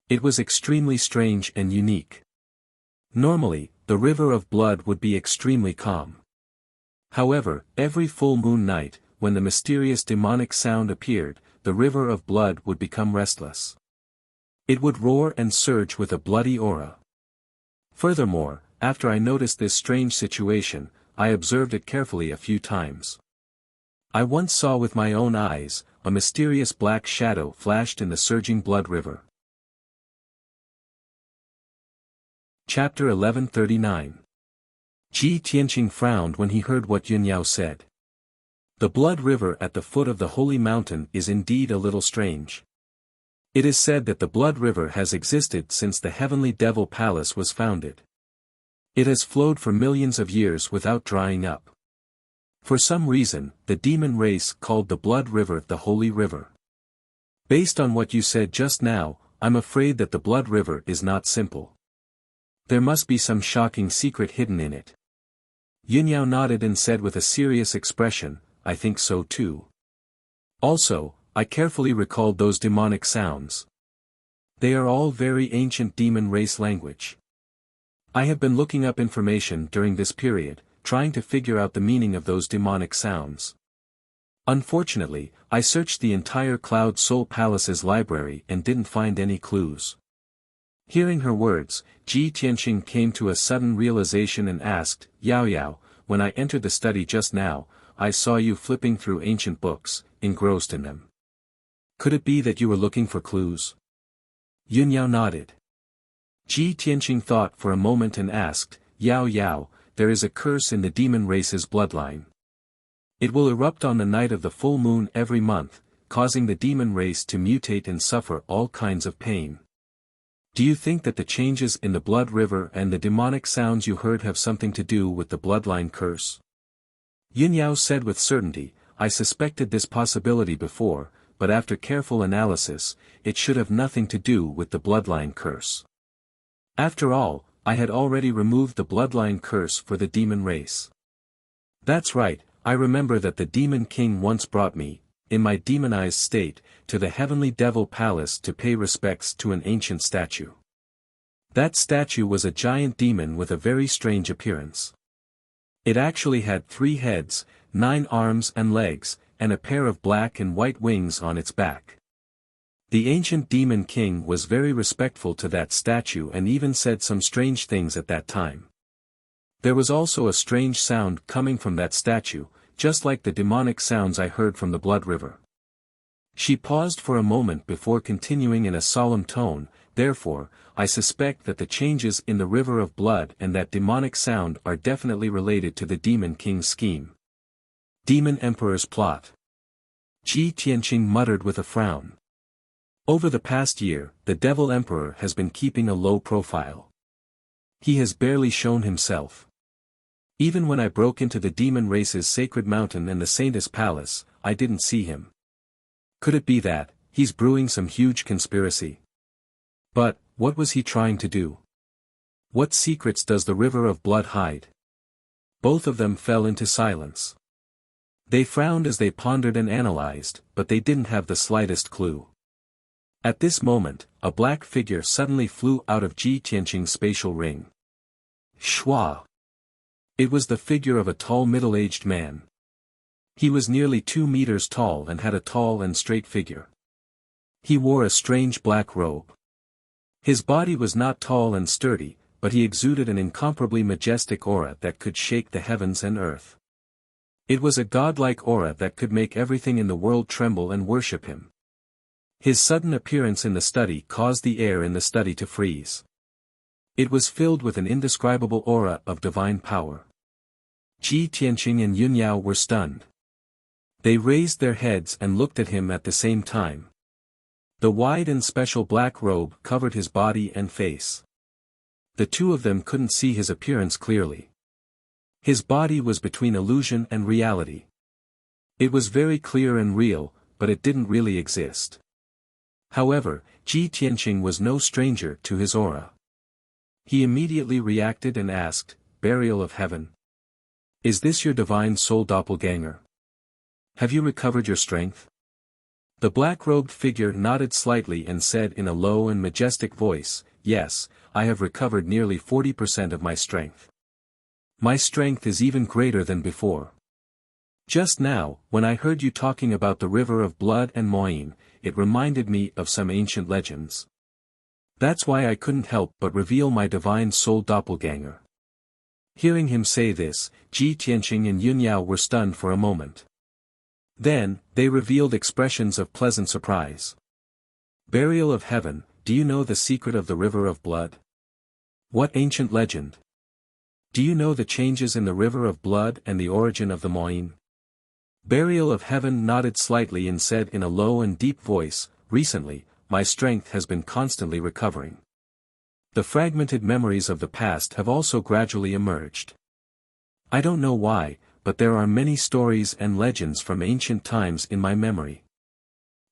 It was extremely strange and unique. Normally, the river of blood would be extremely calm. However, every full moon night, when the mysterious demonic sound appeared, the river of blood would become restless. It would roar and surge with a bloody aura. Furthermore, after I noticed this strange situation, I observed it carefully a few times. I once saw with my own eyes, a mysterious black shadow flashed in the surging blood river. Chapter 1139. Ji Tianqing frowned when he heard what Yunyao said. The blood river at the foot of the holy mountain is indeed a little strange. It is said that the blood river has existed since the heavenly devil palace was founded. It has flowed for millions of years without drying up. For some reason, the demon race called the blood river the holy river. Based on what you said just now, I'm afraid that the blood river is not simple. There must be some shocking secret hidden in it. Yunyao nodded and said with a serious expression, I think so too. Also, I carefully recalled those demonic sounds. They are all very ancient demon race language. I have been looking up information during this period, trying to figure out the meaning of those demonic sounds. Unfortunately, I searched the entire Cloud Soul Palace's library and didn't find any clues. Hearing her words, Ji Tianqing came to a sudden realization and asked, Yao Yao, when I entered the study just now, I saw you flipping through ancient books, engrossed in them. Could it be that you were looking for clues? Yunyao nodded. Ji Tianqing thought for a moment and asked, Yao Yao, there is a curse in the demon race's bloodline. It will erupt on the night of the full moon every month, causing the demon race to mutate and suffer all kinds of pain. Do you think that the changes in the blood river and the demonic sounds you heard have something to do with the bloodline curse? Yunyao said with certainty, I suspected this possibility before, but after careful analysis, it should have nothing to do with the bloodline curse. After all, I had already removed the bloodline curse for the demon race. That's right, I remember that the demon king once brought me, in my demonized state, to the heavenly devil palace to pay respects to an ancient statue. That statue was a giant demon with a very strange appearance. It actually had 3 heads, 9 arms and legs, and a pair of black and white wings on its back. The ancient demon king was very respectful to that statue and even said some strange things at that time. There was also a strange sound coming from that statue, just like the demonic sounds I heard from the blood river. She paused for a moment before continuing in a solemn tone, therefore, I suspect that the changes in the river of blood and that demonic sound are definitely related to the demon king's scheme. Demon Emperor's plot. Ji Tianqing muttered with a frown. Over the past year, the Devil Emperor has been keeping a low profile. He has barely shown himself. Even when I broke into the demon race's sacred mountain and the Saintess Palace, I didn't see him. Could it be that, he's brewing some huge conspiracy? But, what was he trying to do? What secrets does the river of blood hide? Both of them fell into silence. They frowned as they pondered and analyzed, but they didn't have the slightest clue. At this moment, a black figure suddenly flew out of Ji Tianqing's spatial ring. Shua! It was the figure of a tall middle-aged man. He was nearly 2 meters tall and had a tall and straight figure. He wore a strange black robe. His body was not tall and sturdy, but he exuded an incomparably majestic aura that could shake the heavens and earth. It was a godlike aura that could make everything in the world tremble and worship him. His sudden appearance in the study caused the air in the study to freeze. It was filled with an indescribable aura of divine power. Ji Tianqing and Yunyao were stunned. They raised their heads and looked at him at the same time. The wide and special black robe covered his body and face. The two of them couldn't see his appearance clearly. His body was between illusion and reality. It was very clear and real, but it didn't really exist. However, Ji Tianqing was no stranger to his aura. He immediately reacted and asked, Burial of Heaven? Is this your divine soul doppelganger? Have you recovered your strength? The black-robed figure nodded slightly and said in a low and majestic voice, Yes, I have recovered nearly 40% of my strength. My strength is even greater than before. Just now, when I heard you talking about the river of blood and Moyin, it reminded me of some ancient legends. That's why I couldn't help but reveal my divine soul doppelganger. Hearing him say this, Ji Tianqing and Yunyao were stunned for a moment. Then, they revealed expressions of pleasant surprise. Burial of heaven, do you know the secret of the river of blood? What ancient legend? Do you know the changes in the river of blood and the origin of the Moin? Burial of heaven nodded slightly and said in a low and deep voice, recently, my strength has been constantly recovering. The fragmented memories of the past have also gradually emerged. I don't know why, but there are many stories and legends from ancient times in my memory.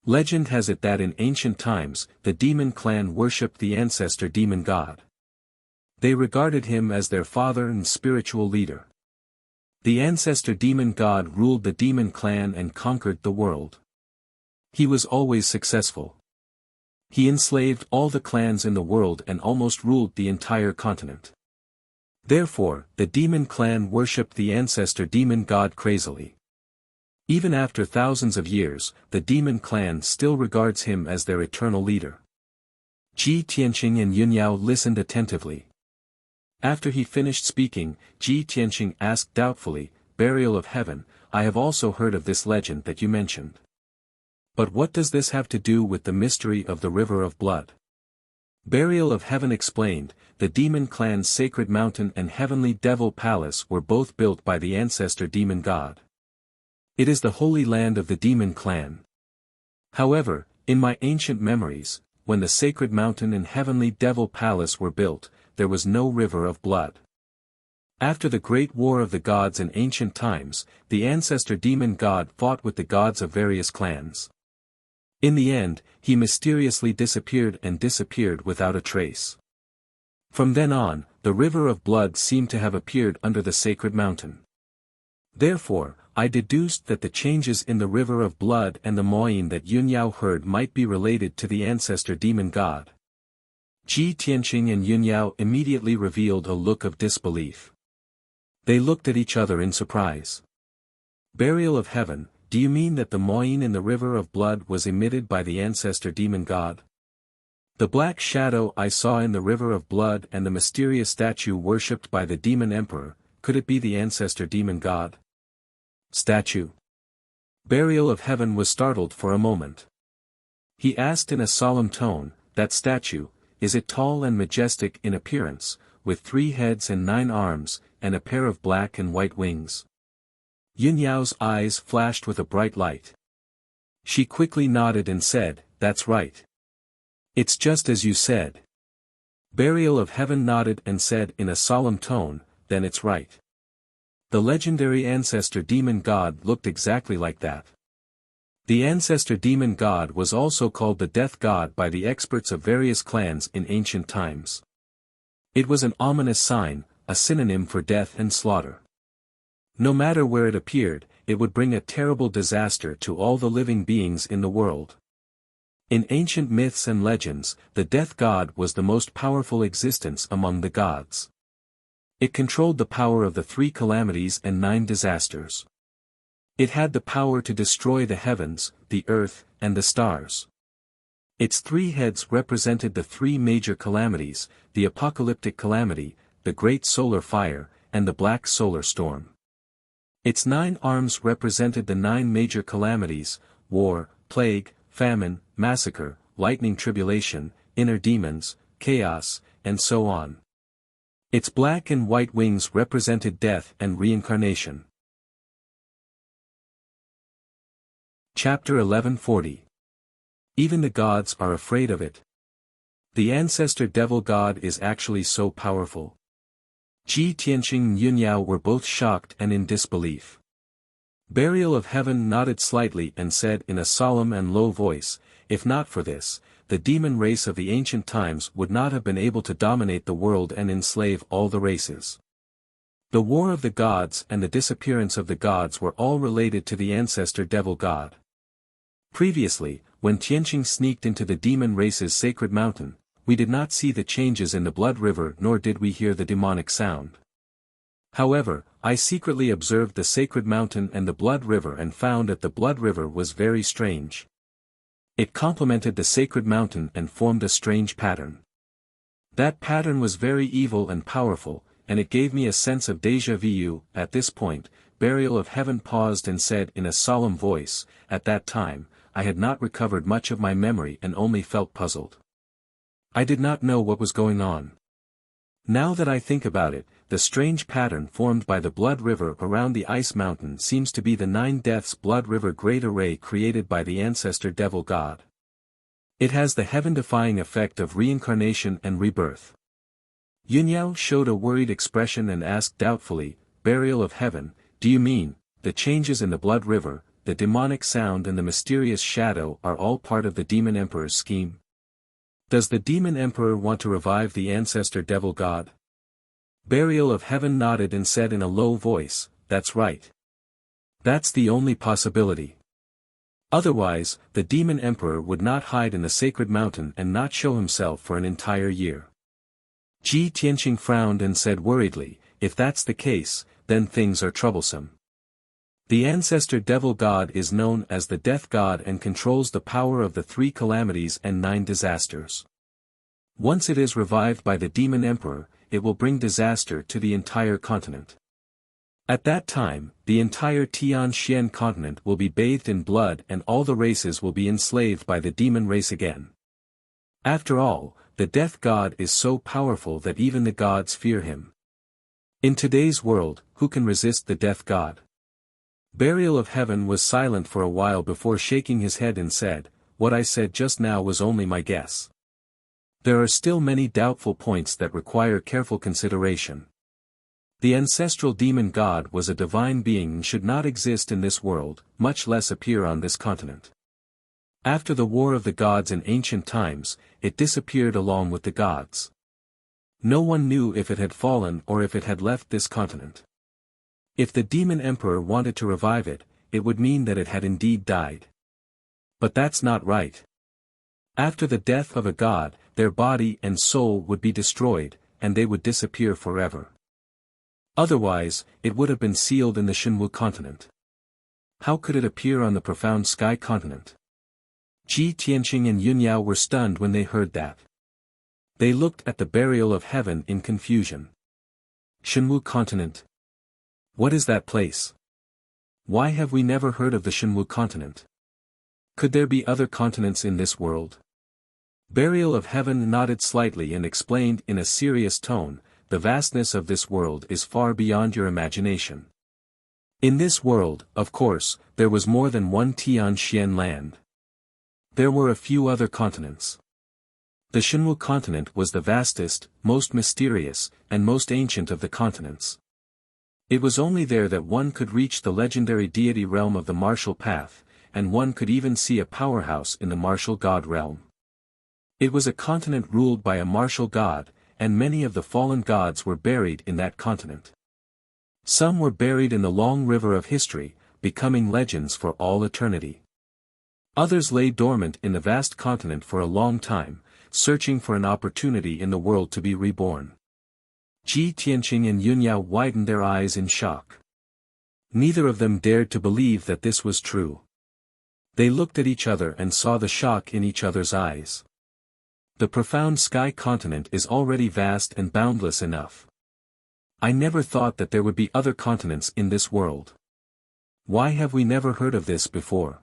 Legend has it that in ancient times, the demon clan worshipped the ancestor demon god. They regarded him as their father and spiritual leader. The ancestor demon god ruled the demon clan and conquered the world. He was always successful. He enslaved all the clans in the world and almost ruled the entire continent. Therefore, the demon clan worshipped the ancestor demon god crazily. Even after thousands of years, the demon clan still regards him as their eternal leader. Ji Tianqing and Yunyao listened attentively. After he finished speaking, Ji Tianqing asked doubtfully, Burial of heaven, I have also heard of this legend that you mentioned. But what does this have to do with the mystery of the river of blood? Burial of heaven explained, the demon clan's sacred mountain and heavenly devil palace were both built by the ancestor demon god. It is the holy land of the demon clan. However, in my ancient memories, when the sacred mountain and heavenly devil palace were built, there was no river of blood. After the great war of the gods in ancient times, the ancestor demon god fought with the gods of various clans. In the end, he mysteriously disappeared without a trace. From then on, the river of blood seemed to have appeared under the sacred mountain. Therefore, I deduced that the changes in the river of blood and the Moin that Yunyao heard might be related to the ancestor demon god. Ji Tianqing and Yunyao immediately revealed a look of disbelief. They looked at each other in surprise. Burial of heaven, do you mean that the Moin in the river of blood was emitted by the ancestor demon god? The black shadow I saw in the river of blood and the mysterious statue worshipped by the demon emperor, could it be the ancestor demon god? Statue. Burial of heaven was startled for a moment. He asked in a solemn tone, that statue, is it tall and majestic in appearance, with 3 heads and 9 arms, and a pair of black and white wings? Yunyao's eyes flashed with a bright light. She quickly nodded and said, that's right. It's just as you said. Burial of heaven nodded and said in a solemn tone, then it's right. The legendary ancestor demon god looked exactly like that. The ancestor demon god was also called the death god by the experts of various clans in ancient times. It was an ominous sign, a synonym for death and slaughter. No matter where it appeared, it would bring a terrible disaster to all the living beings in the world. In ancient myths and legends, the death god was the most powerful existence among the gods. It controlled the power of the 3 calamities and 9 disasters. It had the power to destroy the heavens, the earth, and the stars. Its 3 heads represented the 3 major calamities, the apocalyptic calamity, the great solar fire, and the black solar storm. Its 9 arms represented the 9 major calamities, war, plague, famine, massacre, lightning tribulation, inner demons, chaos, and so on. Its black and white wings represented death and reincarnation. Chapter 1140. Even the gods are afraid of it. The ancestor devil god is actually so powerful. Ji Tianqing and Yunyao were both shocked and in disbelief. Burial of heaven nodded slightly and said in a solemn and low voice, if not for this, the demon race of the ancient times would not have been able to dominate the world and enslave all the races. The war of the gods and the disappearance of the gods were all related to the ancestor devil god. Previously, when Tianqing sneaked into the demon race's sacred mountain, we did not see the changes in the blood river nor did we hear the demonic sound. However, I secretly observed the sacred mountain and the blood river and found that the blood river was very strange. It complemented the sacred mountain and formed a strange pattern. That pattern was very evil and powerful, and it gave me a sense of déjà vu. At this point, Burial of Heaven paused and said in a solemn voice, "At that time, I had not recovered much of my memory and only felt puzzled. I did not know what was going on. Now that I think about it, the strange pattern formed by the blood river around the ice mountain seems to be the 9 deaths blood river great array created by the ancestor devil god. It has the heaven-defying effect of reincarnation and rebirth." Yunyao showed a worried expression and asked doubtfully, "Burial of Heaven, do you mean, the changes in the blood river, the demonic sound and the mysterious shadow are all part of the demon emperor's scheme? Does the demon emperor want to revive the ancestor devil god?" Burial of Heaven nodded and said in a low voice, "That's right. That's the only possibility. Otherwise, the demon emperor would not hide in the sacred mountain and not show himself for an entire year." Ji Tianqing frowned and said worriedly, "If that's the case, then things are troublesome. The ancestor devil god is known as the death god and controls the power of the 3 calamities and 9 disasters. Once it is revived by the demon emperor, it will bring disaster to the entire continent. At that time, the entire Tianxian continent will be bathed in blood and all the races will be enslaved by the demon race again. After all, the death god is so powerful that even the gods fear him. In today's world, who can resist the death god?" Burial of Heaven was silent for a while before shaking his head and said, "What I said just now was only my guess. There are still many doubtful points that require careful consideration. The ancestral demon god was a divine being and should not exist in this world, much less appear on this continent. After the War of the Gods in ancient times, it disappeared along with the gods. No one knew if it had fallen or if it had left this continent. If the demon emperor wanted to revive it, it would mean that it had indeed died. But that's not right. After the death of a god, their body and soul would be destroyed, and they would disappear forever. Otherwise, it would have been sealed in the Shenwu continent. How could it appear on the profound sky continent?" Ji Tianqing and Yunyao were stunned when they heard that. They looked at the Burial of Heaven in confusion. Shenwu continent? What is that place? Why have we never heard of the Shenwu continent? Could there be other continents in this world? Burial of Heaven nodded slightly and explained in a serious tone, "The vastness of this world is far beyond your imagination. In this world, of course, there was more than one Tianxian land. There were a few other continents. The Shenwu continent was the vastest, most mysterious, and most ancient of the continents. It was only there that one could reach the legendary deity realm of the martial path, and one could even see a powerhouse in the martial god realm. It was a continent ruled by a martial god, and many of the fallen gods were buried in that continent. Some were buried in the long river of history, becoming legends for all eternity. Others lay dormant in the vast continent for a long time, searching for an opportunity in the world to be reborn." Ji Tianqing and Yunyao widened their eyes in shock. Neither of them dared to believe that this was true. They looked at each other and saw the shock in each other's eyes. The profound sky continent is already vast and boundless enough. I never thought that there would be other continents in this world. Why have we never heard of this before?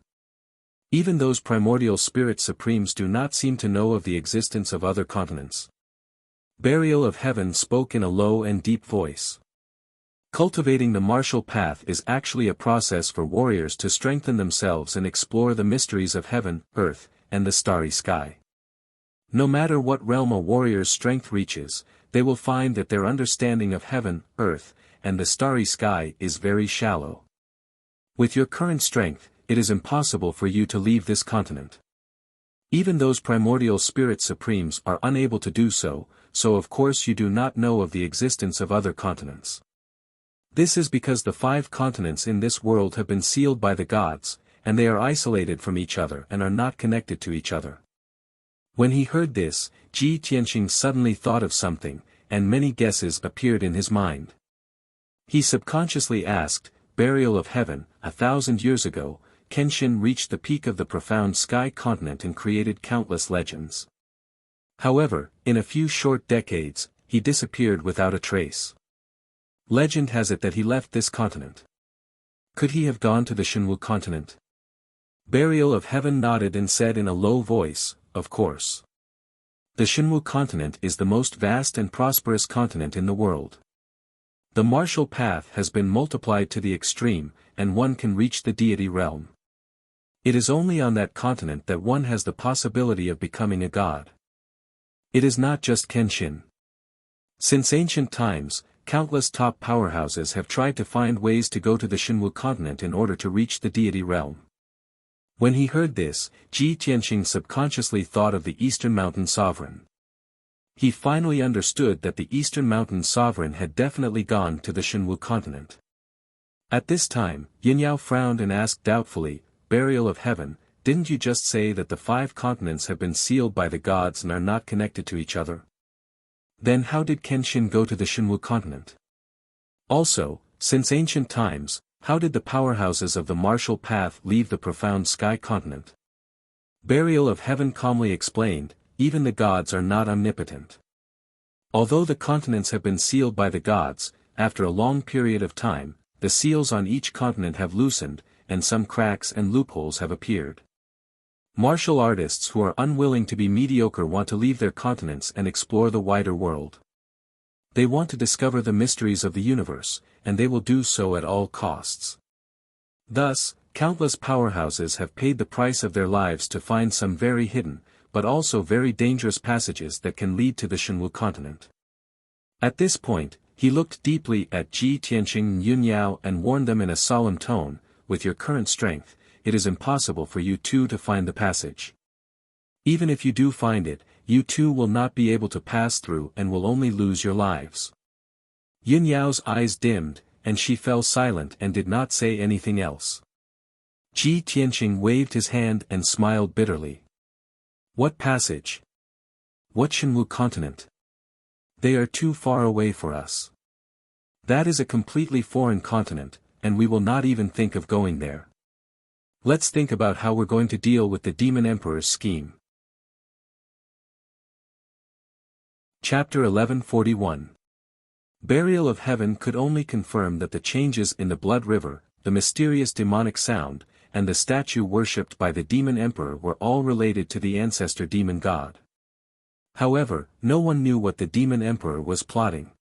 Even those primordial spirit supremes do not seem to know of the existence of other continents." Burial of Heaven spoke in a low and deep voice. Cultivating the martial path is actually a process for warriors to strengthen themselves and explore the mysteries of heaven, earth, and the starry sky. No matter what realm a warrior's strength reaches, they will find that their understanding of heaven, earth, and the starry sky is very shallow. With your current strength, it is impossible for you to leave this continent. Even those primordial spirit supremes are unable to do so, so of course you do not know of the existence of other continents. This is because the 5 continents in this world have been sealed by the gods, and they are isolated from each other and are not connected to each other. When he heard this, Ji Tianqing suddenly thought of something, and many guesses appeared in his mind. He subconsciously asked, "Burial of Heaven, 1,000 years ago, Kenshin reached the peak of the profound sky continent and created countless legends. However, in a few short decades, he disappeared without a trace. Legend has it that he left this continent. Could he have gone to the Shenwu continent? Burial of Heaven nodded and said in a low voice, of course. The Shenwu continent is the most vast and prosperous continent in the world. The martial path has been multiplied to the extreme, and one can reach the deity realm. It is only on that continent that one has the possibility of becoming a god. It is not just Kenshin. Since ancient times, countless top powerhouses have tried to find ways to go to the Shenwu continent in order to reach the deity realm. When he heard this, Ji Tianqing subconsciously thought of the Eastern Mountain Sovereign. He finally understood that the Eastern Mountain Sovereign had definitely gone to the Shenwu continent. At this time, Yinyao frowned and asked doubtfully, Burial of Heaven, didn't you just say that the 5 continents have been sealed by the gods and are not connected to each other? Then how did Kenshin go to the Shenwu continent? Also, since ancient times, how did the powerhouses of the martial path leave the profound sky continent? Burial of Heaven calmly explained, even the gods are not omnipotent. Although the continents have been sealed by the gods, after a long period of time, the seals on each continent have loosened, and some cracks and loopholes have appeared. Martial artists who are unwilling to be mediocre want to leave their continents and explore the wider world. They want to discover the mysteries of the universe, and they will do so at all costs. Thus, countless powerhouses have paid the price of their lives to find some very hidden, but also very dangerous passages that can lead to the Shenwu continent. At this point, he looked deeply at Ji Tianqing and Yun Yao and warned them in a solemn tone, with your current strength, it is impossible for you two to find the passage. Even if you do find it, you two will not be able to pass through and will only lose your lives. Yin Yao's eyes dimmed, and she fell silent and did not say anything else. Ji Tianqing waved his hand and smiled bitterly. What passage? What Shenwu continent? They are too far away for us. That is a completely foreign continent, and we will not even think of going there. Let's think about how we're going to deal with the Demon Emperor's scheme. Chapter 1141. Burial of Heaven could only confirm that the changes in the Blood River, the mysterious demonic sound, and the statue worshipped by the Demon Emperor were all related to the ancestor demon god. However, no one knew what the Demon Emperor was plotting.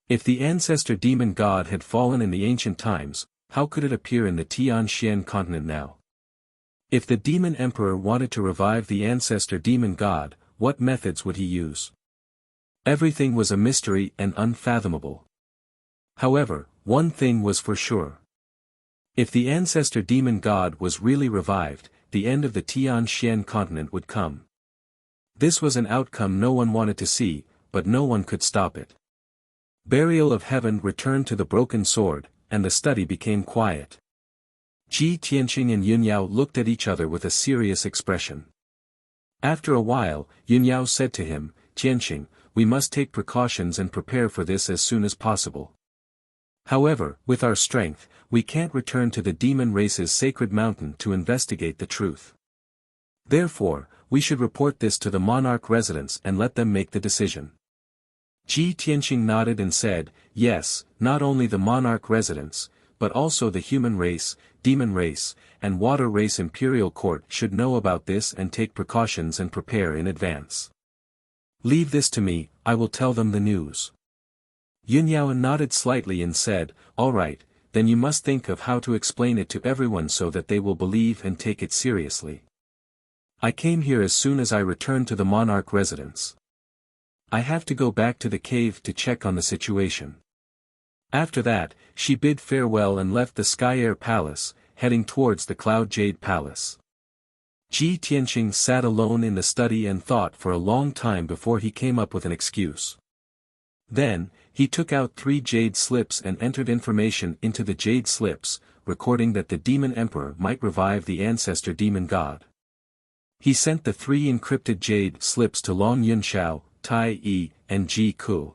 If the ancestor demon god had fallen in the ancient times, how could it appear in the Tianxian continent now? If the Demon Emperor wanted to revive the ancestor demon god, what methods would he use? Everything was a mystery and unfathomable. However, one thing was for sure. If the ancestor demon god was really revived, the end of the Tianxian continent would come. This was an outcome no one wanted to see, but no one could stop it. Burial of Heaven returned to the broken sword, and the study became quiet. Ji Tianqing and Yun Yao looked at each other with a serious expression. After a while, Yun Yao said to him, Tianqing, we must take precautions and prepare for this as soon as possible. However, with our strength, we can't return to the demon race's sacred mountain to investigate the truth. Therefore, we should report this to the monarch residents and let them make the decision. Ji Tianqing nodded and said, yes, not only the monarch residents, but also the human race, demon race, and water race imperial court should know about this and take precautions and prepare in advance. Leave this to me, I will tell them the news. Yun Yao nodded slightly and said, all right, then you must think of how to explain it to everyone so that they will believe and take it seriously. I came here as soon as I returned to the monarch residence. I have to go back to the cave to check on the situation. After that, she bid farewell and left the Sky Air Palace, heading towards the Cloud Jade Palace. Ji Tianqing sat alone in the study and thought for a long time before he came up with an excuse. Then, he took out 3 jade slips and entered information into the jade slips, recording that the Demon Emperor might revive the ancestor demon god. He sent the 3 encrypted jade slips to Long Yunxiao, Tai Yi, and Ji Ku.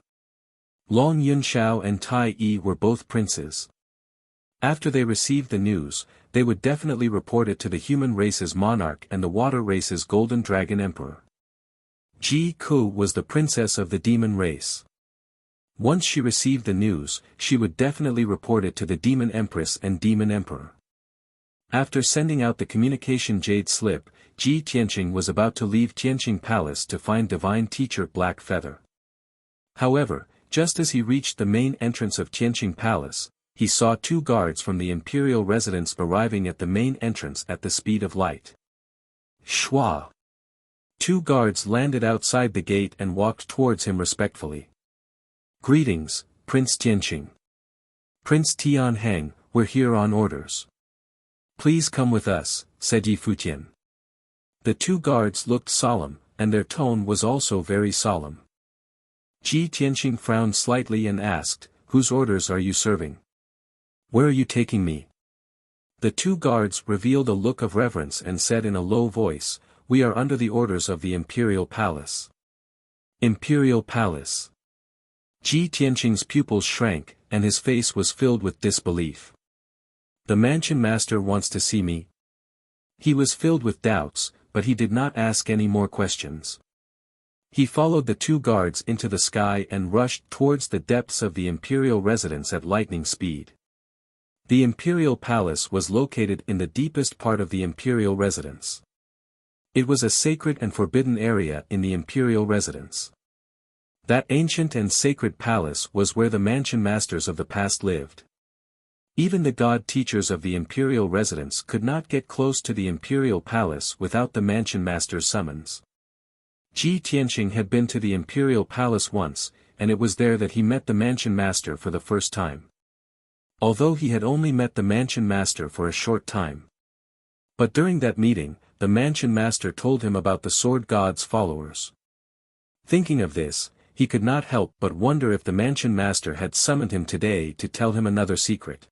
Long Yunxiao and Tai Yi were both princes. After they received the news, they would definitely report it to the human race's monarch and the water race's golden dragon emperor. Ji Ku was the princess of the demon race. Once she received the news, she would definitely report it to the Demon Empress and Demon Emperor. After sending out the communication jade slip, Ji Tianqing was about to leave Tianqing Palace to find Divine Teacher Black Feather. However, just as he reached the main entrance of Tianqing Palace, he saw two guards from the imperial residence arriving at the main entrance at the speed of light. Shua! Two guards landed outside the gate and walked towards him respectfully. Greetings, Prince Tianqing. Prince Tianheng, we're here on orders. Please come with us, said Yi Futian. The two guards looked solemn, and their tone was also very solemn. Ji Tianqing frowned slightly and asked, whose orders are you serving? Where are you taking me? The two guards revealed a look of reverence and said in a low voice, we are under the orders of the Imperial Palace. Imperial Palace. Ji Tianqing's pupils shrank, and his face was filled with disbelief. The mansion master wants to see me. He was filled with doubts, but he did not ask any more questions. He followed the two guards into the sky and rushed towards the depths of the imperial residence at lightning speed. The imperial palace was located in the deepest part of the imperial residence. It was a sacred and forbidden area in the imperial residence. That ancient and sacred palace was where the mansion masters of the past lived. Even the god teachers of the imperial residence could not get close to the imperial palace without the mansion master's summons. Ji Tianqing had been to the imperial palace once, and it was there that he met the mansion master for the first time. Although he had only met the mansion master for a short time. But during that meeting, the mansion master told him about the sword god's followers. Thinking of this, he could not help but wonder if the mansion master had summoned him today to tell him another secret.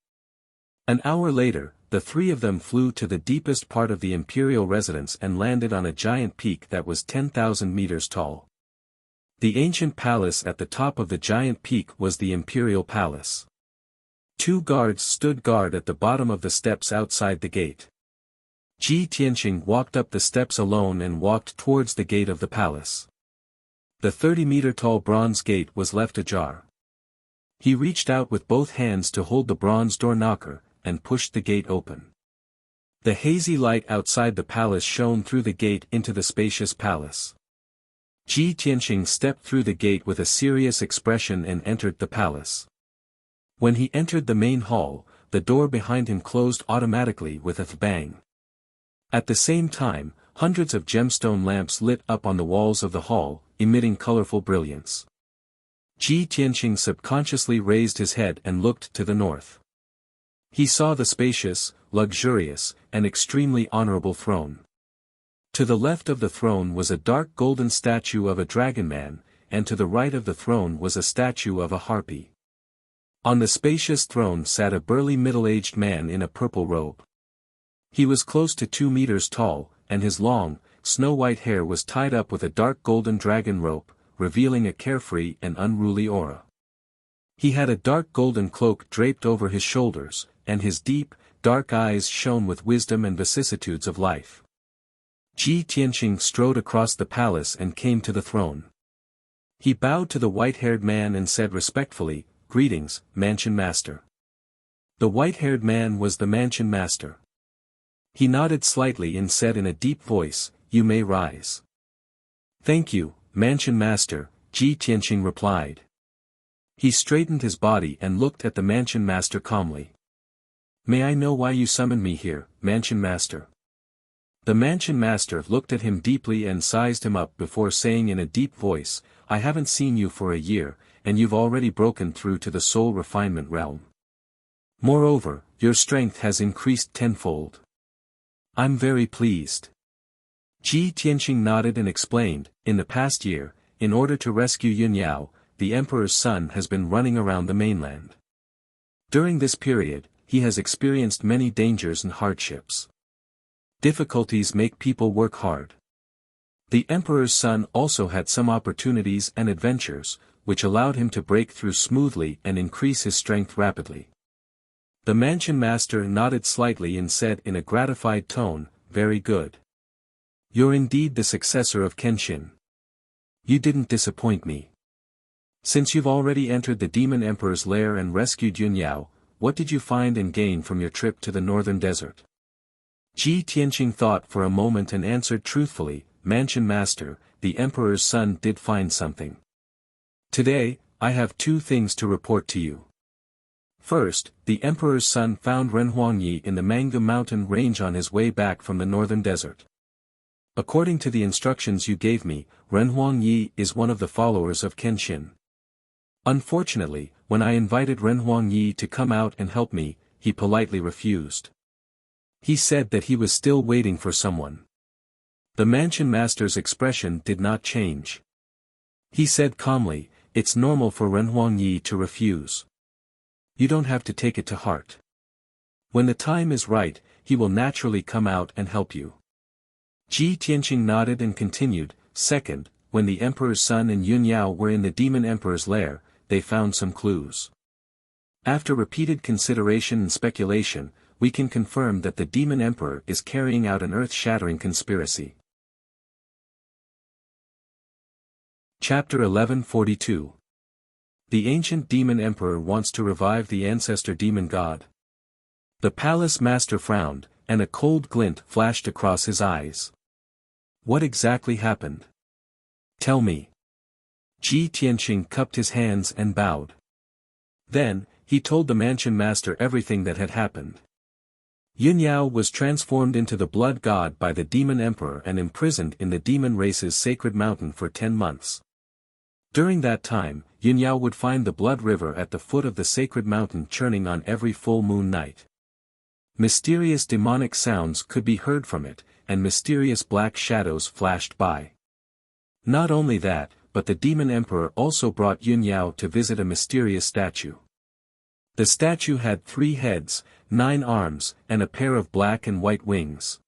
An hour later, the three of them flew to the deepest part of the imperial residence and landed on a giant peak that was 10,000 meters tall. The ancient palace at the top of the giant peak was the imperial palace. Two guards stood guard at the bottom of the steps outside the gate. Ji Tianqing walked up the steps alone and walked towards the gate of the palace. The 30-meter-tall bronze gate was left ajar. He reached out with both hands to hold the bronze door knocker, and pushed the gate open. The hazy light outside the palace shone through the gate into the spacious palace. Ji Tianqing stepped through the gate with a serious expression and entered the palace. When he entered the main hall, the door behind him closed automatically with a bang. At the same time, hundreds of gemstone lamps lit up on the walls of the hall, emitting colorful brilliance. Ji Tianqing subconsciously raised his head and looked to the north. He saw the spacious, luxurious, and extremely honorable throne. To the left of the throne was a dark golden statue of a dragon man, and to the right of the throne was a statue of a harpy. On the spacious throne sat a burly middle-aged man in a purple robe. He was close to 2 meters tall, and his long, snow-white hair was tied up with a dark golden dragon rope, revealing a carefree and unruly aura. He had a dark golden cloak draped over his shoulders, and his deep, dark eyes shone with wisdom and vicissitudes of life. Ji Tianqing strode across the palace and came to the throne. He bowed to the white-haired man and said respectfully, "Greetings, Mansion Master." The white-haired man was the Mansion Master. He nodded slightly and said in a deep voice, "You may rise." "Thank you, Mansion Master," Ji Tianqing replied. He straightened his body and looked at the Mansion Master calmly. "May I know why you summoned me here, Mansion Master?" The Mansion Master looked at him deeply and sized him up before saying in a deep voice, "I haven't seen you for a year, and you've already broken through to the soul refinement realm. Moreover, your strength has increased tenfold. I'm very pleased." Ji Tianqing nodded and explained, "In the past year, in order to rescue Yun Yao, the Emperor's son has been running around the mainland. During this period, he has experienced many dangers and hardships. Difficulties make people work hard. The Emperor's son also had some opportunities and adventures, which allowed him to break through smoothly and increase his strength rapidly." The Mansion Master nodded slightly and said in a gratified tone, "Very good. You're indeed the successor of Kenshin. You didn't disappoint me." Since you've already entered the Demon Emperor's lair and rescued Yun Yao, what did you find and gain from your trip to the northern desert? Ji Tianqing thought for a moment and answered truthfully, Mansion Master, the Emperor's son did find something. Today, I have two things to report to you. First, the Emperor's son found Ren Huangyi in the Manga mountain range on his way back from the northern desert. According to the instructions you gave me, Ren Huangyi is one of the followers of Kenshin. Unfortunately, when I invited Ren Huangyi to come out and help me, he politely refused. He said that he was still waiting for someone. The Mansion Master's expression did not change. He said calmly, it's normal for Ren Huangyi to refuse. You don't have to take it to heart. When the time is right, he will naturally come out and help you. Ji Tianqing nodded and continued, second, when the Emperor's son and Yun Yao were in the Demon Emperor's lair, they found some clues. After repeated consideration and speculation, we can confirm that the Demon Emperor is carrying out an earth-shattering conspiracy. Chapter 1142. The ancient Demon Emperor wants to revive the ancestor demon god. The palace master frowned, and a cold glint flashed across his eyes. What exactly happened? Tell me. Ji Tianqing cupped his hands and bowed. Then, he told the Mansion Master everything that had happened. Yun Yao was transformed into the blood god by the Demon Emperor and imprisoned in the demon race's sacred mountain for 10 months. During that time, Yun Yao would find the blood river at the foot of the sacred mountain churning on every full moon night. Mysterious demonic sounds could be heard from it, and mysterious black shadows flashed by. Not only that, but the Demon Emperor also brought Yun Yao to visit a mysterious statue. The statue had 3 heads, 9 arms, and a pair of black and white wings.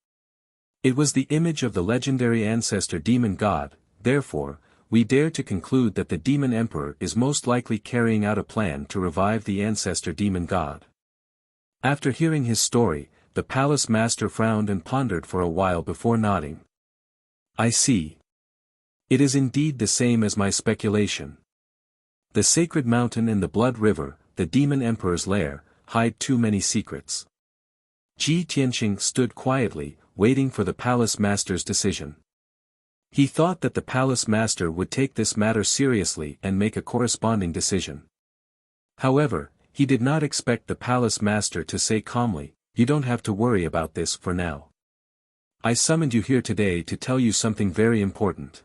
It was the image of the legendary ancestor demon god, therefore, we dare to conclude that the Demon Emperor is most likely carrying out a plan to revive the ancestor demon god. After hearing his story, the palace master frowned and pondered for a while before nodding. I see. It is indeed the same as my speculation. The sacred mountain and the blood river, the Demon Emperor's lair, hide too many secrets. Ji Tianqing stood quietly, waiting for the palace master's decision. He thought that the palace master would take this matter seriously and make a corresponding decision. However, he did not expect the palace master to say calmly, you don't have to worry about this for now. I summoned you here today to tell you something very important.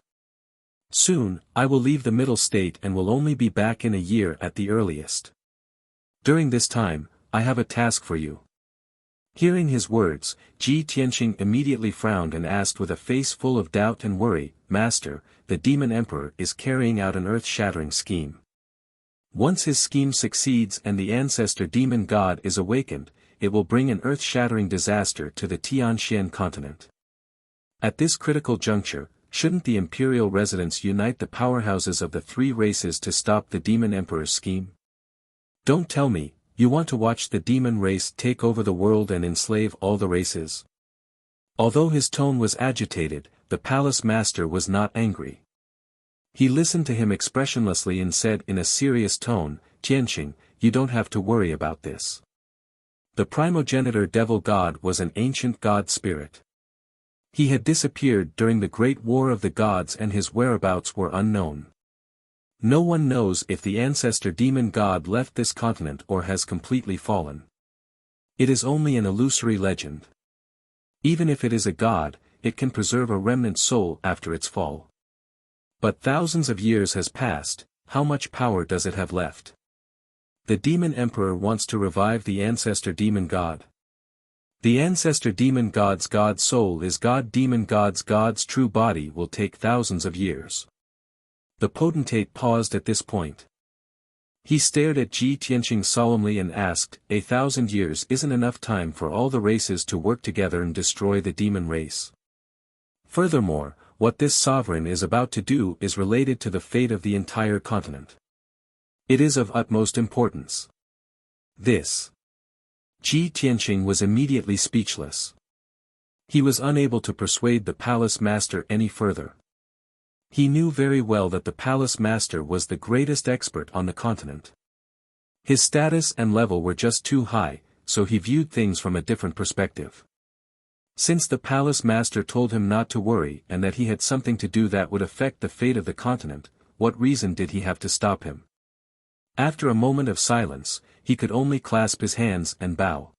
Soon, I will leave the middle state and will only be back in a year at the earliest. During this time, I have a task for you. Hearing his words, Ji Tianqing immediately frowned and asked with a face full of doubt and worry, Master, the Demon Emperor is carrying out an earth-shattering scheme. Once his scheme succeeds and the ancestor demon god is awakened, it will bring an earth-shattering disaster to the Tianxian continent. At this critical juncture, shouldn't the imperial residents unite the powerhouses of the 3 races to stop the Demon Emperor's scheme? Don't tell me, you want to watch the demon race take over the world and enslave all the races? Although his tone was agitated, the palace master was not angry. He listened to him expressionlessly and said in a serious tone, Tianqing, you don't have to worry about this. The primogenitor devil god was an ancient god spirit. He had disappeared during the Great War of the Gods and his whereabouts were unknown. No one knows if the ancestor demon god left this continent or has completely fallen. It is only an illusory legend. Even if it is a god, it can preserve a remnant soul after its fall. But thousands of years has passed, how much power does it have left? The Demon Emperor wants to revive the ancestor demon god. The ancestor demon god's god soul is god demon god's true body will take thousands of years. The potentate paused at this point. He stared at Ji Tianqing solemnly and asked, 1,000 years isn't enough time for all the races to work together and destroy the demon race. Furthermore, what this sovereign is about to do is related to the fate of the entire continent. It is of utmost importance. This. Ji Tianqing was immediately speechless. He was unable to persuade the palace master any further. He knew very well that the palace master was the greatest expert on the continent. His status and level were just too high, so he viewed things from a different perspective. Since the palace master told him not to worry and that he had something to do that would affect the fate of the continent, what reason did he have to stop him? After a moment of silence, he could only clasp his hands and bow.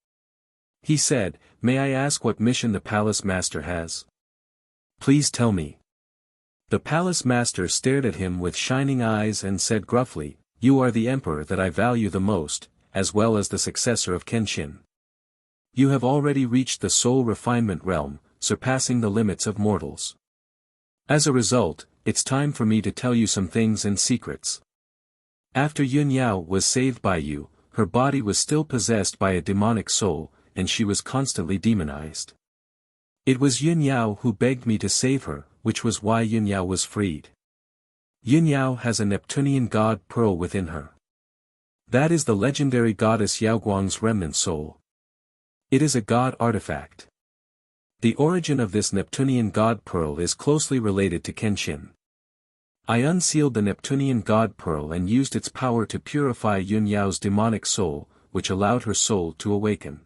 He said, "May I ask what mission the palace master has? Please tell me." The palace master stared at him with shining eyes and said gruffly, "You are the emperor that I value the most, as well as the successor of Kenshin. You have already reached the soul refinement realm, surpassing the limits of mortals. As a result, it's time for me to tell you some things and secrets. After Yun Yao was saved by you, her body was still possessed by a demonic soul, and she was constantly demonized. It was Yun Yao who begged me to save her, which was why Yun Yao was freed. Yun Yao has a Neptunian god pearl within her. That is the legendary goddess Yaoguang's remnant soul. It is a god artifact. The origin of this Neptunian god pearl is closely related to Kenshin. I unsealed the Neptunian god pearl and used its power to purify Yun Yao's demonic soul, which allowed her soul to awaken.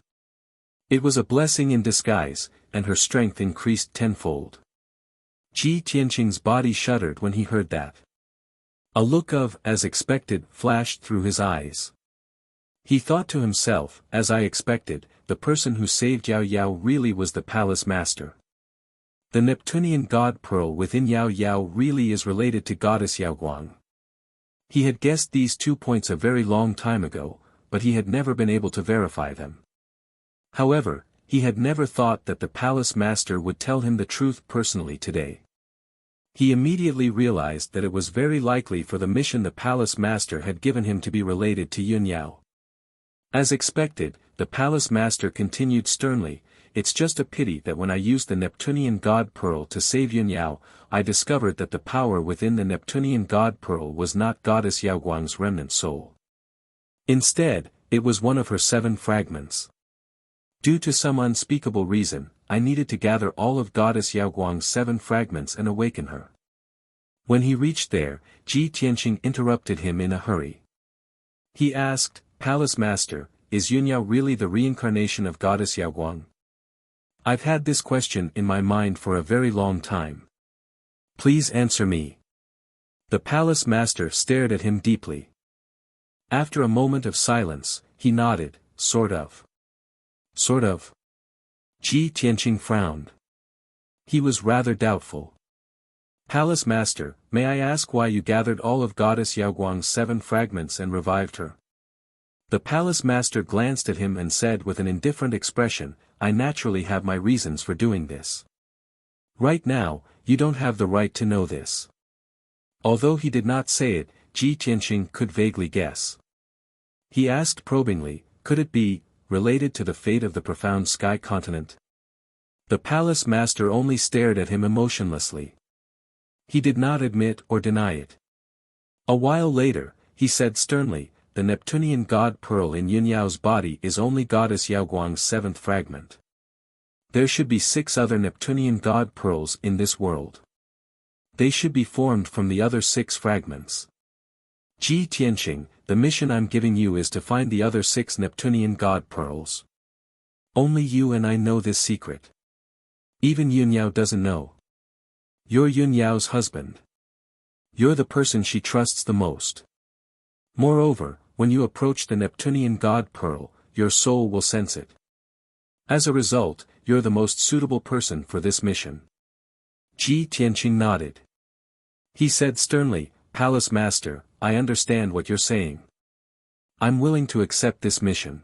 It was a blessing in disguise, and her strength increased tenfold." Ji Tianqing's body shuddered when he heard that. A look of, as expected, flashed through his eyes. He thought to himself, as I expected, the person who saved Yao Yao really was the palace master. The Neptunian god pearl within Yao Yao really is related to goddess Yaoguang. He had guessed these 2 points a very long time ago, but he had never been able to verify them. However, he had never thought that the palace master would tell him the truth personally today. He immediately realized that it was very likely for the mission the palace master had given him to be related to Yun Yao. As expected, the palace master continued sternly, "It's just a pity that when I used the Neptunian god pearl to save Yun Yao, I discovered that the power within the Neptunian god pearl was not goddess Yaoguang's remnant soul. Instead, it was one of her 7 fragments. Due to some unspeakable reason, I needed to gather all of goddess Yaoguang's 7 fragments and awaken her." When he reached there, Ji Tianqing interrupted him in a hurry. He asked, "Palace master, is Yun Yao really the reincarnation of goddess Yaoguang? I've had this question in my mind for a very long time. Please answer me." The palace master stared at him deeply. After a moment of silence, he nodded, "Sort of." "Sort of?" Ji Tianqing frowned. He was rather doubtful. "Palace master, may I ask why you gathered all of goddess Yaoguang's 7 fragments and revived her?" The palace master glanced at him and said with an indifferent expression, "I naturally have my reasons for doing this. Right now, you don't have the right to know this." Although he did not say it, Ji Tianqing could vaguely guess. He asked probingly, "Could it be related to the fate of the profound sky continent?" The palace master only stared at him emotionlessly. He did not admit or deny it. A while later, he said sternly, "The Neptunian god pearl in Yun Yao's body is only goddess Yaoguang's 7th fragment. There should be 6 other Neptunian god pearls in this world. They should be formed from the other 6 fragments. Ji Tianqing, the mission I'm giving you is to find the other 6 Neptunian god pearls. Only you and I know this secret. Even Yun Yao doesn't know. You're Yun Yao's husband. You're the person she trusts the most. Moreover, when you approach the Neptunian god pearl, your soul will sense it. As a result, you're the most suitable person for this mission." Ji Tianqing nodded. He said sternly, "Palace master, I understand what you're saying. I'm willing to accept this mission."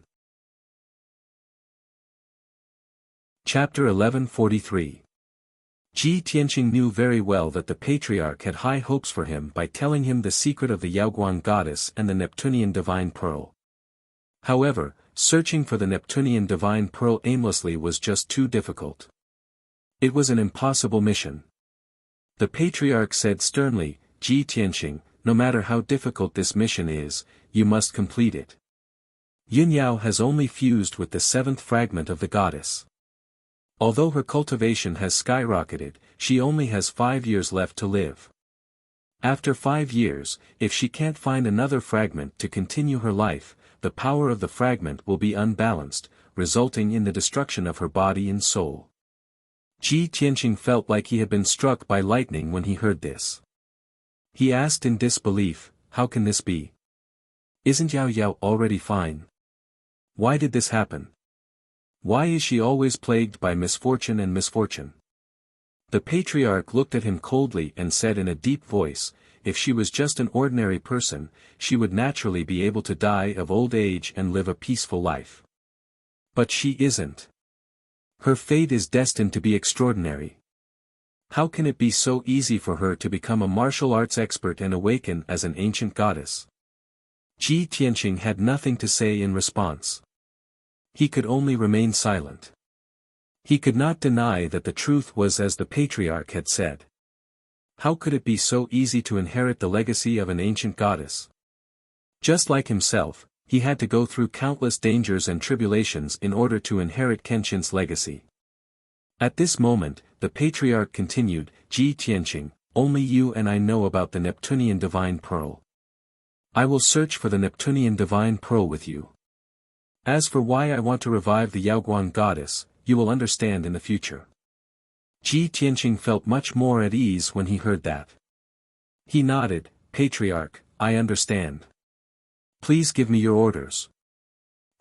Chapter 1143. Ji Tianqing knew very well that the patriarch had high hopes for him by telling him the secret of the Yaoguang goddess and the Neptunian divine pearl. However, searching for the Neptunian divine pearl aimlessly was just too difficult. It was an impossible mission. The patriarch said sternly, "Ji Tianqing, no matter how difficult this mission is, you must complete it. Yun Yao has only fused with the 7th fragment of the goddess. Although her cultivation has skyrocketed, she only has 5 years left to live. After 5 years, if she can't find another fragment to continue her life, the power of the fragment will be unbalanced, resulting in the destruction of her body and soul. Ji Tianqing felt like he had been struck by lightning when he heard this. He asked in disbelief, "How can this be? Isn't Yao Yao already fine? Why did this happen? Why is she always plagued by misfortune and misfortune?" The patriarch looked at him coldly and said in a deep voice, "If she was just an ordinary person, she would naturally be able to die of old age and live a peaceful life. But she isn't. Her fate is destined to be extraordinary. How can it be so easy for her to become a martial arts expert and awaken as an ancient goddess?" Ji Tianqing had nothing to say in response. He could only remain silent. He could not deny that the truth was as the patriarch had said. How could it be so easy to inherit the legacy of an ancient goddess? Just like himself, he had to go through countless dangers and tribulations in order to inherit Kenshin's legacy. At this moment, the patriarch continued, "Ji Tianqing, only you and I know about the Neptunian divine pearl. I will search for the Neptunian divine pearl with you. As for why I want to revive the Yaoguang goddess, you will understand in the future." Ji Tianqing felt much more at ease when he heard that. He nodded, "Patriarch, I understand. Please give me your orders."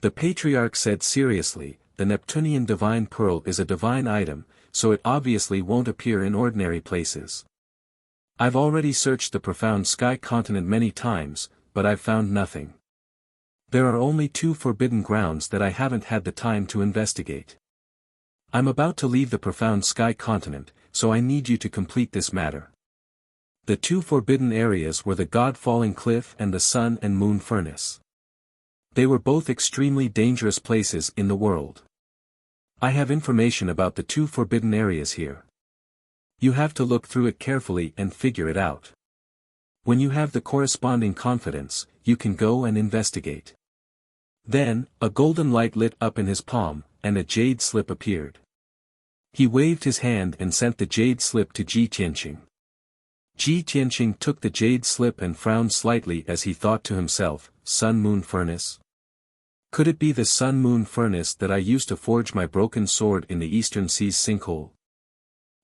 The patriarch said seriously, "The Neptunian divine pearl is a divine item, so it obviously won't appear in ordinary places. I've already searched the profound sky continent many times, but I've found nothing. There are only 2 forbidden grounds that I haven't had the time to investigate. I'm about to leave the profound sky continent, so I need you to complete this matter." The 2 forbidden areas were the God-falling cliff and the sun and moon furnace. They were both extremely dangerous places in the world. I have information about the 2 forbidden areas here. You have to look through it carefully and figure it out. When you have the corresponding confidence, you can go and investigate. Then, a golden light lit up in his palm, and a jade slip appeared. He waved his hand and sent the jade slip to Ji Tianqing. Ji Tianqing took the jade slip and frowned slightly as he thought to himself, "Sun-moon furnace? Could it be the sun-moon furnace that I used to forge my broken sword in the eastern sea's sinkhole?"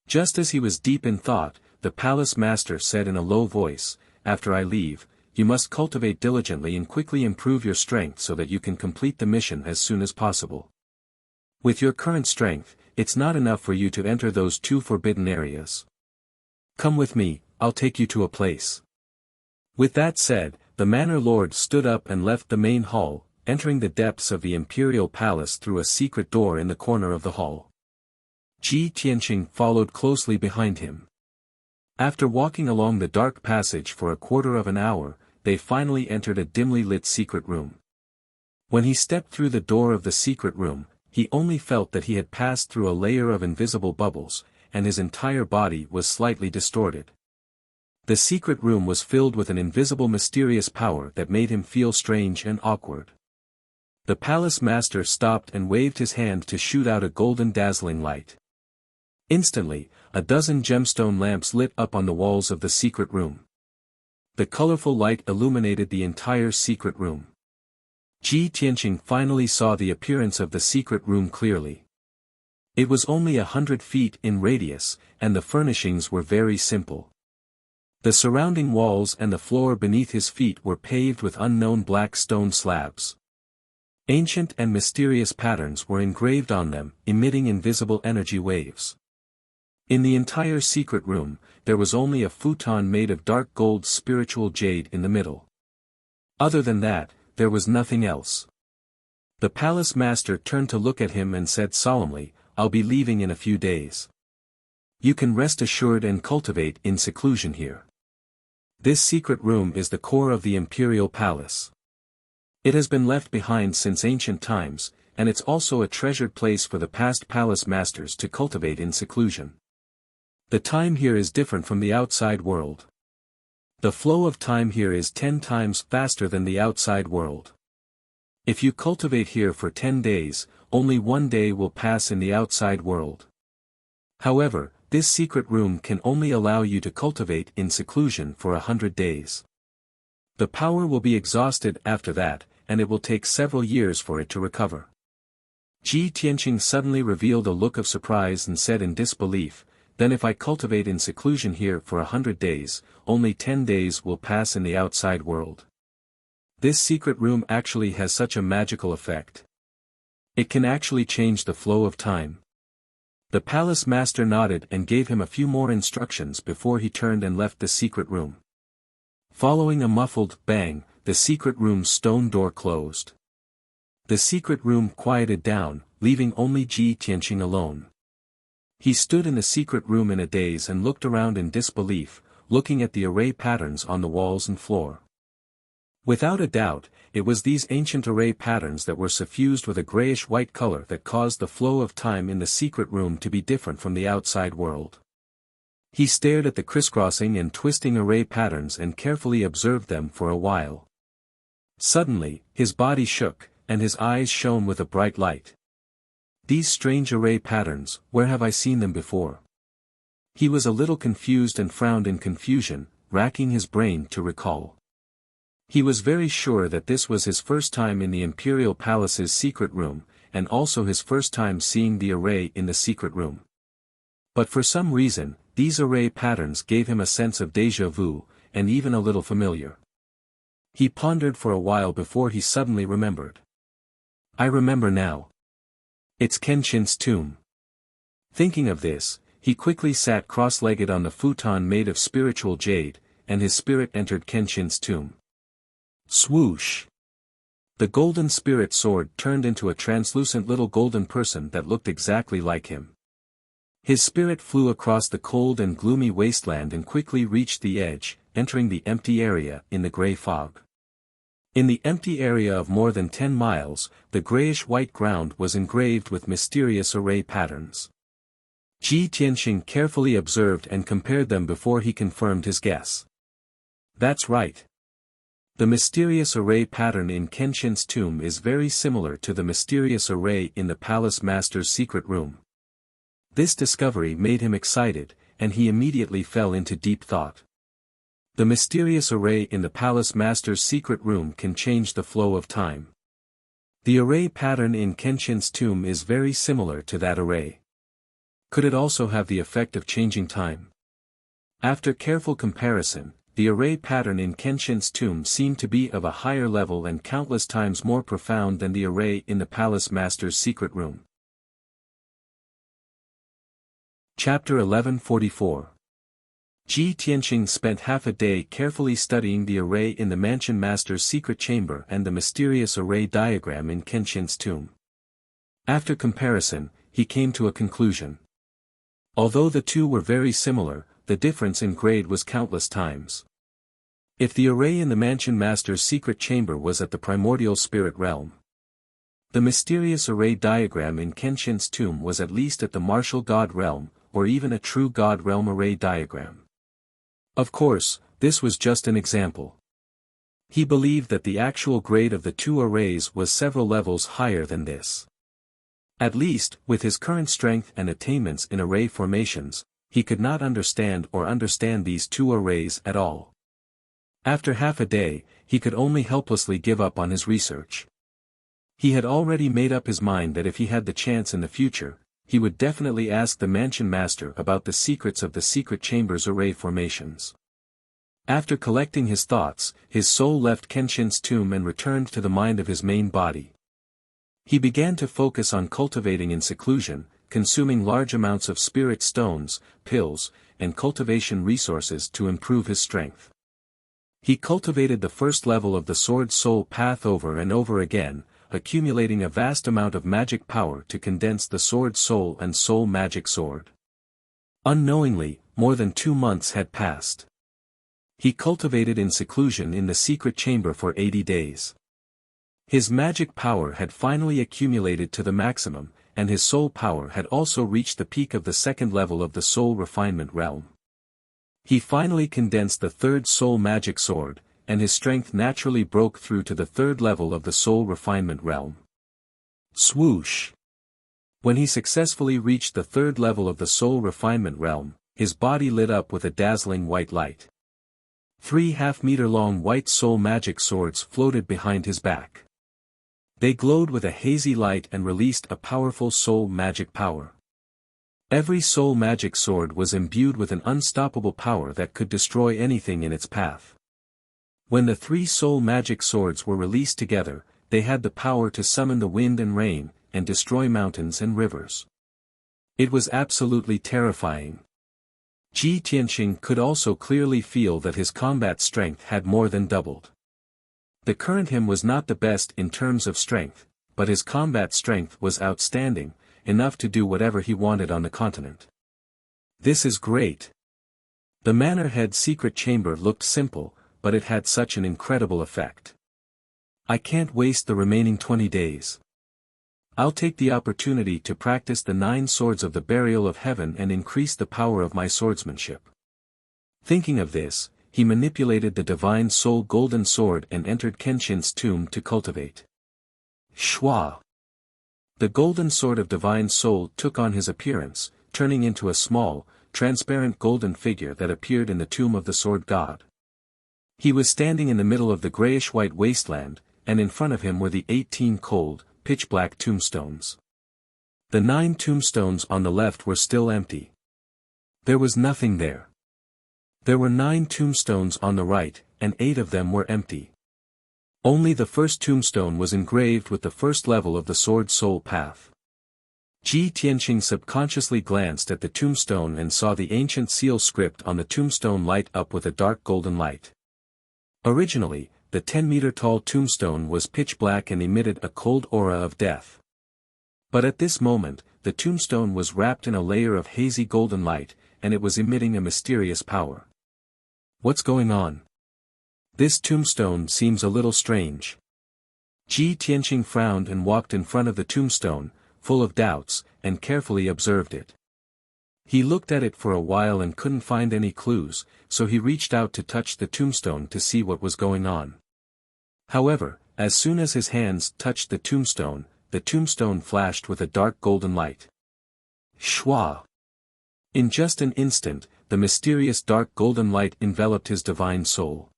Just as he was deep in thought, the palace master said in a low voice, "After I leave, you must cultivate diligently and quickly improve your strength so that you can complete the mission as soon as possible. With your current strength, it's not enough for you to enter those 2 forbidden areas. Come with me, I'll take you to a place." With that said, the manor lord stood up and left the main hall, entering the depths of the imperial palace through a secret door in the corner of the hall. Ji Tianqing followed closely behind him. After walking along the dark passage for a quarter of an hour, they finally entered a dimly lit secret room. When he stepped through the door of the secret room, he only felt that he had passed through a layer of invisible bubbles, and his entire body was slightly distorted. The secret room was filled with an invisible mysterious power that made him feel strange and awkward. The palace master stopped and waved his hand to shoot out a golden dazzling light. Instantly, a dozen gemstone lamps lit up on the walls of the secret room. The colorful light illuminated the entire secret room. Ji Tianqing finally saw the appearance of the secret room clearly. It was only 100 feet in radius, and the furnishings were very simple. The surrounding walls and the floor beneath his feet were paved with unknown black stone slabs. Ancient and mysterious patterns were engraved on them, emitting invisible energy waves. In the entire secret room, there was only a futon made of dark gold spiritual jade in the middle. Other than that, there was nothing else. The palace master turned to look at him and said solemnly, "I'll be leaving in a few days. You can rest assured and cultivate in seclusion here. This secret room is the core of the imperial palace. It has been left behind since ancient times, and it's also a treasured place for the past palace masters to cultivate in seclusion. The time here is different from the outside world. The flow of time here is 10 times faster than the outside world. If you cultivate here for 10 days, only 1 day will pass in the outside world. However, this secret room can only allow you to cultivate in seclusion for 100 days. The power will be exhausted after that, and it will take several years for it to recover. Ji Tianqing suddenly revealed a look of surprise and said in disbelief, then if I cultivate in seclusion here for 100 days, only 10 days will pass in the outside world. This secret room actually has such a magical effect. It can actually change the flow of time. The palace master nodded and gave him a few more instructions before he turned and left the secret room. Following a muffled bang, the secret room's stone door closed. The secret room quieted down, leaving only Ji Tianqing alone. He stood in the secret room in a daze and looked around in disbelief, looking at the array patterns on the walls and floor. Without a doubt, it was these ancient array patterns that were suffused with a grayish-white color that caused the flow of time in the secret room to be different from the outside world. He stared at the crisscrossing and twisting array patterns and carefully observed them for a while. Suddenly, his body shook, and his eyes shone with a bright light. These strange array patterns, where have I seen them before? He was a little confused and frowned in confusion, racking his brain to recall. He was very sure that this was his first time in the Imperial Palace's secret room, and also his first time seeing the array in the secret room. But for some reason, these array patterns gave him a sense of déjà vu, and even a little familiar. He pondered for a while before he suddenly remembered. I remember now. It's Kenshin's tomb. Thinking of this, he quickly sat cross-legged on the futon made of spiritual jade, and his spirit entered Kenshin's tomb. Swoosh! The golden spirit sword turned into a translucent little golden person that looked exactly like him. His spirit flew across the cold and gloomy wasteland and quickly reached the edge, entering the empty area in the gray fog. In the empty area of more than 10 miles, the grayish-white ground was engraved with mysterious array patterns. Ji Tianqing carefully observed and compared them before he confirmed his guess. That's right. The mysterious array pattern in Kenshin's tomb is very similar to the mysterious array in the palace master's secret room. This discovery made him excited, and he immediately fell into deep thought. The mysterious array in the palace master's secret room can change the flow of time. The array pattern in Kenshin's tomb is very similar to that array. Could it also have the effect of changing time? After careful comparison, the array pattern in Kenshin's tomb seemed to be of a higher level and countless times more profound than the array in the palace master's secret room. Chapter 1144. Ji Tianqing spent half a day carefully studying the array in the mansion master's secret chamber and the mysterious array diagram in Kenshin's tomb. After comparison, he came to a conclusion. Although the two were very similar, the difference in grade was countless times. If the array in the mansion master's secret chamber was at the primordial spirit realm, the mysterious array diagram in Kenshin's tomb was at least at the martial god realm, or even a true god realm array diagram. Of course, this was just an example. He believed that the actual grade of the two arrays was several levels higher than this. At least, with his current strength and attainments in array formations, he could not understand these two arrays at all. After half a day, he could only helplessly give up on his research. He had already made up his mind that if he had the chance in the future, he would definitely ask the mansion master about the secrets of the secret chamber's array formations. After collecting his thoughts, his soul left Kenshin's tomb and returned to the mind of his main body. He began to focus on cultivating in seclusion, consuming large amounts of spirit stones, pills, and cultivation resources to improve his strength. He cultivated the first level of the sword soul path over and over again, accumulating a vast amount of magic power to condense the sword soul and soul magic sword. Unknowingly, more than 2 months had passed. He cultivated in seclusion in the secret chamber for 80 days. His magic power had finally accumulated to the maximum, and his soul power had also reached the peak of the second level of the soul refinement realm. He finally condensed the third soul magic sword, and his strength naturally broke through to the third level of the soul refinement realm. Swoosh! When he successfully reached the third level of the soul refinement realm, his body lit up with a dazzling white light. 3 half-meter-long white soul magic swords floated behind his back. They glowed with a hazy light and released a powerful soul magic power. Every soul magic sword was imbued with an unstoppable power that could destroy anything in its path. When the 3 soul magic swords were released together, they had the power to summon the wind and rain, and destroy mountains and rivers. It was absolutely terrifying. Ji Tianqing could also clearly feel that his combat strength had more than doubled. The current him was not the best in terms of strength, but his combat strength was outstanding, enough to do whatever he wanted on the continent. This is great. The Manor Head secret chamber looked simple, but it had such an incredible effect. I can't waste the remaining 20 days. I'll take the opportunity to practice the 9 swords of the burial of heaven and increase the power of my swordsmanship. Thinking of this, he manipulated the divine soul golden sword and entered Kenshin's tomb to cultivate. Shwa! The golden sword of divine soul took on his appearance, turning into a small, transparent golden figure that appeared in the tomb of the sword god. He was standing in the middle of the grayish-white wasteland, and in front of him were the 18 cold, pitch-black tombstones. The 9 tombstones on the left were still empty. There was nothing there. There were 9 tombstones on the right, and 8 of them were empty. Only the first tombstone was engraved with the first level of the sword soul path. Ji Tianqing subconsciously glanced at the tombstone and saw the ancient seal script on the tombstone light up with a dark golden light. Originally, the 10-meter-tall tombstone was pitch black and emitted a cold aura of death. But at this moment, the tombstone was wrapped in a layer of hazy golden light, and it was emitting a mysterious power. What's going on? This tombstone seems a little strange. Ji Tianqing frowned and walked in front of the tombstone, full of doubts, and carefully observed it. He looked at it for a while and couldn't find any clues, so he reached out to touch the tombstone to see what was going on. However, as soon as his hands touched the tombstone flashed with a dark golden light. Shwa! In just an instant, the mysterious dark golden light enveloped his divine soul.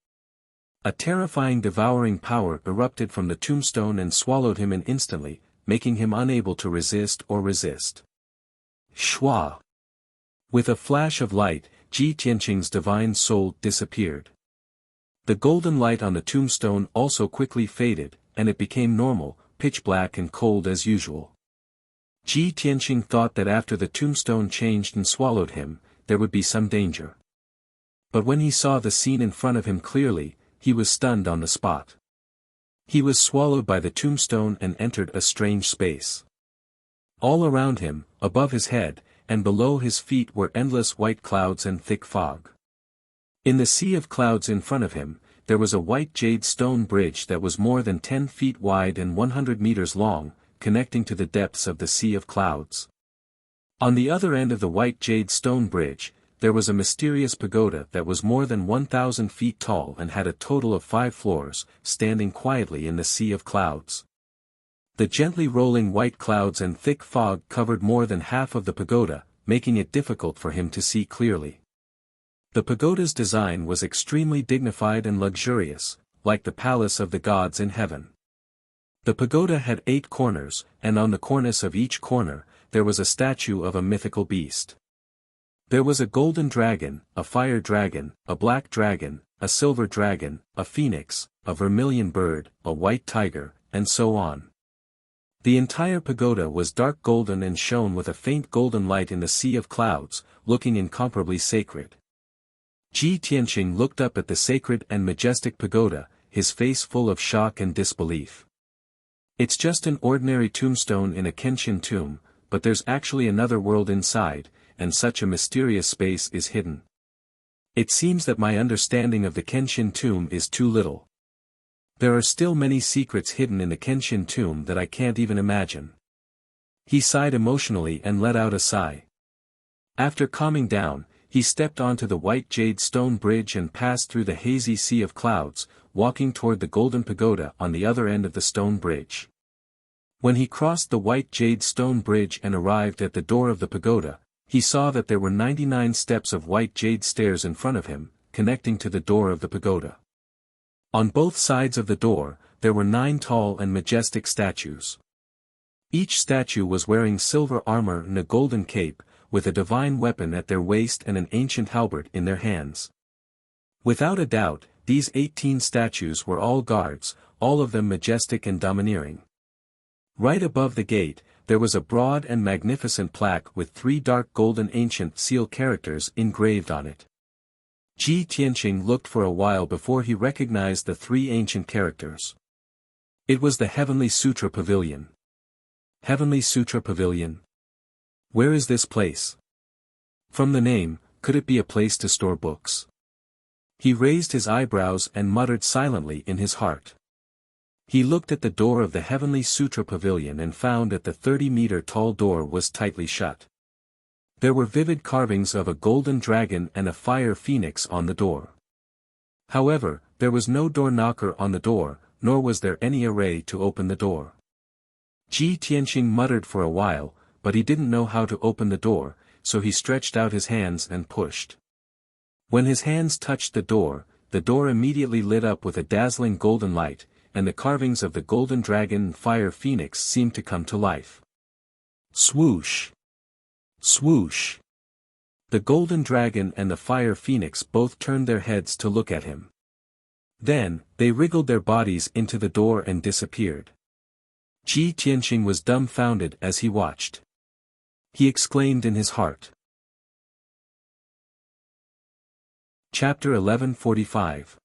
A terrifying devouring power erupted from the tombstone and swallowed him instantly, making him unable to resist. Shwa! With a flash of light, Ji Tianqing's divine soul disappeared. The golden light on the tombstone also quickly faded, and it became normal, pitch black and cold as usual. Ji Tianqing thought that after the tombstone changed and swallowed him, there would be some danger. But when he saw the scene in front of him clearly, he was stunned on the spot. He was swallowed by the tombstone and entered a strange space. All around him, above his head, and below his feet were endless white clouds and thick fog. In the sea of clouds in front of him, there was a white jade stone bridge that was more than 10 feet wide and 100 meters long, connecting to the depths of the sea of clouds. On the other end of the white jade stone bridge, there was a mysterious pagoda that was more than 1,000 feet tall and had a total of 5 floors, standing quietly in the sea of clouds. The gently rolling white clouds and thick fog covered more than half of the pagoda, making it difficult for him to see clearly. The pagoda's design was extremely dignified and luxurious, like the palace of the gods in heaven. The pagoda had 8 corners, and on the cornice of each corner, there was a statue of a mythical beast. There was a golden dragon, a fire dragon, a black dragon, a silver dragon, a phoenix, a vermilion bird, a white tiger, and so on. The entire pagoda was dark golden and shone with a faint golden light in the sea of clouds, looking incomparably sacred. Ji Tianqing looked up at the sacred and majestic pagoda, his face full of shock and disbelief. It's just an ordinary tombstone in a Kenshin tomb, but there's actually another world inside, and such a mysterious space is hidden. It seems that my understanding of the Kenshin tomb is too little. There are still many secrets hidden in the Kenshin tomb that I can't even imagine. He sighed emotionally and let out a sigh. After calming down, he stepped onto the white jade stone bridge and passed through the hazy sea of clouds, walking toward the golden pagoda on the other end of the stone bridge. When he crossed the white jade stone bridge and arrived at the door of the pagoda, he saw that there were 99 steps of white jade stairs in front of him, connecting to the door of the pagoda. On both sides of the door, there were 9 tall and majestic statues. Each statue was wearing silver armor and a golden cape, with a divine weapon at their waist and an ancient halberd in their hands. Without a doubt, these 18 statues were all guards, all of them majestic and domineering. Right above the gate, there was a broad and magnificent plaque with 3 dark golden ancient seal characters engraved on it. Ji Tianqing looked for a while before he recognized the 3 ancient characters. It was the Heavenly Sutra Pavilion. Heavenly Sutra Pavilion? Where is this place? From the name, could it be a place to store books? He raised his eyebrows and muttered silently in his heart. He looked at the door of the Heavenly Sutra Pavilion and found that the 30-meter-tall door was tightly shut. There were vivid carvings of a golden dragon and a fire phoenix on the door. However, there was no door knocker on the door, nor was there any array to open the door. Ji Tianqing muttered for a while, but he didn't know how to open the door, so he stretched out his hands and pushed. When his hands touched the door immediately lit up with a dazzling golden light, and the carvings of the golden dragon and fire phoenix seemed to come to life. Swoosh! Swoosh! The golden dragon and the fire phoenix both turned their heads to look at him. Then, they wriggled their bodies into the door and disappeared. Ji Tianqing was dumbfounded as he watched. He exclaimed in his heart. Chapter 1145.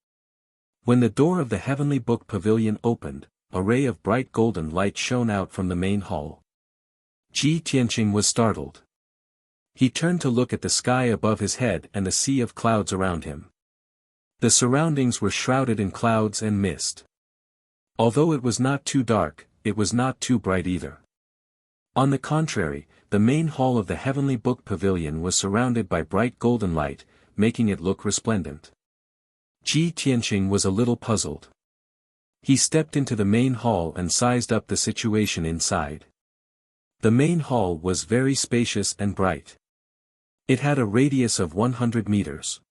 When the door of the Heavenly Book Pavilion opened, a ray of bright golden light shone out from the main hall. Ji Tianqing was startled. He turned to look at the sky above his head and the sea of clouds around him. The surroundings were shrouded in clouds and mist. Although it was not too dark, it was not too bright either. On the contrary, the main hall of the Heavenly Book Pavilion was surrounded by bright golden light, making it look resplendent. Ji Tianqing was a little puzzled. He stepped into the main hall and sized up the situation inside. The main hall was very spacious and bright. It had a radius of 100 meters.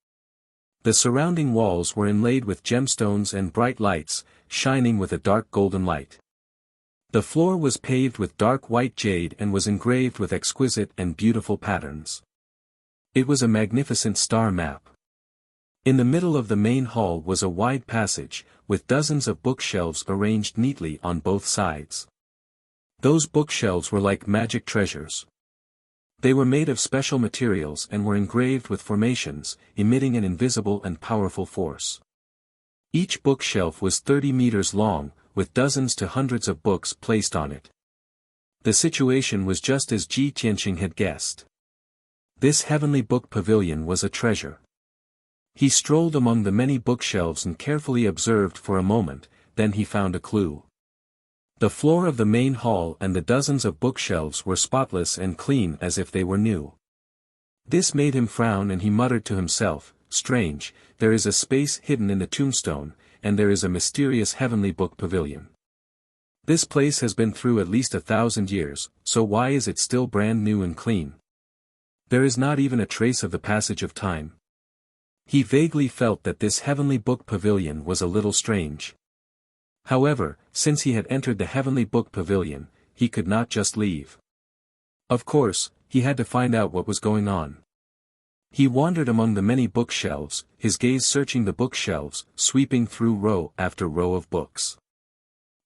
The surrounding walls were inlaid with gemstones and bright lights, shining with a dark golden light. The floor was paved with dark white jade and was engraved with exquisite and beautiful patterns. It was a magnificent star map. In the middle of the main hall was a wide passage, with dozens of bookshelves arranged neatly on both sides. Those bookshelves were like magic treasures. They were made of special materials and were engraved with formations, emitting an invisible and powerful force. Each bookshelf was 30 meters long, with dozens to hundreds of books placed on it. The situation was just as Ji Tianqing had guessed. This Heavenly Book Pavilion was a treasure. He strolled among the many bookshelves and carefully observed for a moment, then he found a clue. The floor of the main hall and the dozens of bookshelves were spotless and clean as if they were new. This made him frown and he muttered to himself, "Strange, there is a space hidden in the tombstone, and there is a mysterious Heavenly Book Pavilion. This place has been through at least 1,000 years, so why is it still brand new and clean? There is not even a trace of the passage of time." He vaguely felt that this Heavenly Book Pavilion was a little strange. However, since he had entered the Heavenly Book Pavilion, he could not just leave. Of course, he had to find out what was going on. He wandered among the many bookshelves, his gaze searching the bookshelves, sweeping through row after row of books.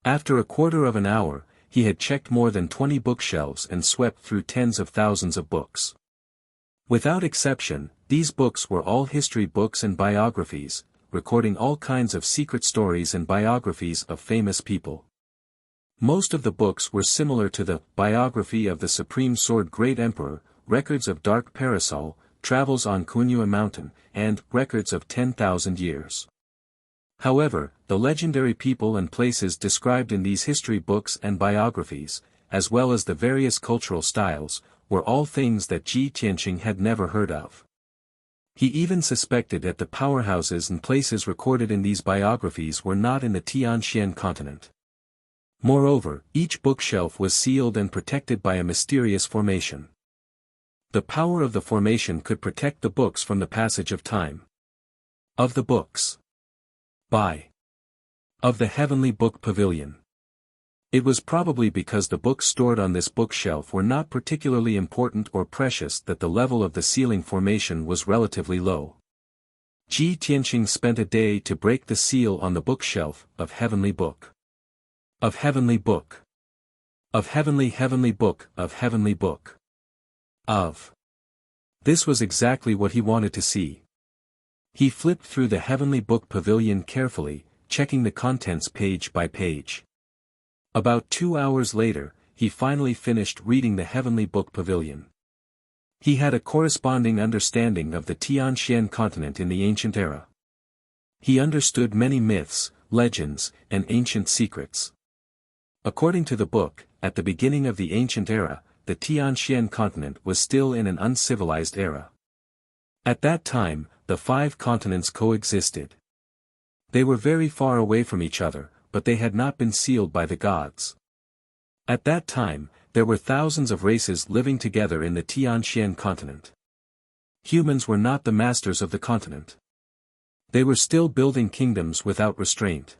After a quarter of an hour, he had checked more than 20 bookshelves and swept through tens of thousands of books. Without exception, these books were all history books and biographies, recording all kinds of secret stories and biographies of famous people. Most of the books were similar to the biography of the Supreme Sword Great Emperor, records of Dark Parasol, travels on Kunlun Mountain, and records of 10,000 years. However, the legendary people and places described in these history books and biographies, as well as the various cultural styles, were all things that Ji Tianqing had never heard of. He even suspected that the powerhouses and places recorded in these biographies were not in the Tianxian continent. Moreover, each bookshelf was sealed and protected by a mysterious formation. The power of the formation could protect the books from the passage of time. Of the books. Of the Heavenly Book Pavilion. It was probably because the books stored on this bookshelf were not particularly important or precious that the level of the sealing formation was relatively low. Ji Tianxing spent a day to break the seal on the bookshelf of Heavenly Book. Of Heavenly Book. Of Heavenly Book, of Heavenly Book. Of. This was exactly what he wanted to see. He flipped through the Heavenly Book Pavilion carefully, checking the contents page by page. About 2 hours later, he finally finished reading the Heavenly Book Pavilion. He had a corresponding understanding of the Tianxian continent in the ancient era. He understood many myths, legends, and ancient secrets. According to the book, at the beginning of the ancient era, the Tianxian continent was still in an uncivilized era. At that time, the 5 continents coexisted. They were very far away from each other, but they had not been sealed by the gods. At that time, there were thousands of races living together in the Tianxian continent. Humans were not the masters of the continent. They were still building kingdoms without restraint.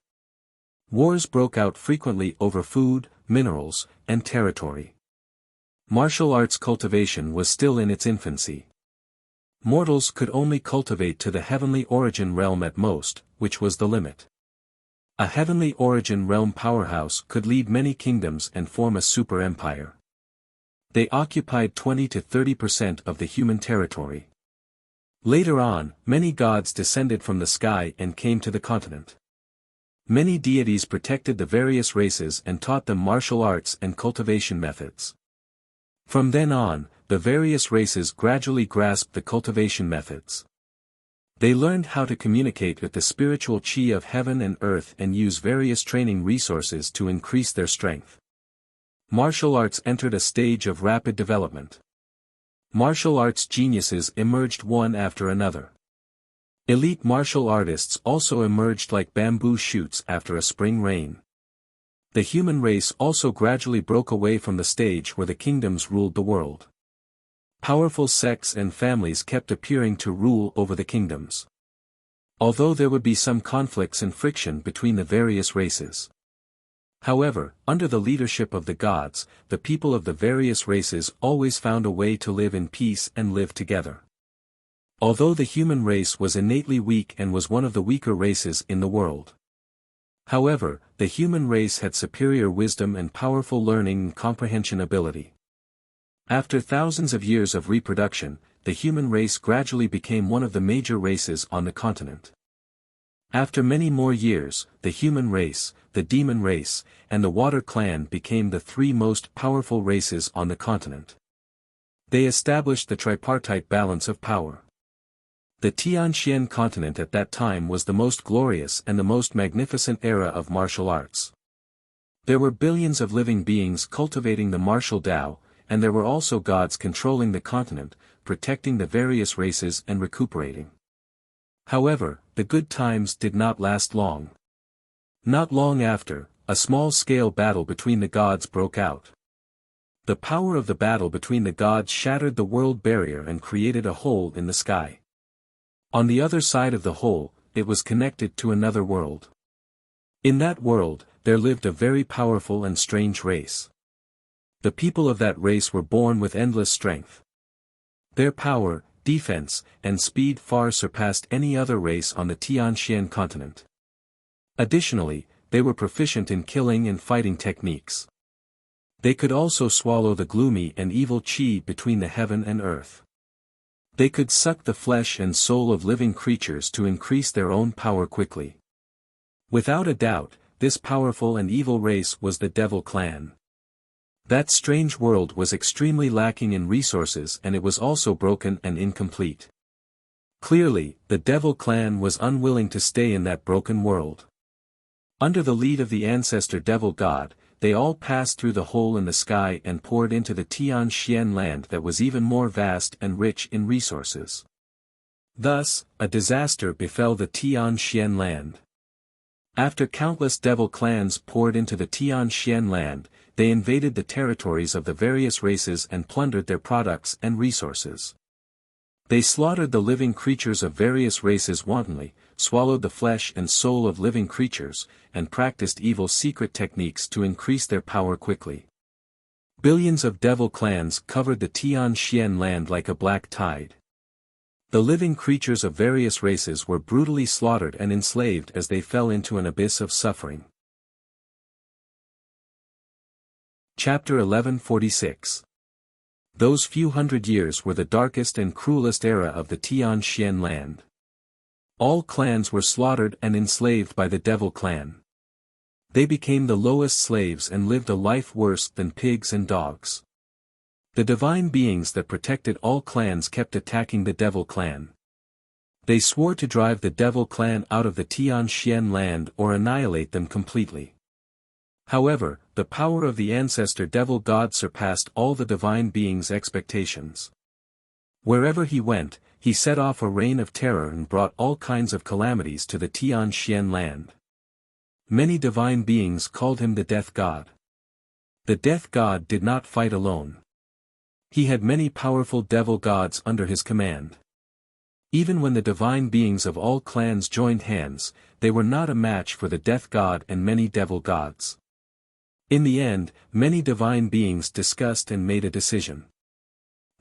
Wars broke out frequently over food, minerals, and territory. Martial arts cultivation was still in its infancy. Mortals could only cultivate to the heavenly origin realm at most, which was the limit. A heavenly origin realm powerhouse could lead many kingdoms and form a super empire. They occupied 20 to 30% of the human territory. Later on, many gods descended from the sky and came to the continent. Many deities protected the various races and taught them martial arts and cultivation methods. From then on, the various races gradually grasped the cultivation methods. They learned how to communicate with the spiritual chi of heaven and earth and use various training resources to increase their strength. Martial arts entered a stage of rapid development. Martial arts geniuses emerged one after another. Elite martial artists also emerged like bamboo shoots after a spring rain. The human race also gradually broke away from the stage where the kingdoms ruled the world. Powerful sects and families kept appearing to rule over the kingdoms. Although there would be some conflicts and friction between the various races. However, under the leadership of the gods, the people of the various races always found a way to live in peace and live together. Although the human race was innately weak and was one of the weaker races in the world. However, the human race had superior wisdom and powerful learning and comprehension ability. After thousands of years of reproduction, the human race gradually became one of the major races on the continent. After many more years, the human race, the demon race, and the water clan became the 3 most powerful races on the continent. They established the tripartite balance of power. The Tianxian continent at that time was the most glorious and the most magnificent era of martial arts. There were billions of living beings cultivating the martial Tao, and there were also gods controlling the continent, protecting the various races and recuperating. However, the good times did not last long. Not long after, a small-scale battle between the gods broke out. The power of the battle between the gods shattered the world barrier and created a hole in the sky. On the other side of the hole, it was connected to another world. In that world, there lived a very powerful and strange race. The people of that race were born with endless strength. Their power, defense, and speed far surpassed any other race on the Tianxian continent. Additionally, they were proficient in killing and fighting techniques. They could also swallow the gloomy and evil chi between the heaven and earth. They could suck the flesh and soul of living creatures to increase their own power quickly. Without a doubt, this powerful and evil race was the Devil Clan. That strange world was extremely lacking in resources and it was also broken and incomplete. Clearly, the Devil Clan was unwilling to stay in that broken world. Under the lead of the ancestor Devil God, they all passed through the hole in the sky and poured into the Tianxian land that was even more vast and rich in resources. Thus, a disaster befell the Tianxian land. After countless devil clans poured into the Tian Xian land, they invaded the territories of the various races and plundered their products and resources. They slaughtered the living creatures of various races wantonly, swallowed the flesh and soul of living creatures, and practiced evil secret techniques to increase their power quickly. Billions of devil clans covered the Tian Xian land like a black tide. The living creatures of various races were brutally slaughtered and enslaved as they fell into an abyss of suffering. Chapter 1146. Those few hundred years were the darkest and cruelest era of the Tian Xian land. All clans were slaughtered and enslaved by the devil clan. They became the lowest slaves and lived a life worse than pigs and dogs. The divine beings that protected all clans kept attacking the devil clan. They swore to drive the devil clan out of the Tian Xian land or annihilate them completely. However, the power of the ancestor devil god surpassed all the divine beings' expectations. Wherever he went, he set off a reign of terror and brought all kinds of calamities to the Tian Xian land. Many divine beings called him the death god. The death god did not fight alone. He had many powerful devil gods under his command. Even when the divine beings of all clans joined hands, they were not a match for the death god and many devil gods. In the end, many divine beings discussed and made a decision.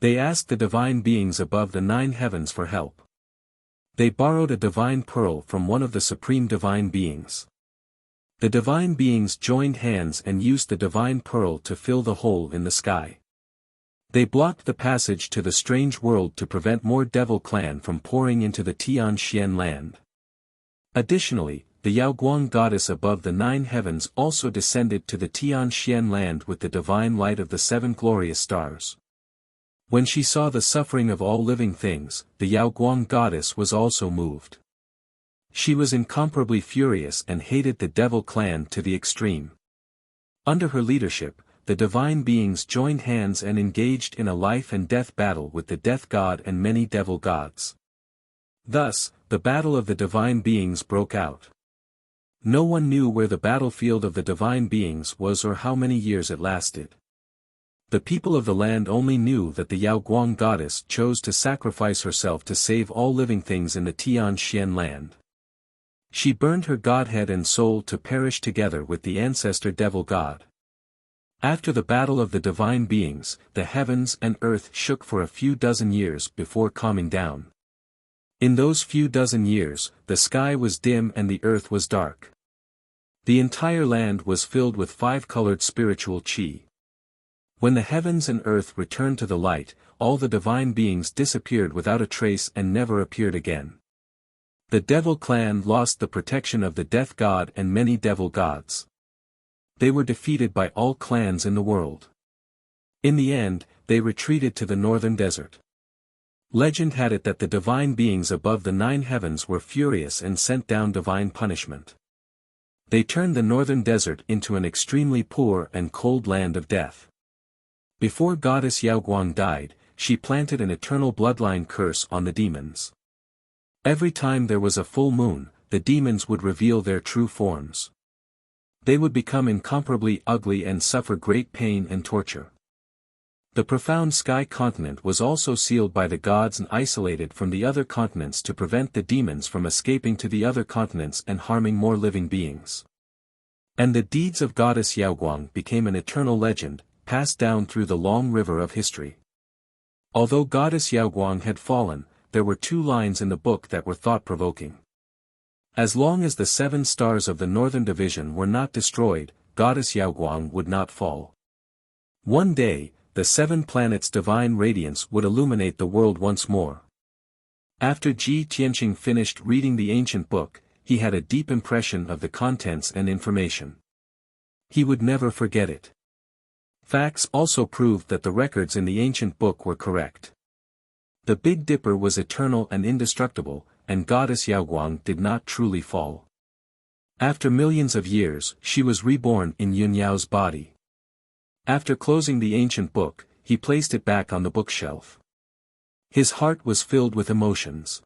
They asked the divine beings above the 9 heavens for help. They borrowed a divine pearl from one of the supreme divine beings. The divine beings joined hands and used the divine pearl to fill the hole in the sky. They blocked the passage to the strange world to prevent more devil clan from pouring into the Tian Xian land. Additionally, the Yaoguang goddess above the 9 heavens also descended to the Tian Xian land with the divine light of the 7 glorious stars. When she saw the suffering of all living things, the Yaoguang goddess was also moved. She was incomparably furious and hated the devil clan to the extreme. Under her leadership, the divine beings joined hands and engaged in a life and death battle with the death god and many devil gods. Thus, the battle of the divine beings broke out. No one knew where the battlefield of the divine beings was or how many years it lasted. The people of the land only knew that the Yaoguang goddess chose to sacrifice herself to save all living things in the Tian Xian land. She burned her godhead and soul to perish together with the ancestor devil god. After the battle of the divine beings, the heavens and earth shook for a few dozen years before calming down. In those few dozen years, the sky was dim and the earth was dark. The entire land was filled with 5-colored spiritual chi. When the heavens and earth returned to the light, all the divine beings disappeared without a trace and never appeared again. The devil clan lost the protection of the death god and many devil gods. They were defeated by all clans in the world. In the end, they retreated to the northern desert. Legend had it that the divine beings above the 9 heavens were furious and sent down divine punishment. They turned the northern desert into an extremely poor and cold land of death. Before goddess Yaoguang died, she planted an eternal bloodline curse on the demons. Every time there was a full moon, the demons would reveal their true forms. They would become incomparably ugly and suffer great pain and torture. The profound sky continent was also sealed by the gods and isolated from the other continents to prevent the demons from escaping to the other continents and harming more living beings. And the deeds of goddess Yaoguang became an eternal legend, passed down through the long river of history. Although goddess Yaoguang had fallen, there were 2 lines in the book that were thought-provoking. As long as the 7 stars of the northern division were not destroyed, goddess Yaoguang would not fall. One day, the 7 planets' divine radiance would illuminate the world once more. After Ji Tianqing finished reading the ancient book, he had a deep impression of the contents and information. He would never forget it. Facts also proved that the records in the ancient book were correct. The Big Dipper was eternal and indestructible, and goddess Yaoguang did not truly fall. After millions of years, she was reborn in Yun Yao's body. After closing the ancient book, he placed it back on the bookshelf. His heart was filled with emotions.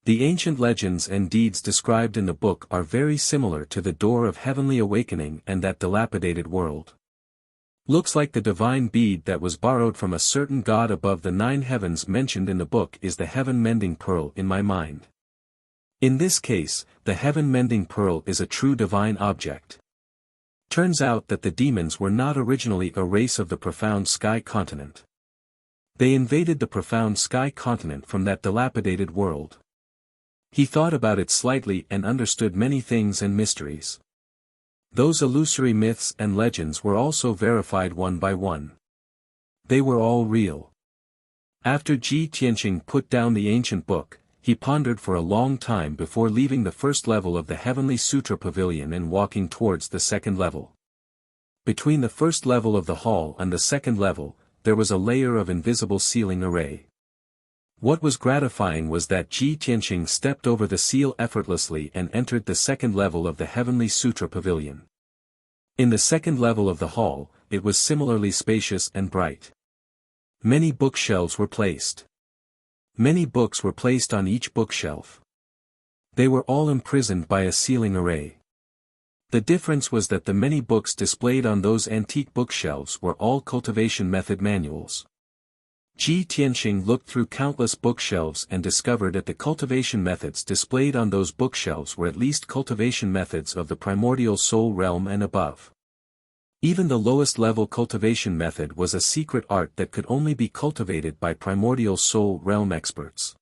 The ancient legends and deeds described in the book are very similar to the door of heavenly awakening and that dilapidated world. Looks like the divine bead that was borrowed from a certain god above the 9 heavens mentioned in the book is the heaven-mending pearl in my mind. In this case, the heaven-mending pearl is a true divine object. Turns out that the demons were not originally a race of the profound sky continent. They invaded the profound sky continent from that dilapidated world. He thought about it slightly and understood many things and mysteries. Those illusory myths and legends were also verified one by one. They were all real. After Ji Tianqing put down the ancient book, he pondered for a long time before leaving the first level of the Heavenly Sutra Pavilion and walking towards the second level. Between the first level of the hall and the second level, there was a layer of invisible ceiling array. What was gratifying was that Ji Tianqing stepped over the seal effortlessly and entered the second level of the Heavenly Sutra Pavilion. In the second level of the hall, it was similarly spacious and bright. Many bookshelves were placed. Many books were placed on each bookshelf. They were all imprisoned by a ceiling array. The difference was that the many books displayed on those antique bookshelves were all cultivation method manuals. Ji Tianqing looked through countless bookshelves and discovered that the cultivation methods displayed on those bookshelves were at least cultivation methods of the primordial soul realm and above. Even the lowest level cultivation method was a secret art that could only be cultivated by primordial soul realm experts.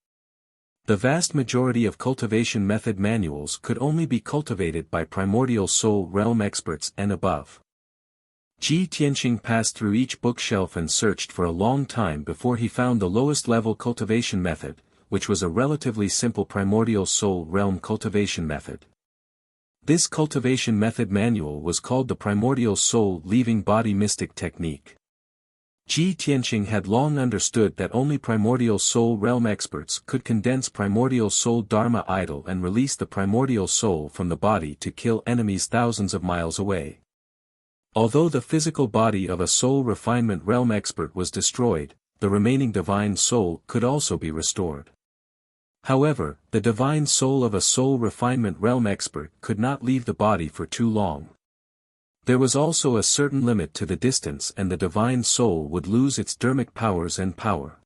The vast majority of cultivation method manuals could only be cultivated by primordial soul realm experts and above. Ji Tianqing passed through each bookshelf and searched for a long time before he found the lowest level cultivation method, which was a relatively simple primordial soul realm cultivation method. This cultivation method manual was called the Primordial Soul Leaving Body Mystic Technique. Ji Tianqing had long understood that only primordial soul realm experts could condense primordial soul Dharma idol and release the primordial soul from the body to kill enemies thousands of miles away. Although the physical body of a soul refinement realm expert was destroyed, the remaining divine soul could also be restored. However, the divine soul of a soul refinement realm expert could not leave the body for too long. There was also a certain limit to the distance and the divine soul would lose its dharmic powers and power.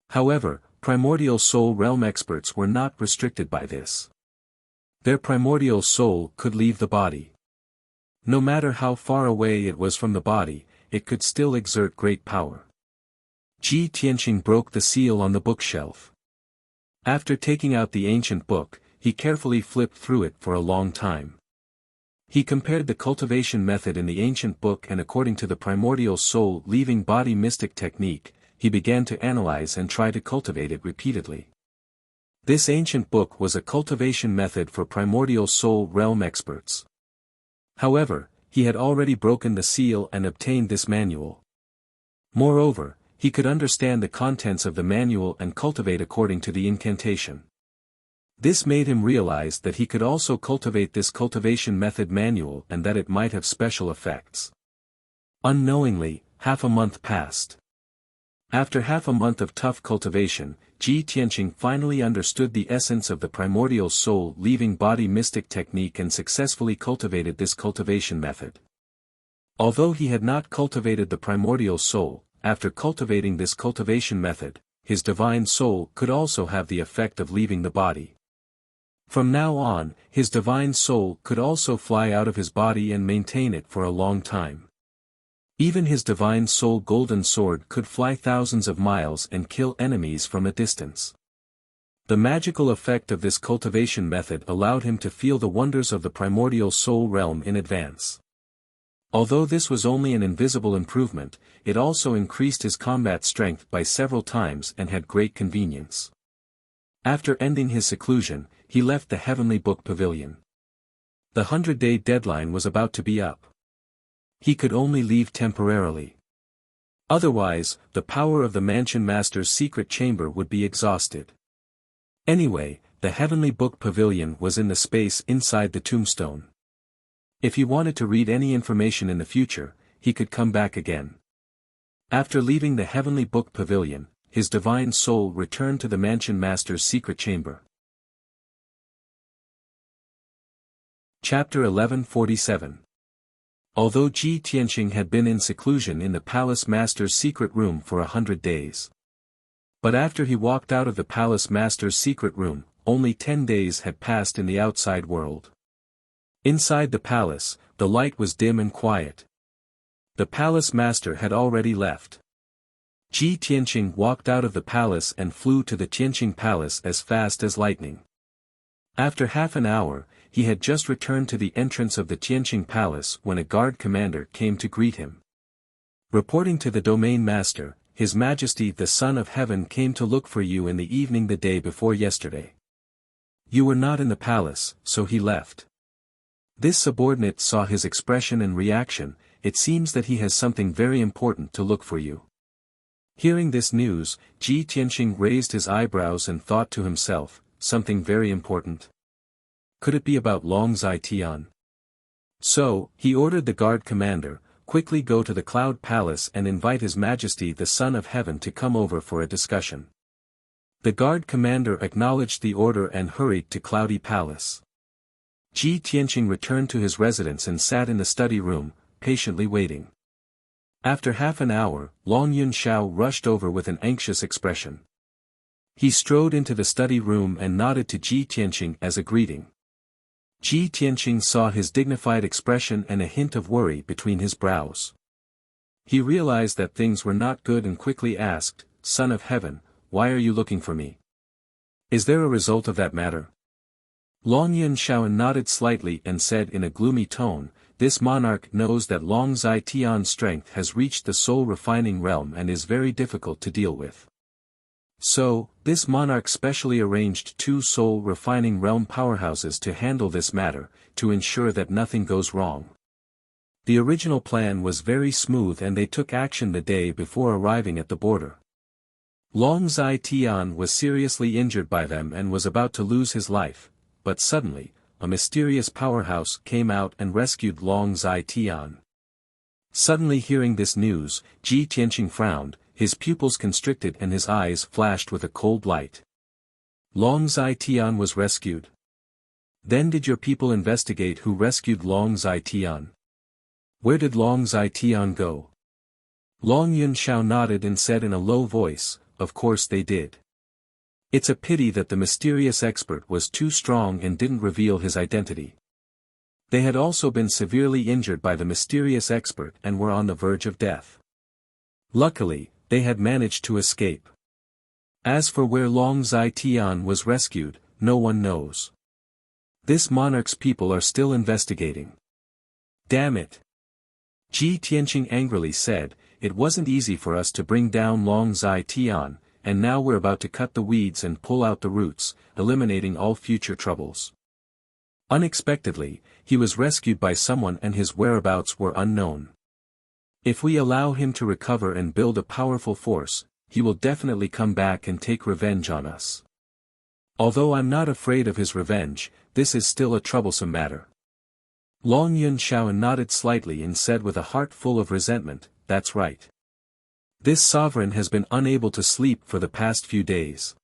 However, primordial soul realm experts were not restricted by this. Their primordial soul could leave the body. No matter how far away it was from the body, it could still exert great power. Ji Tianqing broke the seal on the bookshelf. After taking out the ancient book, he carefully flipped through it for a long time. He compared the cultivation method in the ancient book and according to the primordial soul leaving body mystic technique, he began to analyze and try to cultivate it repeatedly. This ancient book was a cultivation method for primordial soul realm experts. However, he had already broken the seal and obtained this manual. Moreover, he could understand the contents of the manual and cultivate according to the incantation. This made him realize that he could also cultivate this cultivation method manual and that it might have special effects. Unknowingly, half a month passed. After half a month of tough cultivation, Ji Tianqing finally understood the essence of the primordial soul leaving body mystic technique and successfully cultivated this cultivation method. Although he had not cultivated the primordial soul, after cultivating this cultivation method, his divine soul could also have the effect of leaving the body. From now on, his divine soul could also fly out of his body and maintain it for a long time. Even his divine soul golden sword could fly thousands of miles and kill enemies from a distance. The magical effect of this cultivation method allowed him to feel the wonders of the primordial soul realm in advance. Although this was only an invisible improvement, it also increased his combat strength by several times and had great convenience. After ending his seclusion, he left the Heavenly Book Pavilion. The 100-day deadline was about to be up. He could only leave temporarily. Otherwise, the power of the Mansion Master's secret chamber would be exhausted. Anyway, the Heavenly Book Pavilion was in the space inside the tombstone. If he wanted to read any information in the future, he could come back again. After leaving the Heavenly Book Pavilion, his divine soul returned to the Mansion Master's secret chamber. Chapter 1147. Although Ji Tianqing had been in seclusion in the palace master's secret room for 100 days. But after he walked out of the palace master's secret room, only 10 days had passed in the outside world. Inside the palace, the light was dim and quiet. The palace master had already left. Ji Tianqing walked out of the palace and flew to the Tianqing palace as fast as lightning. After half an hour, he had just returned to the entrance of the Tianqing palace when a guard commander came to greet him. Reporting to the domain master, His Majesty the Son of Heaven came to look for you in the evening the day before yesterday. You were not in the palace, so he left. This subordinate saw his expression and reaction. It seems that he has something very important to look for you. Hearing this news, Ji Tianqing raised his eyebrows and thought to himself, something very important? Could it be about Long Zai-Tian? So, he ordered the guard commander, quickly go to the Cloud Palace and invite His Majesty the Son of Heaven to come over for a discussion. The guard commander acknowledged the order and hurried to Cloudy Palace. Ji Tianqing returned to his residence and sat in the study room, patiently waiting. After half an hour, Long Yunxiao rushed over with an anxious expression. He strode into the study room and nodded to Ji Tianqing as a greeting. Ji Tianqing saw his dignified expression and a hint of worry between his brows. He realized that things were not good and quickly asked, Son of Heaven, why are you looking for me? Is there a result of that matter? Long Yunxiao nodded slightly and said in a gloomy tone, this monarch knows that Long Zai-Tian's strength has reached the soul-refining realm and is very difficult to deal with. So, this monarch specially arranged 2 soul-refining realm powerhouses to handle this matter, to ensure that nothing goes wrong. The original plan was very smooth and they took action the day before arriving at the border. Long Zai-Tian was seriously injured by them and was about to lose his life, but suddenly, a mysterious powerhouse came out and rescued Long Zai-Tian. Suddenly hearing this news, Ji Tianqing frowned, his pupils constricted and his eyes flashed with a cold light. Long Zai-Tian was rescued. Then did your people investigate who rescued Long Zai-Tian? Where did Long Zai-Tian go? Long Yunxiao nodded and said in a low voice, of course they did. It's a pity that the mysterious expert was too strong and didn't reveal his identity. They had also been severely injured by the mysterious expert and were on the verge of death. Luckily, they had managed to escape. As for where Long Zai-Tian was rescued, no one knows. This monarch's people are still investigating. Damn it! Ji Tianqing angrily said, it wasn't easy for us to bring down Long Zai-Tian, and now we're about to cut the weeds and pull out the roots, eliminating all future troubles. Unexpectedly, he was rescued by someone and his whereabouts were unknown. If we allow him to recover and build a powerful force, he will definitely come back and take revenge on us. Although I'm not afraid of his revenge, this is still a troublesome matter. Long Yunxiao nodded slightly and said with a heart full of resentment, that's right. This sovereign has been unable to sleep for the past few days.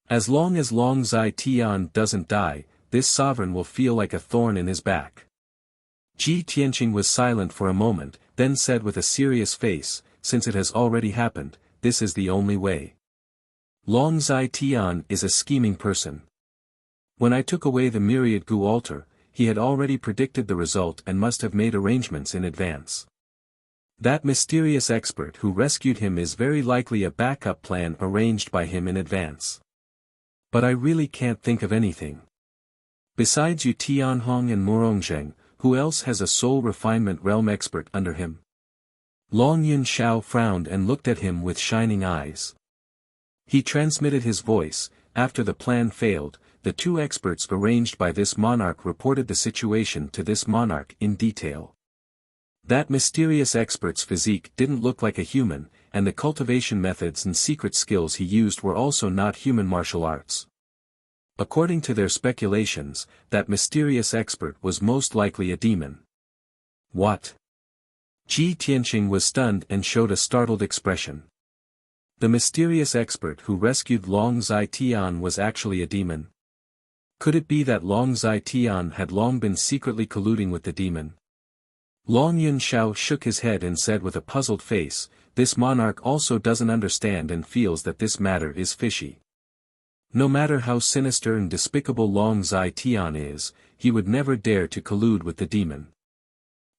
As long as Long Zai-Tian doesn't die, this sovereign will feel like a thorn in his back. Ji Tianqing was silent for a moment, then said with a serious face, since it has already happened, this is the only way. Long Zai-Tian is a scheming person. When I took away the myriad gu altar, he had already predicted the result and must have made arrangements in advance. That mysterious expert who rescued him is very likely a backup plan arranged by him in advance. But I really can't think of anything. Besides Yu Tianhong and Morongjeng, who else has a soul refinement realm expert under him? Long Yunxiao frowned and looked at him with shining eyes. He transmitted his voice. After the plan failed, the 2 experts arranged by this monarch reported the situation to this monarch in detail. That mysterious expert's physique didn't look like a human, and the cultivation methods and secret skills he used were also not human martial arts. According to their speculations, that mysterious expert was most likely a demon. What? Ji Tianqing was stunned and showed a startled expression. The mysterious expert who rescued Long Zai-Tian was actually a demon. Could it be that Long Zai had long been secretly colluding with the demon? Long Yunxiao shook his head and said with a puzzled face, "This monarch also doesn't understand and feels that this matter is fishy. No matter how sinister and despicable Long Zai is, he would never dare to collude with the demon.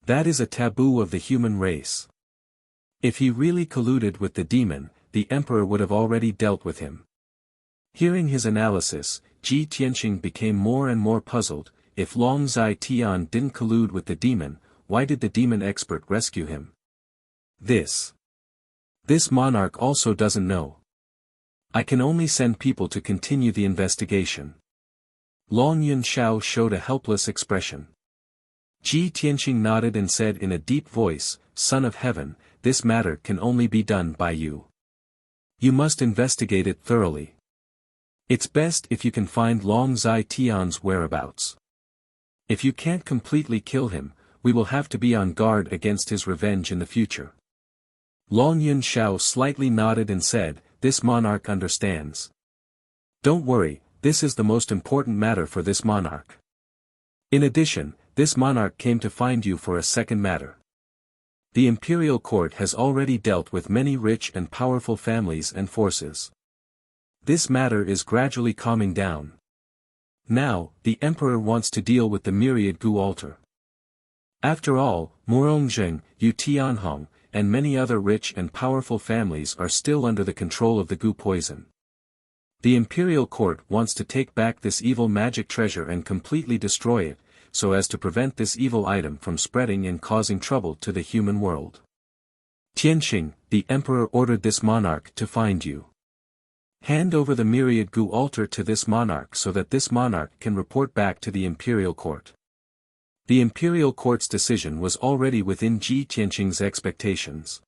That is a taboo of the human race. If he really colluded with the demon, the emperor would have already dealt with him." Hearing his analysis, Ji Tianqing became more and more puzzled. If Long Zai didn't collude with the demon, why did the demon expert rescue him? This monarch also doesn't know. I can only send people to continue the investigation. Long Yunxiao showed a helpless expression. Ji Tianqing nodded and said in a deep voice, "Son of Heaven, this matter can only be done by you. You must investigate it thoroughly. It's best if you can find Long Zai's whereabouts. If you can't completely kill him, we will have to be on guard against his revenge in the future." Long Yunxiao slightly nodded and said, "This monarch understands. Don't worry, this is the most important matter for this monarch. In addition, this monarch came to find you for a second matter. The imperial court has already dealt with many rich and powerful families and forces. This matter is gradually calming down. Now, the emperor wants to deal with the myriad Gu altar. After all, Murongzheng, Yu Tianhong, and many other rich and powerful families are still under the control of the Gu poison. The imperial court wants to take back this evil magic treasure and completely destroy it, so as to prevent this evil item from spreading and causing trouble to the human world. Tianqing, the emperor ordered this monarch to find you. Hand over the myriad Gu altar to this monarch so that this monarch can report back to the imperial court." The imperial court's decision was already within Ji Tianqing's expectations.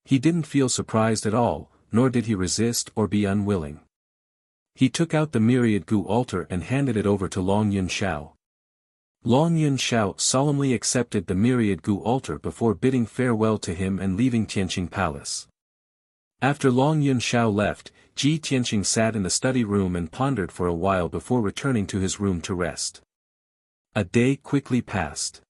He didn't feel surprised at all, nor did he resist or be unwilling. He took out the myriad Gu altar and handed it over to Long Yunxiao. Long Yunxiao solemnly accepted the myriad Gu altar before bidding farewell to him and leaving Tianqing Palace. After Long Yunxiao left, Ji Tianqing sat in the study room and pondered for a while before returning to his room to rest. A day quickly passed.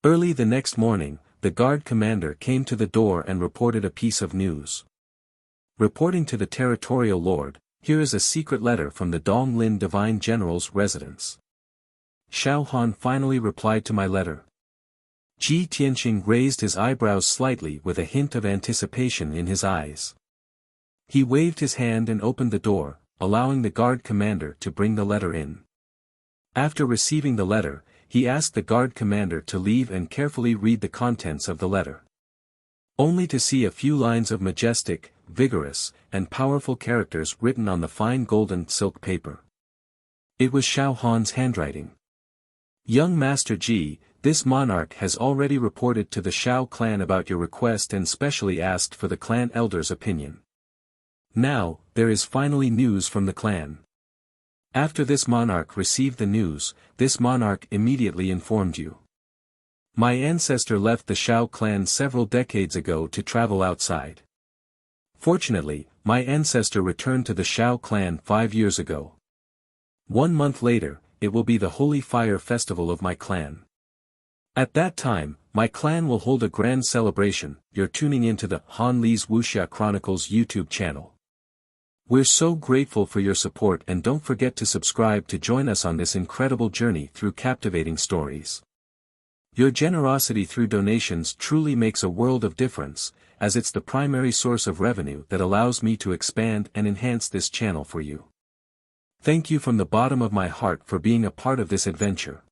Early the next morning, the guard commander came to the door and reported a piece of news. Reporting to the territorial lord, "Here is a secret letter from the Donglin Divine General's residence." Xiao Han finally replied to my letter. Ji Tianqing raised his eyebrows slightly with a hint of anticipation in his eyes. He waved his hand and opened the door, allowing the guard commander to bring the letter in. After receiving the letter, he asked the guard commander to leave and carefully read the contents of the letter. Only to see a few lines of majestic, vigorous, and powerful characters written on the fine golden silk paper. It was Xiao Han's handwriting. "Young Master Ji, this monarch has already reported to the Xiao clan about your request and specially asked for the clan elder's opinion. Now, there is finally news from the clan. After this monarch received the news, this monarch immediately informed you. My ancestor left the Xiao clan several decades ago to travel outside. Fortunately, my ancestor returned to the Xiao clan 5 years ago. 1 month later, it will be the Holy Fire Festival of my clan. At that time, my clan will hold a grand celebration. You're tuning into the Han Li's Wuxia Chronicles YouTube channel. We're so grateful for your support and don't forget to subscribe to join us on this incredible journey through captivating stories. Your generosity through donations truly makes a world of difference, as it's the primary source of revenue that allows me to expand and enhance this channel for you. Thank you from the bottom of my heart for being a part of this adventure.